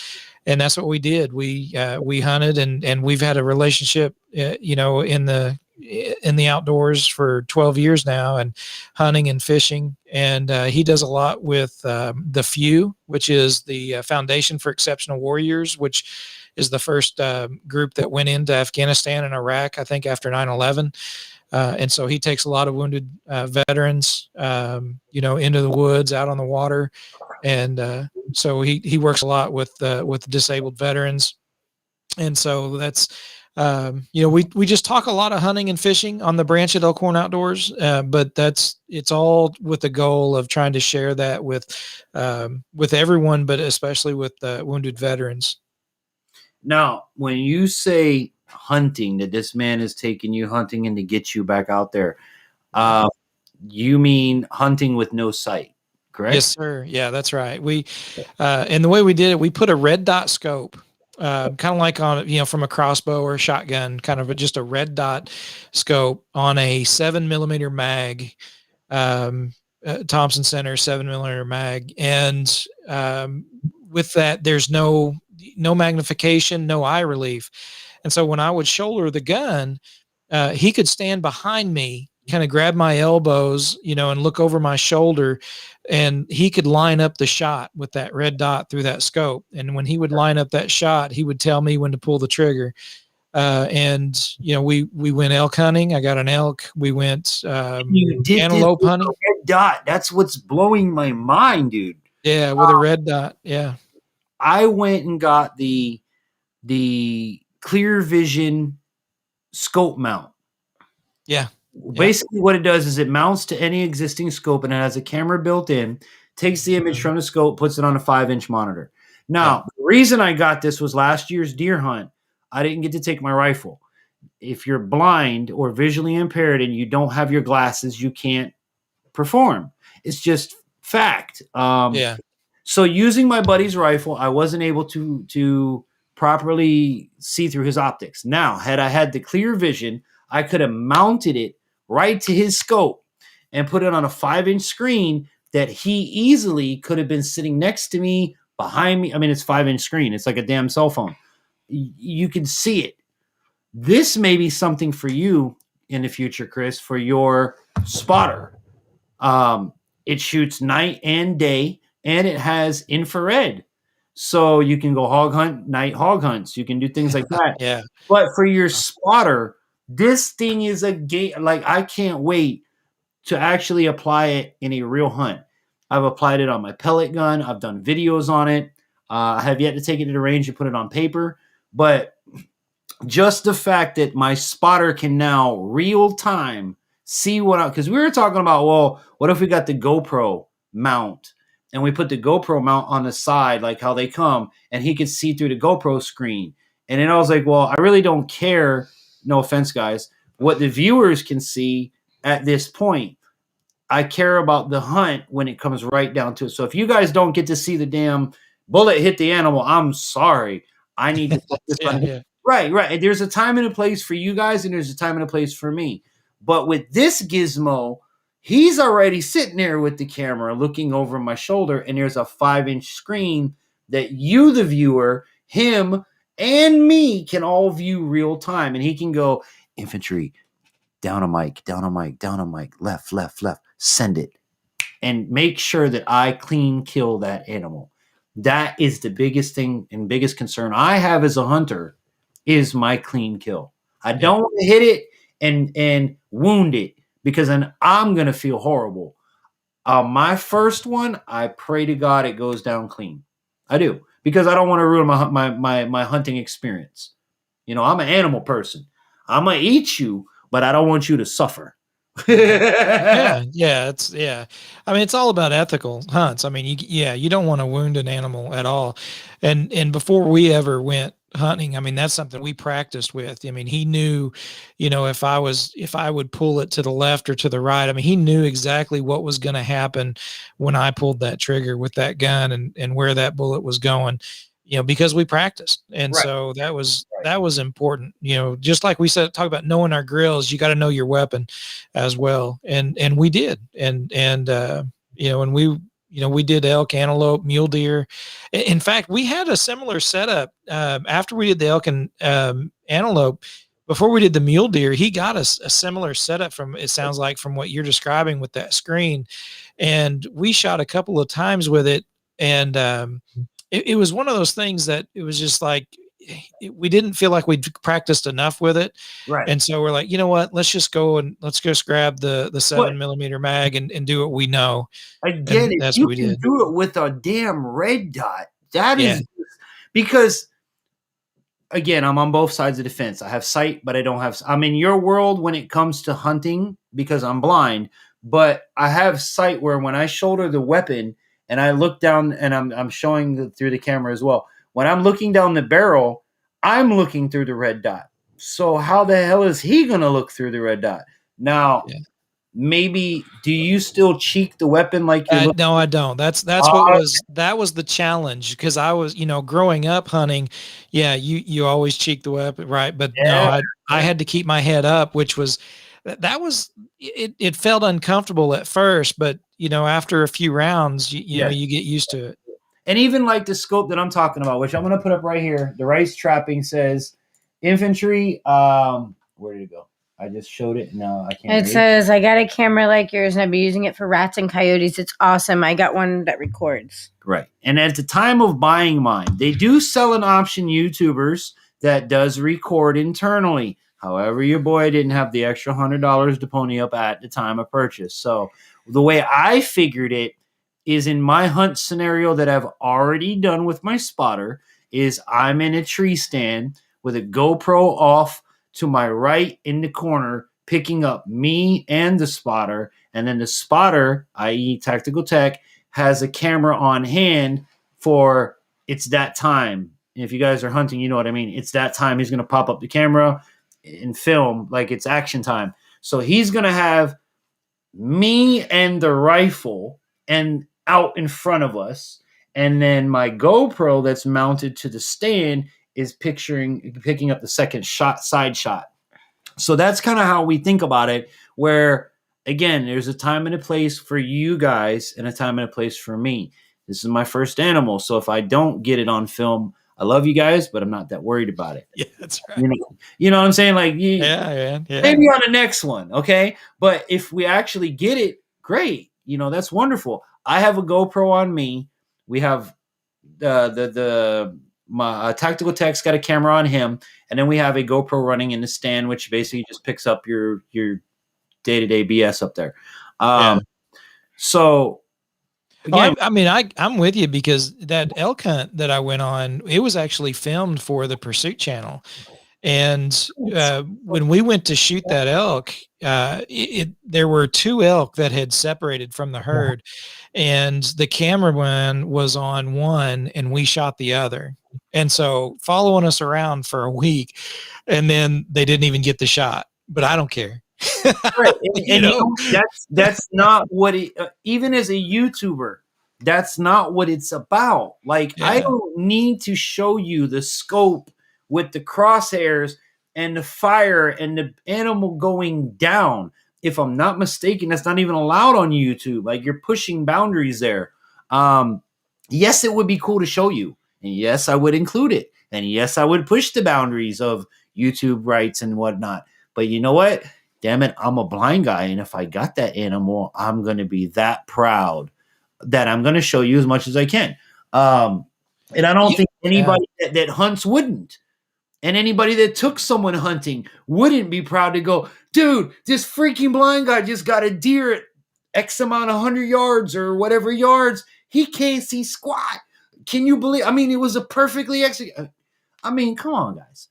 that's what we did. We hunted and we've had a relationship, in the outdoors for 12 years now, and hunting and fishing. And he does a lot with the FEW, which is the Foundation for Exceptional Warriors, which is the first group that went into Afghanistan and Iraq, I think, after 9/11. And so he takes a lot of wounded veterans, into the woods, out on the water. And so he works a lot with disabled veterans. And so that's, we just talk a lot of hunting and fishing on the branch at Elkhorn Outdoors, but it's all with the goal of trying to share that with everyone, but especially with wounded veterans. Now, when you say hunting, that this man is taking you hunting and to get you back out there, you mean hunting with no sight, correct? Yes, sir. Yeah, that's right. We, and the way we did it, we put a red dot scope, kind of like on, from a crossbow or a shotgun, kind of just a red dot scope on a 7mm mag, Thompson Center 7mm mag. And, with that, there's no magnification, no eye relief. And so when I would shoulder the gun, he could stand behind me, kind of grab my elbows, and look over my shoulder, and he could line up the shot with that red dot through that scope. And when he would line up that shot, he would tell me when to pull the trigger. We went elk hunting. I got an elk. We went antelope hunting. Red dot. That's what's blowing my mind, dude. Yeah, with a red dot. Yeah. I went and got the Clear Vision scope mount. Yeah. Basically what it does is it mounts to any existing scope and it has a camera built in, takes the image from the scope, puts it on a 5-inch monitor. Now, the reason I got this was last year's deer hunt. I didn't get to take my rifle. If you're blind or visually impaired and you don't have your glasses, you can't perform. It's just fact. So using my buddy's rifle, I wasn't able to properly see through his optics. Now, had I had the Clear Vision, I could have mounted it right to his scope and put it on a 5-inch screen that he easily could have been sitting next to me, behind me. I mean, it's 5-inch screen. It's like a damn cell phone. You can see it. This may be something for you in the future, Chris, for your spotter. It shoots night and day, and it has infrared. So you can go night hog hunts. You can do things like that. Yeah. But for your spotter, this thing is a game. Like, I can't wait to actually apply it in a real hunt. I've applied it on my pellet gun. I've done videos on it. I have yet to take it to the range and put it on paper. But just the fact that my spotter can now real time see because we were talking about, well, what if we got the GoPro mount and we put the GoPro mount on the side, like how they come, and he could see through the GoPro screen. And then I was like, well, I really don't care. No offense, guys, what the viewers can see at this point. I care about the hunt when it comes right down to it. So if you guys don't get to see the damn bullet hit the animal, I'm sorry. I need to focus on it. Right. There's a time and a place for you guys, and there's a time and a place for me. But with this gizmo, He's already sitting there with the camera looking over my shoulder, and there's a 5-inch screen that you, the viewer, him, and me can all view real time. And he can go, infantry, down a mic, down a mic, down a mic, left, left, left, send it. And make sure that I clean kill that animal. That is the biggest thing and biggest concern I have as a hunter is my clean kill. I don't want to hit it and wound it because then I'm going to feel horrible. My first one, I pray to God it goes down clean. I do, because I don't want to ruin my hunting experience. You know, I'm an animal person. I'm going to eat you, but I don't want you to suffer. Yeah, I mean, it's all about ethical hunts. I mean, you don't want to wound an animal at all. And before we ever went hunting, I mean, that's something we practiced with. I mean, he knew, if I would pull it to the left or to the right, I mean, he knew exactly what was going to happen when I pulled that trigger with that gun and where that bullet was going. Because we practiced. And so that was important, just like we said, talk about knowing our grills, you got to know your weapon as well. And we did. And we did elk, antelope, mule deer. In fact, we had a similar setup, after we did the elk and, antelope. Before we did the mule deer, he got us a similar setup it sounds like from what you're describing with that screen. And we shot a couple of times with it. And, it was one of those things that it was just like, we didn't feel like we'd practiced enough with it. Right. And so we're like, you know what, let's just grab the 7mm mag and do what we know. I get it. That's you what we can did. do it with a damn red dot. That is because, again, I'm on both sides of the fence. I have sight, but I don't have. I'm in your world when it comes to hunting because I'm blind, but I have sight where when I shoulder the weapon and I look down, and I'm showing through the camera as well. When I'm looking down the barrel, I'm looking through the red dot. So how the hell is he going to look through the red dot? Now, maybe do you still cheek the weapon like you look? No, I don't. That was the challenge, because I was, growing up hunting. Yeah, you always cheek the weapon, right? But no, I had to keep my head up, which was it felt uncomfortable at first, but after a few rounds, you know, you get used to it. And even like the scope that I'm talking about, which I'm going to put up right here, the rice trapping says infantry. Where did it go? I just showed it. No, I can't. It says, I got a camera like yours and I've been using it for rats and coyotes. It's awesome. I got one that records. Right. And at the time of buying mine, they do sell an option, YouTubers, that does record internally. However, your boy didn't have the extra $100 to pony up at the time of purchase. So the way I figured it is, in my hunt scenario that I've already done with my spotter, is I'm in a tree stand with a GoPro off to my right in the corner, picking up me and the spotter. And then the spotter, i.e. Tactical Tech, has a camera on hand for it's that time. If you guys are hunting, you know what I mean. It's that time. He's going to pop up the camera and film like it's action time. So he's going to have me and the rifle and out in front of us. And then my GoPro that's mounted to the stand is picking up the second side shot. So that's kind of how we think about it, where, again, there's a time and a place for you guys and a time and a place for me. This is my first animal. So if I don't get it on film, I love you guys, but I'm not that worried about it. Yeah, that's right. You know what I'm saying? Like, yeah. Maybe on the next one. Okay. But if we actually get it, great. That's wonderful. I have a GoPro on me. We have my Tactical Tech's got a camera on him, and then we have a GoPro running in the stand, which basically just picks up your day-to-day BS up there. So again, I'm with you, because that elk hunt that I went on, it was actually filmed for the Pursuit channel. And when we went to shoot that elk, there were 2 elk that had separated from the herd, and the cameraman was on one and we shot the other. And so following us around for a week, and then they didn't even get the shot, but I don't care. Right. And that's not what it, even as a YouTuber, that's not what it's about. Like, I don't need to show you the scope with the crosshairs and the fire and the animal going down. if I'm not mistaken, that's not even allowed on YouTube. Like, you're pushing boundaries there. Yes, it would be cool to show you. And yes, I would include it. And yes, I would push the boundaries of YouTube rights and whatnot. But you know what? Damn it, I'm a blind guy. And if I got that animal, I'm going to be that proud that I'm going to show you as much as I can. And I don't think anybody that hunts wouldn't. And anybody that took someone hunting wouldn't be proud to go, dude, this freaking blind guy just got a deer at X amount of 100 yards or whatever yards. He can't see squat. Can you believe? I mean, it was a perfectly executed. I mean, come on, guys.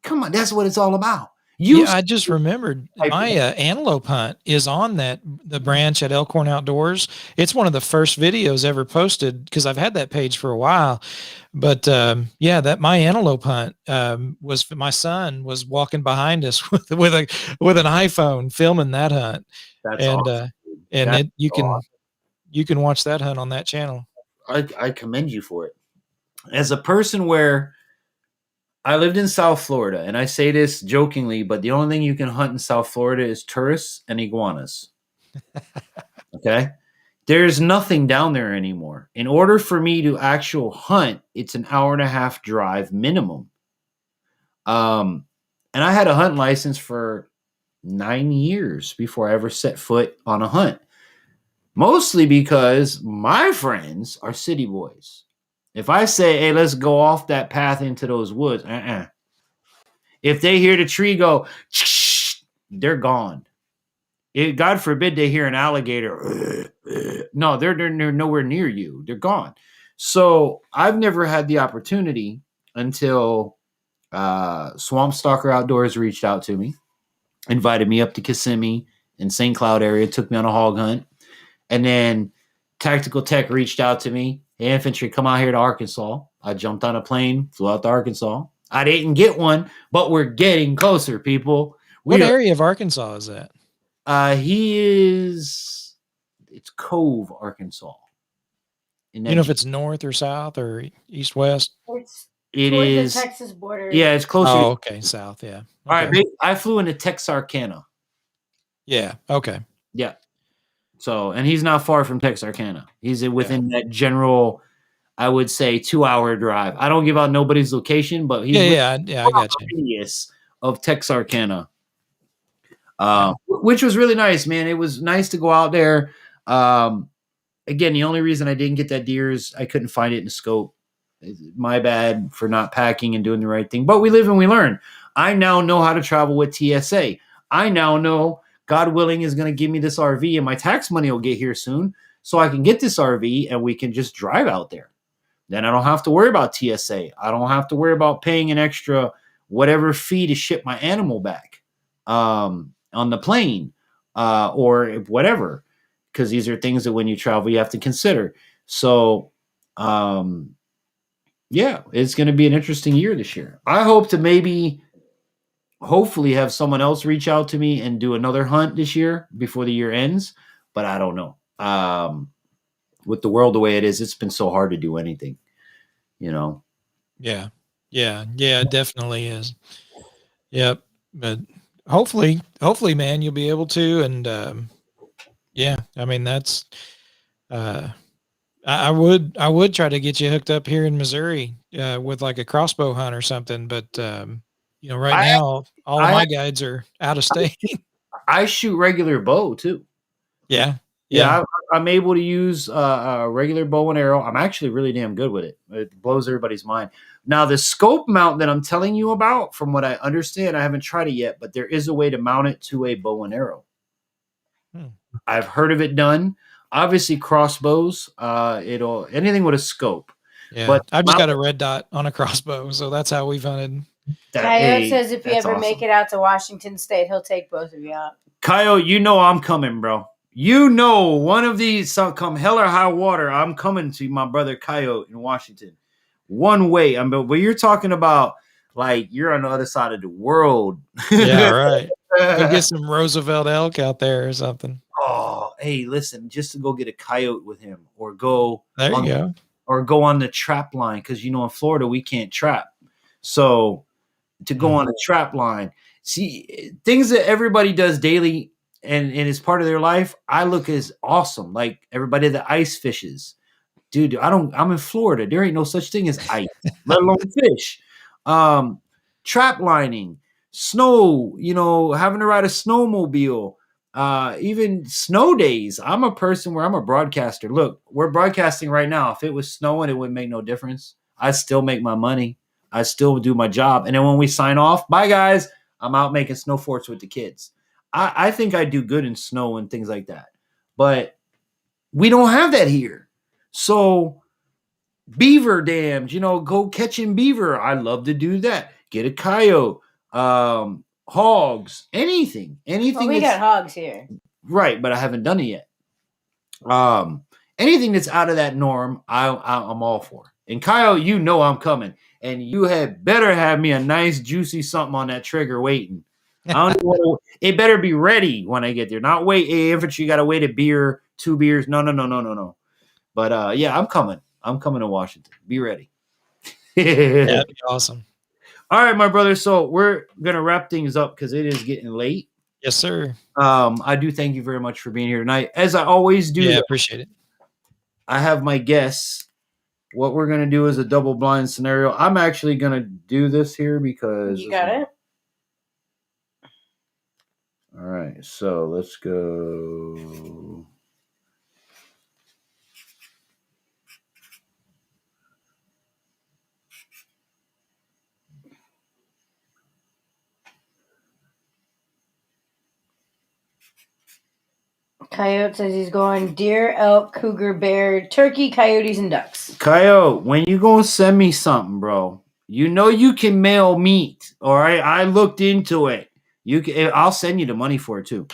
Come on. That's what it's all about. I just remembered my antelope hunt is on the branch at Elkhorn Outdoors. It's one of the first videos ever posted because I've had that page for a while. But that my antelope hunt was my son was walking behind us with an iPhone filming that hunt. That's awesome. You can watch that hunt on that channel. I commend you for it. As a person where I lived in South Florida, and I say this jokingly, but the only thing you can hunt in South Florida is tourists and iguanas. Okay? There's nothing down there anymore. In order for me to actual hunt, it's an hour and a half drive minimum. And I had a hunt license for 9 years before I ever set foot on a hunt. Mostly because my friends are city boys. If I say, hey, let's go off that path into those woods, if they hear the tree go, they're gone. God forbid they hear an alligator. No, they're nowhere near you. They're gone. So I've never had the opportunity until Swamp Stalker Outdoors reached out to me, invited me up to Kissimmee in St. Cloud area, took me on a hog hunt. And then Tactical Tech reached out to me. Hey, Infantry, come out here to Arkansas. I jumped on a plane, flew out to Arkansas. I didn't get one, but we're getting closer, people. What area of Arkansas is that? It's Cove, Arkansas. You know if it's north or south or east, west? It is the Texas border. Yeah, it's closer. Oh, okay. South, yeah. Okay. All right. I flew into Texarkana. Yeah. Okay. Yeah. So, and he's not far from Texarkana. He's within that general, I would say, 2-hour drive. I don't give out nobody's location, but he's I got you. Radius of Texarkana, which was really nice, man. It was nice to go out there. Again, the only reason I didn't get that deer is I couldn't find it in the scope. My bad for not packing and doing the right thing. But we live and we learn. I now know how to travel with TSA. I now know, God willing, is going to give me this RV and my tax money will get here soon so I can get this RV and we can just drive out there. Then I don't have to worry about TSA. I don't have to worry about paying an extra whatever fee to ship my animal back on the plane or whatever, because these are things that when you travel, you have to consider. So, it's going to be an interesting year this year. I hope to hopefully have someone else reach out to me and do another hunt this year before the year ends, but I don't know. With the world the way it is, it's been so hard to do anything, Yeah, it definitely is. Yep. But hopefully, man, you'll be able to. And I mean, that's, I would try to get you hooked up here in Missouri with like a crossbow hunt or something, but right now all of my guides are out of state. I shoot regular bow too. Yeah. I'm able to use a regular bow and arrow. I'm actually really damn good with it. It blows everybody's mind. Now, the scope mount that I'm telling you about, from what I understand, I haven't tried it yet, but there is a way to mount it to a bow and arrow. I've heard of it done. Obviously, crossbows, anything with a scope. Yeah, but I've just got a red dot on a crossbow, so that's how we've hunted. Coyote says if you ever make it out to Washington State, he'll take both of you out. Coyote, I'm coming, bro. One of these, come hell or high water, I'm coming to my brother Coyote in Washington. One way. But you're talking about, like, you're on the other side of the world. Yeah, right. Go get some Roosevelt elk out there or something. Oh, hey, listen, just to go get a coyote with him, or go or go on the trap line, because in Florida we can't trap. So to go on a trap line, see, things that everybody does daily and it's part of their life, I look as awesome. Like everybody that ice fishes. Dude, I'm in Florida. There ain't no such thing as ice, let alone fish. Trap lining, snow, having to ride a snowmobile, even snow days. I'm a person where I'm a broadcaster. Look, we're broadcasting right now. If it was snowing, it wouldn't make no difference. I'd still make my money. I still do my job. And then when we sign off, bye guys, I'm out making snow forts with the kids. I think I do good in snow and things like that. But we don't have that here. So beaver dams, go catching beaver. I love to do that. Get a coyote, hogs, anything. Well, we got hogs here. Right, but I haven't done it yet. Anything that's out of that norm, I'm all for. And coyote, I'm coming. And you had better have me a nice juicy something on that trigger waiting. It better be ready when I get there. Not wait. Hey, infantry, you got to wait a beer, 2 beers. No. But yeah, I'm coming. I'm coming to Washington. Be ready. That'd be awesome. All right, my brother. So we're gonna wrap things up because it is getting late. Yes, sir. I do thank you very much for being here tonight, as I always do. Yeah, appreciate it. I have my guests. What we're gonna do is a double blind scenario. I'm actually gonna do this here because you got it. All right, so let's go. Coyote says he's going deer, elk, cougar, bear, turkey, coyotes, and ducks. Coyote, when you gonna send me something, bro? You can mail meat. All right, I looked into it. I'll send you the money for it too.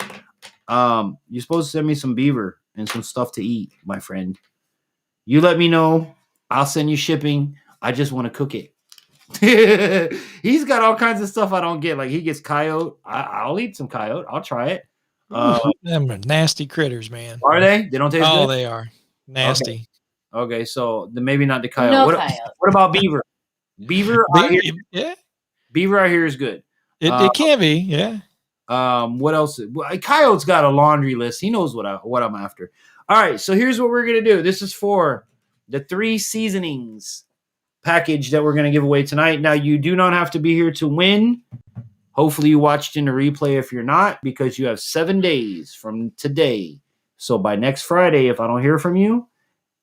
You're supposed to send me some beaver and some stuff to eat, my friend. You let me know. I'll send you shipping. I just want to cook it. He's got all kinds of stuff I don't get. Like he gets coyote. I'll eat some coyote. I'll try it. Them are nasty critters, man. Are they? They don't taste good? Oh, they are. Nasty. Okay, so then maybe not the coyote. No What about beaver? Beaver out here, yeah. Beaver out here is good. It can be, yeah. What else? Coyote's got a laundry list. He knows what I'm after. All right, so here's what we're gonna do. This is for the 3 seasonings package that we're gonna give away tonight. Now you do not have to be here to win. Hopefully you watched in the replay if you're not, because you have 7 days from today. So by next Friday, if I don't hear from you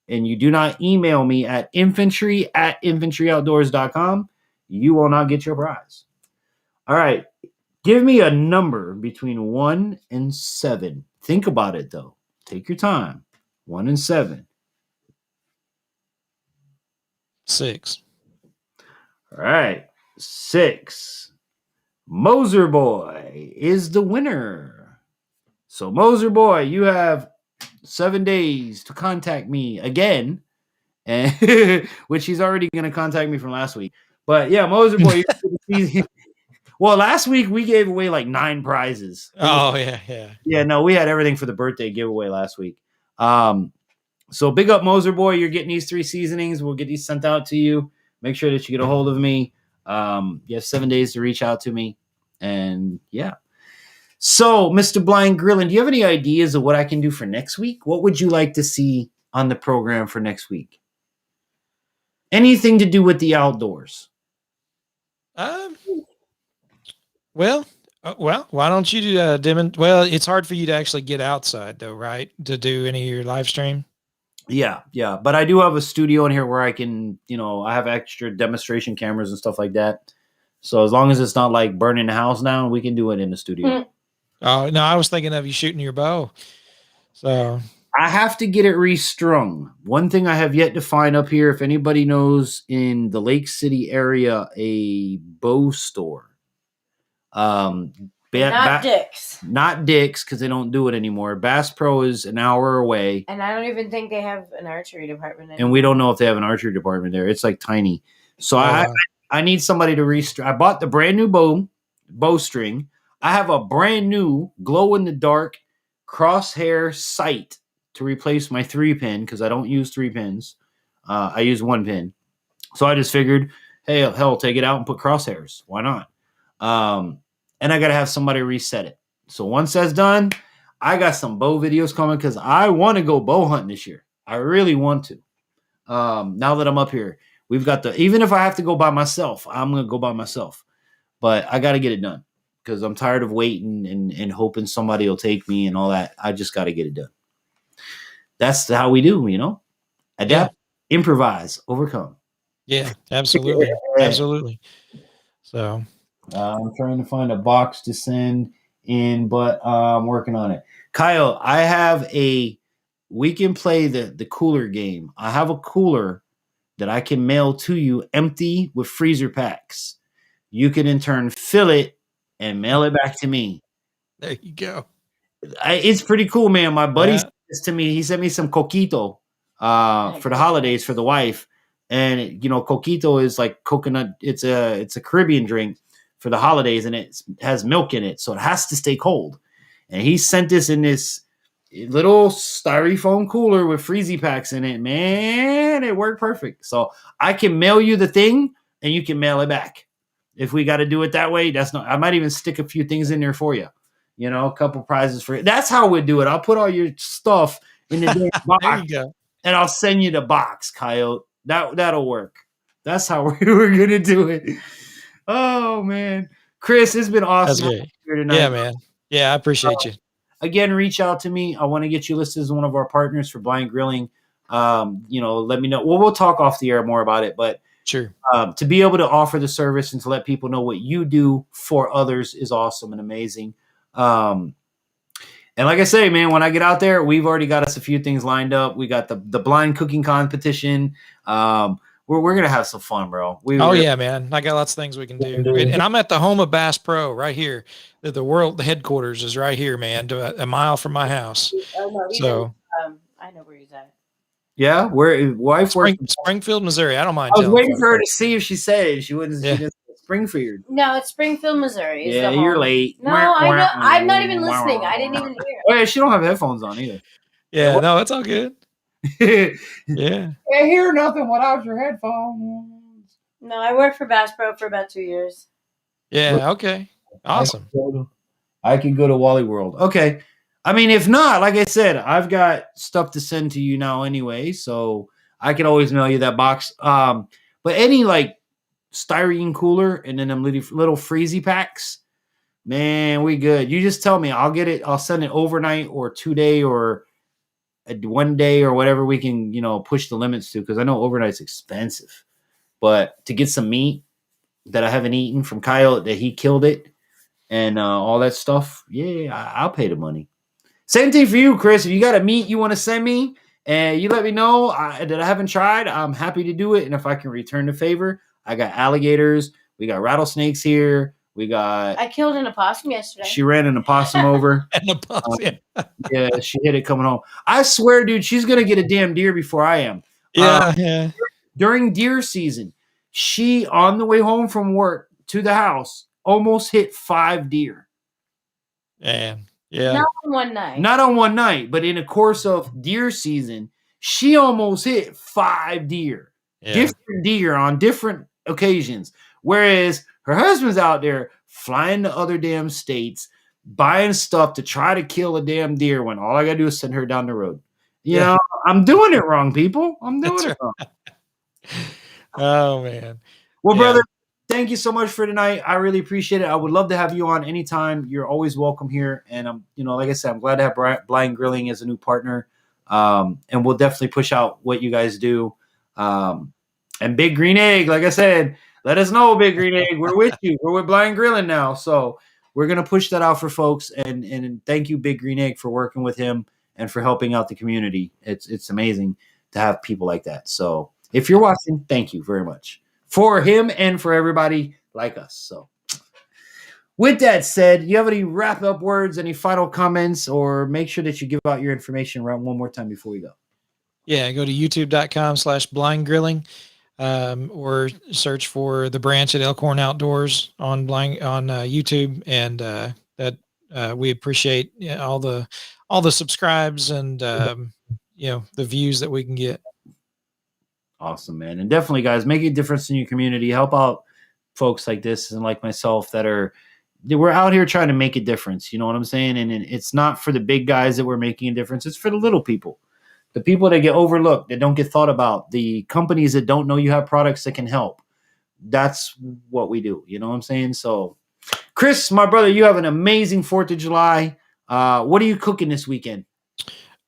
and you do not email me at infantryoutdoors.com, you will not get your prize. All right. Give me a number between 1 and 7. Think about it, though. Take your time. 1 and 7. 6. All right. 6. Moser Boy is the winner. So, Moser Boy, you have 7 days to contact me again, and which he's already going to contact me from last week. But yeah, Moser Boy. Well, last week we gave away like 9 prizes. Oh yeah. Yeah, no, we had everything for the birthday giveaway last week. So big up Moser Boy. You're getting these 3 seasonings. We'll get these sent out to you. Make sure that you get a hold of me. You have 7 days to reach out to me. And yeah. So, Mr. Blind Grilling, do you have any ideas of what I can do for next week? What would you like to see on the program for next week? Anything to do with the outdoors? Well, why don't you do well, it's hard for you to actually get outside though, right? To do any of your live stream. Yeah. But I do have a studio in here where I can, I have extra demonstration cameras and stuff like that. So as long as it's not like burning the house down, we can do it in the studio. Oh, no, I was thinking of you shooting your bow. So I have to get it restrung. One thing I have yet to find up here, if anybody knows in the Lake City area, a bow store. Not Dick's. Not Dick's, because they don't do it anymore. Bass Pro is an hour away. And I don't even think they have an archery department anymore. And we don't know if they have an archery department there. It's like tiny. So I need somebody to restring. I bought the brand new bowstring. I have a brand new glow-in-the-dark crosshair sight to replace my 3-pin because I don't use 3 pins. I use 1 pin. So I just figured, hey, hell, take it out and put crosshairs. Why not? And I got to have somebody reset it. So once that's done, I got some bow videos coming because I want to go bow hunting this year. I really want to. Now that I'm up here, we've got even if I have to go by myself, I'm going to go by myself. But I got to get it done because I'm tired of waiting and hoping somebody will take me and all that. I just got to get it done. That's how we do, adapt, improvise, overcome. Yeah, absolutely. Absolutely. So I'm trying to find a box to send in, but I'm working on it. Kyle, we can play the cooler game. I have a cooler that I can mail to you empty with freezer packs. You can in turn fill it and mail it back to me. there you go. It's pretty cool, man. My buddy sent this to me. He sent me some coquito for the holidays for the wife. And coquito is like coconut. It's a Caribbean drink for the holidays, and it has milk in it, so it has to stay cold. And he sent this in this little styrofoam cooler with freezy packs in it. Man, it worked perfect. So I can mail you the thing, and you can mail it back. If we got to do it that way, I might even stick a few things in there for you. A couple prizes for it. That's how we do it. I'll put all your stuff in the damn box, there you go. And I'll send you the box, Coyote. That'll work. That's how we're gonna do it. Oh man, Chris, it's been awesome. That's great. Here tonight. Yeah, man. Yeah, I appreciate you. Again, reach out to me. I want to get you listed as one of our partners for blind grilling. Let me know. Well, we'll talk off the air more about it, but sure. To be able to offer the service and to let people know what you do for others is awesome and amazing. And like I say, man, when I get out there, we've already got us a few things lined up. We got the blind cooking competition. We're gonna have some fun, bro. Yeah, man. I got lots of things we can do. And I'm at the home of Bass Pro right here. The headquarters is right here, man, a mile from my house. I know where he's at. Yeah, Springfield, Missouri. I don't mind. I was waiting for her to see if she said it. She wouldn't. Yeah. She didn't say Springfield. No, it's Springfield, Missouri. Yeah, you're late. No, I know. I'm not even listening. I didn't even hear. Oh, yeah, she don't have headphones on either. Yeah, no, it's all good. Yeah. Can't hear nothing without your headphones. No, I worked for Bass Pro for about 2 years. Yeah. Okay. Awesome. I can go to Wally World. Okay. I mean, if not, like I said, I've got stuff to send to you now anyway, so I can always mail you that box. But any like styrene cooler and then them little freezy packs, man, we good. You just tell me, I'll get it. I'll send it overnight or 2 day or 1 day or whatever we can, push the limits to. Because I know overnight's expensive, but to get some meat that I haven't eaten from Kyle that he killed it and all that stuff, yeah, I'll pay the money. Same thing for you, Chris. If you got a meat you want to send me and you let me know that I haven't tried, I'm happy to do it. And if I can return the favor, I got alligators. We got rattlesnakes here. I killed an opossum yesterday. She ran an opossum over. An opossum. Yeah, she hit it coming home. I swear, dude, she's going to get a damn deer before I am. Yeah. During deer season, she, on the way home from work to the house, almost hit 5 deer. Man. Yeah. Not on one night, but in the course of deer season, she almost hit 5 deer. Yeah. Different deer on different occasions. Whereas her husband's out there flying to other damn states, buying stuff to try to kill a damn deer when all I got to do is send her down the road. You know, I'm doing it wrong, people. I'm doing it wrong. Oh, man. Well, brother, thank you so much for tonight. I really appreciate it. I would love to have you on anytime. You're always welcome here. And like I said, I'm glad to have Blind Grilling as a new partner. And we'll definitely push out what you guys do. And Big Green Egg, like I said, let us know, Big Green Egg. We're with you. We're with Blind Grilling now. So we're going to push that out for folks. And thank you, Big Green Egg, for working with him and for helping out the community. It's amazing to have people like that. So if you're watching, thank you very much for him and for everybody like us. So with that said, you have any wrap up words, any final comments, or make sure that you give out your information around one more time before we go? Yeah, go to youtube.com/blindgrilling. Or search for the branch at Elkhorn Outdoors on YouTube, and that we appreciate all the subscribes and the views that we can get. Awesome, man. And definitely, guys, make a difference in your community. Help out folks like this and like myself that are we're out here trying to make a difference. You know what I'm saying? And it's not for the big guys that we're making a difference. It's for the little people, the people that get overlooked, that don't get thought about, the companies that don't know you have products that can help. That's what we do. You know what I'm saying? So, Chris, my brother, you have an amazing 4th of July. What are you cooking this weekend?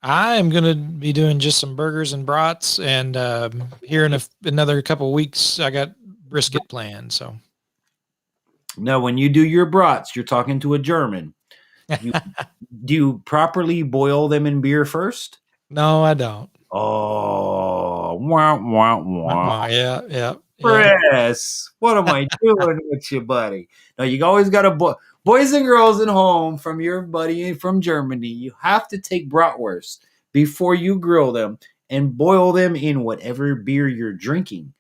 I am going to be doing just some burgers and brats, and here in another couple of weeks, I got brisket planned. So now, when you do your brats, you're talking to a German. Do you properly boil them in beer first? No, I don't. Oh, wah, wah, wah. Yeah. Chris, what am I doing with you, buddy? No, you always got to boys and girls at home from your buddy from Germany. You have to take bratwurst before you grill them and boil them in whatever beer you're drinking.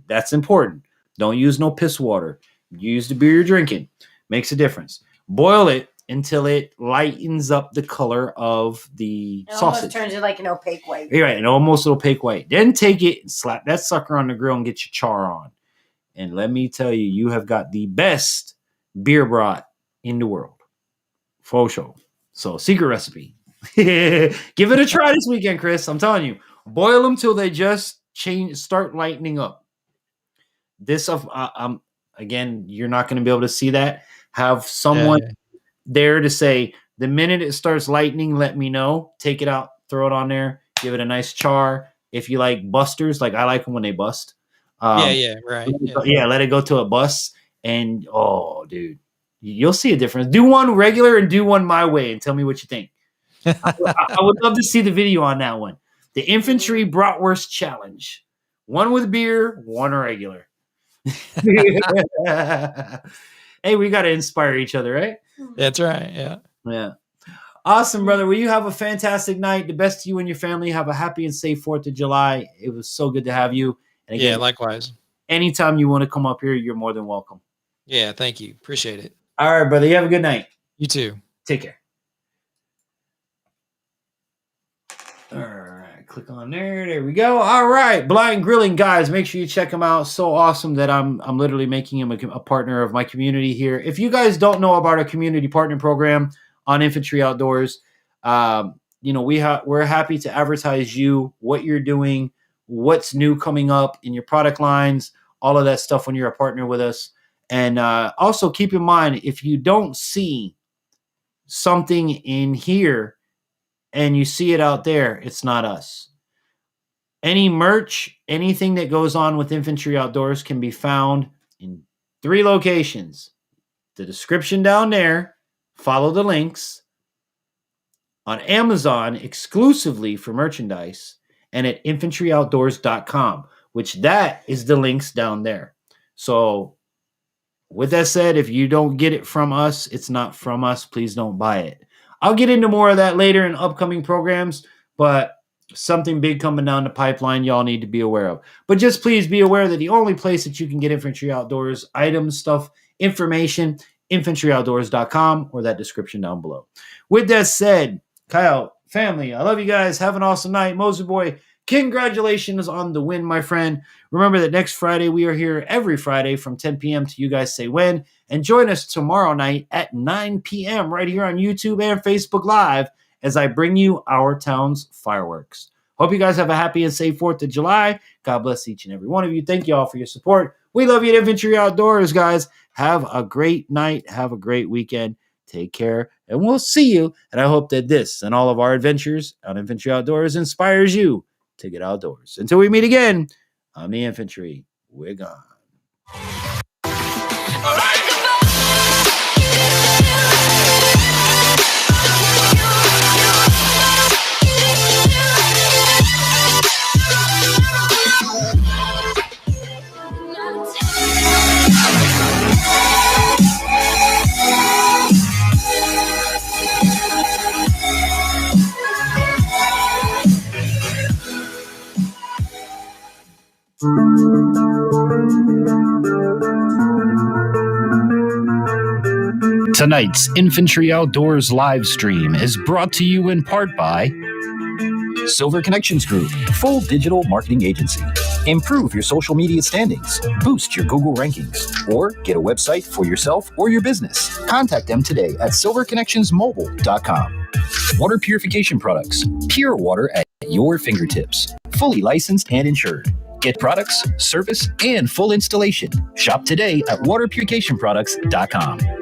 That's important. Don't use no piss water. Use the beer you're drinking. Makes a difference. Boil it until it lightens up the color of the sausage. Almost turns it like an opaque white. You're right, an almost opaque white. Then take it and slap that sucker on the grill and get your char on. And let me tell you, you have got the best beer brat in the world. For sure. So, secret recipe. Give it a try this weekend, Chris. I'm telling you. Boil them till they just start lightening up. This again, you're not going to be able to see that. Have someone there to say, the minute it starts lightening, let me know. Take it out, throw it on there, give it a nice char. If you like busters, like I like them when they bust. Right. Yeah, let it go till it busts. And oh, dude, you'll see a difference. Do one regular and do one my way and tell me what you think. I would love to see the video on that one. The Infantry Bratwurst Challenge. One with beer, one regular. Hey, we got to inspire each other, right? That's right. Yeah. Awesome, brother. Well, you have a fantastic night. The best to you and your family. Have a happy and safe 4th of July. It was so good to have you. And again, likewise. Anytime you want to come up here, you're more than welcome. Yeah, thank you. Appreciate it. All right, brother. You have a good night. You too. Take care. All right, click on there. There we go. All right, Blind Grilling, guys. Make sure you check him out. So awesome that I'm literally making him a partner of my community here. If you guys don't know about our community partner program on Infantry Outdoors, we're happy to advertise you, what you're doing, what's new coming up in your product lines, all of that stuff when you're a partner with us. And also keep in mind, if you don't see something in here and you see it out there, it's not us. Any merch, anything that goes on with Infantry Outdoors can be found in 3 locations. The description down there, follow the links, on Amazon exclusively for merchandise, and at infantryoutdoors.com, which that is the links down there. So with that said, if you don't get it from us, it's not from us. Please don't buy it. I'll get into more of that later in upcoming programs, but something big coming down the pipeline y'all need to be aware of. But just please be aware that the only place that you can get Infantry Outdoors items, stuff, information, infantryoutdoors.com or that description down below. With that said, Kyle, family, I love you guys. Have an awesome night. Moser Boy, congratulations on the win, my friend. Remember that next Friday, we are here every Friday from 10 p.m. to You Guys Say When. And join us tomorrow night at 9 p.m. right here on YouTube and Facebook Live as I bring you our town's fireworks. Hope you guys have a happy and safe 4th of July. God bless each and every one of you. Thank you all for your support. We love you at Infantry Outdoors, guys. Have a great night. Have a great weekend. Take care, and we'll see you. And I hope that this and all of our adventures on Infantry Outdoors inspires you to get outdoors. Until we meet again, I'm the Infantry. We're gone. Tonight's Infantry Outdoors live stream is brought to you in part by Silver Connections Group, full digital marketing agency. Improve your social media standings, boost your Google rankings, or get a website for yourself or your business. Contact them today at silverconnectionsmobile.com. Water purification products, pure water at your fingertips, fully licensed and insured. Get products, service, and full installation. Shop today at waterpurificationproducts.com.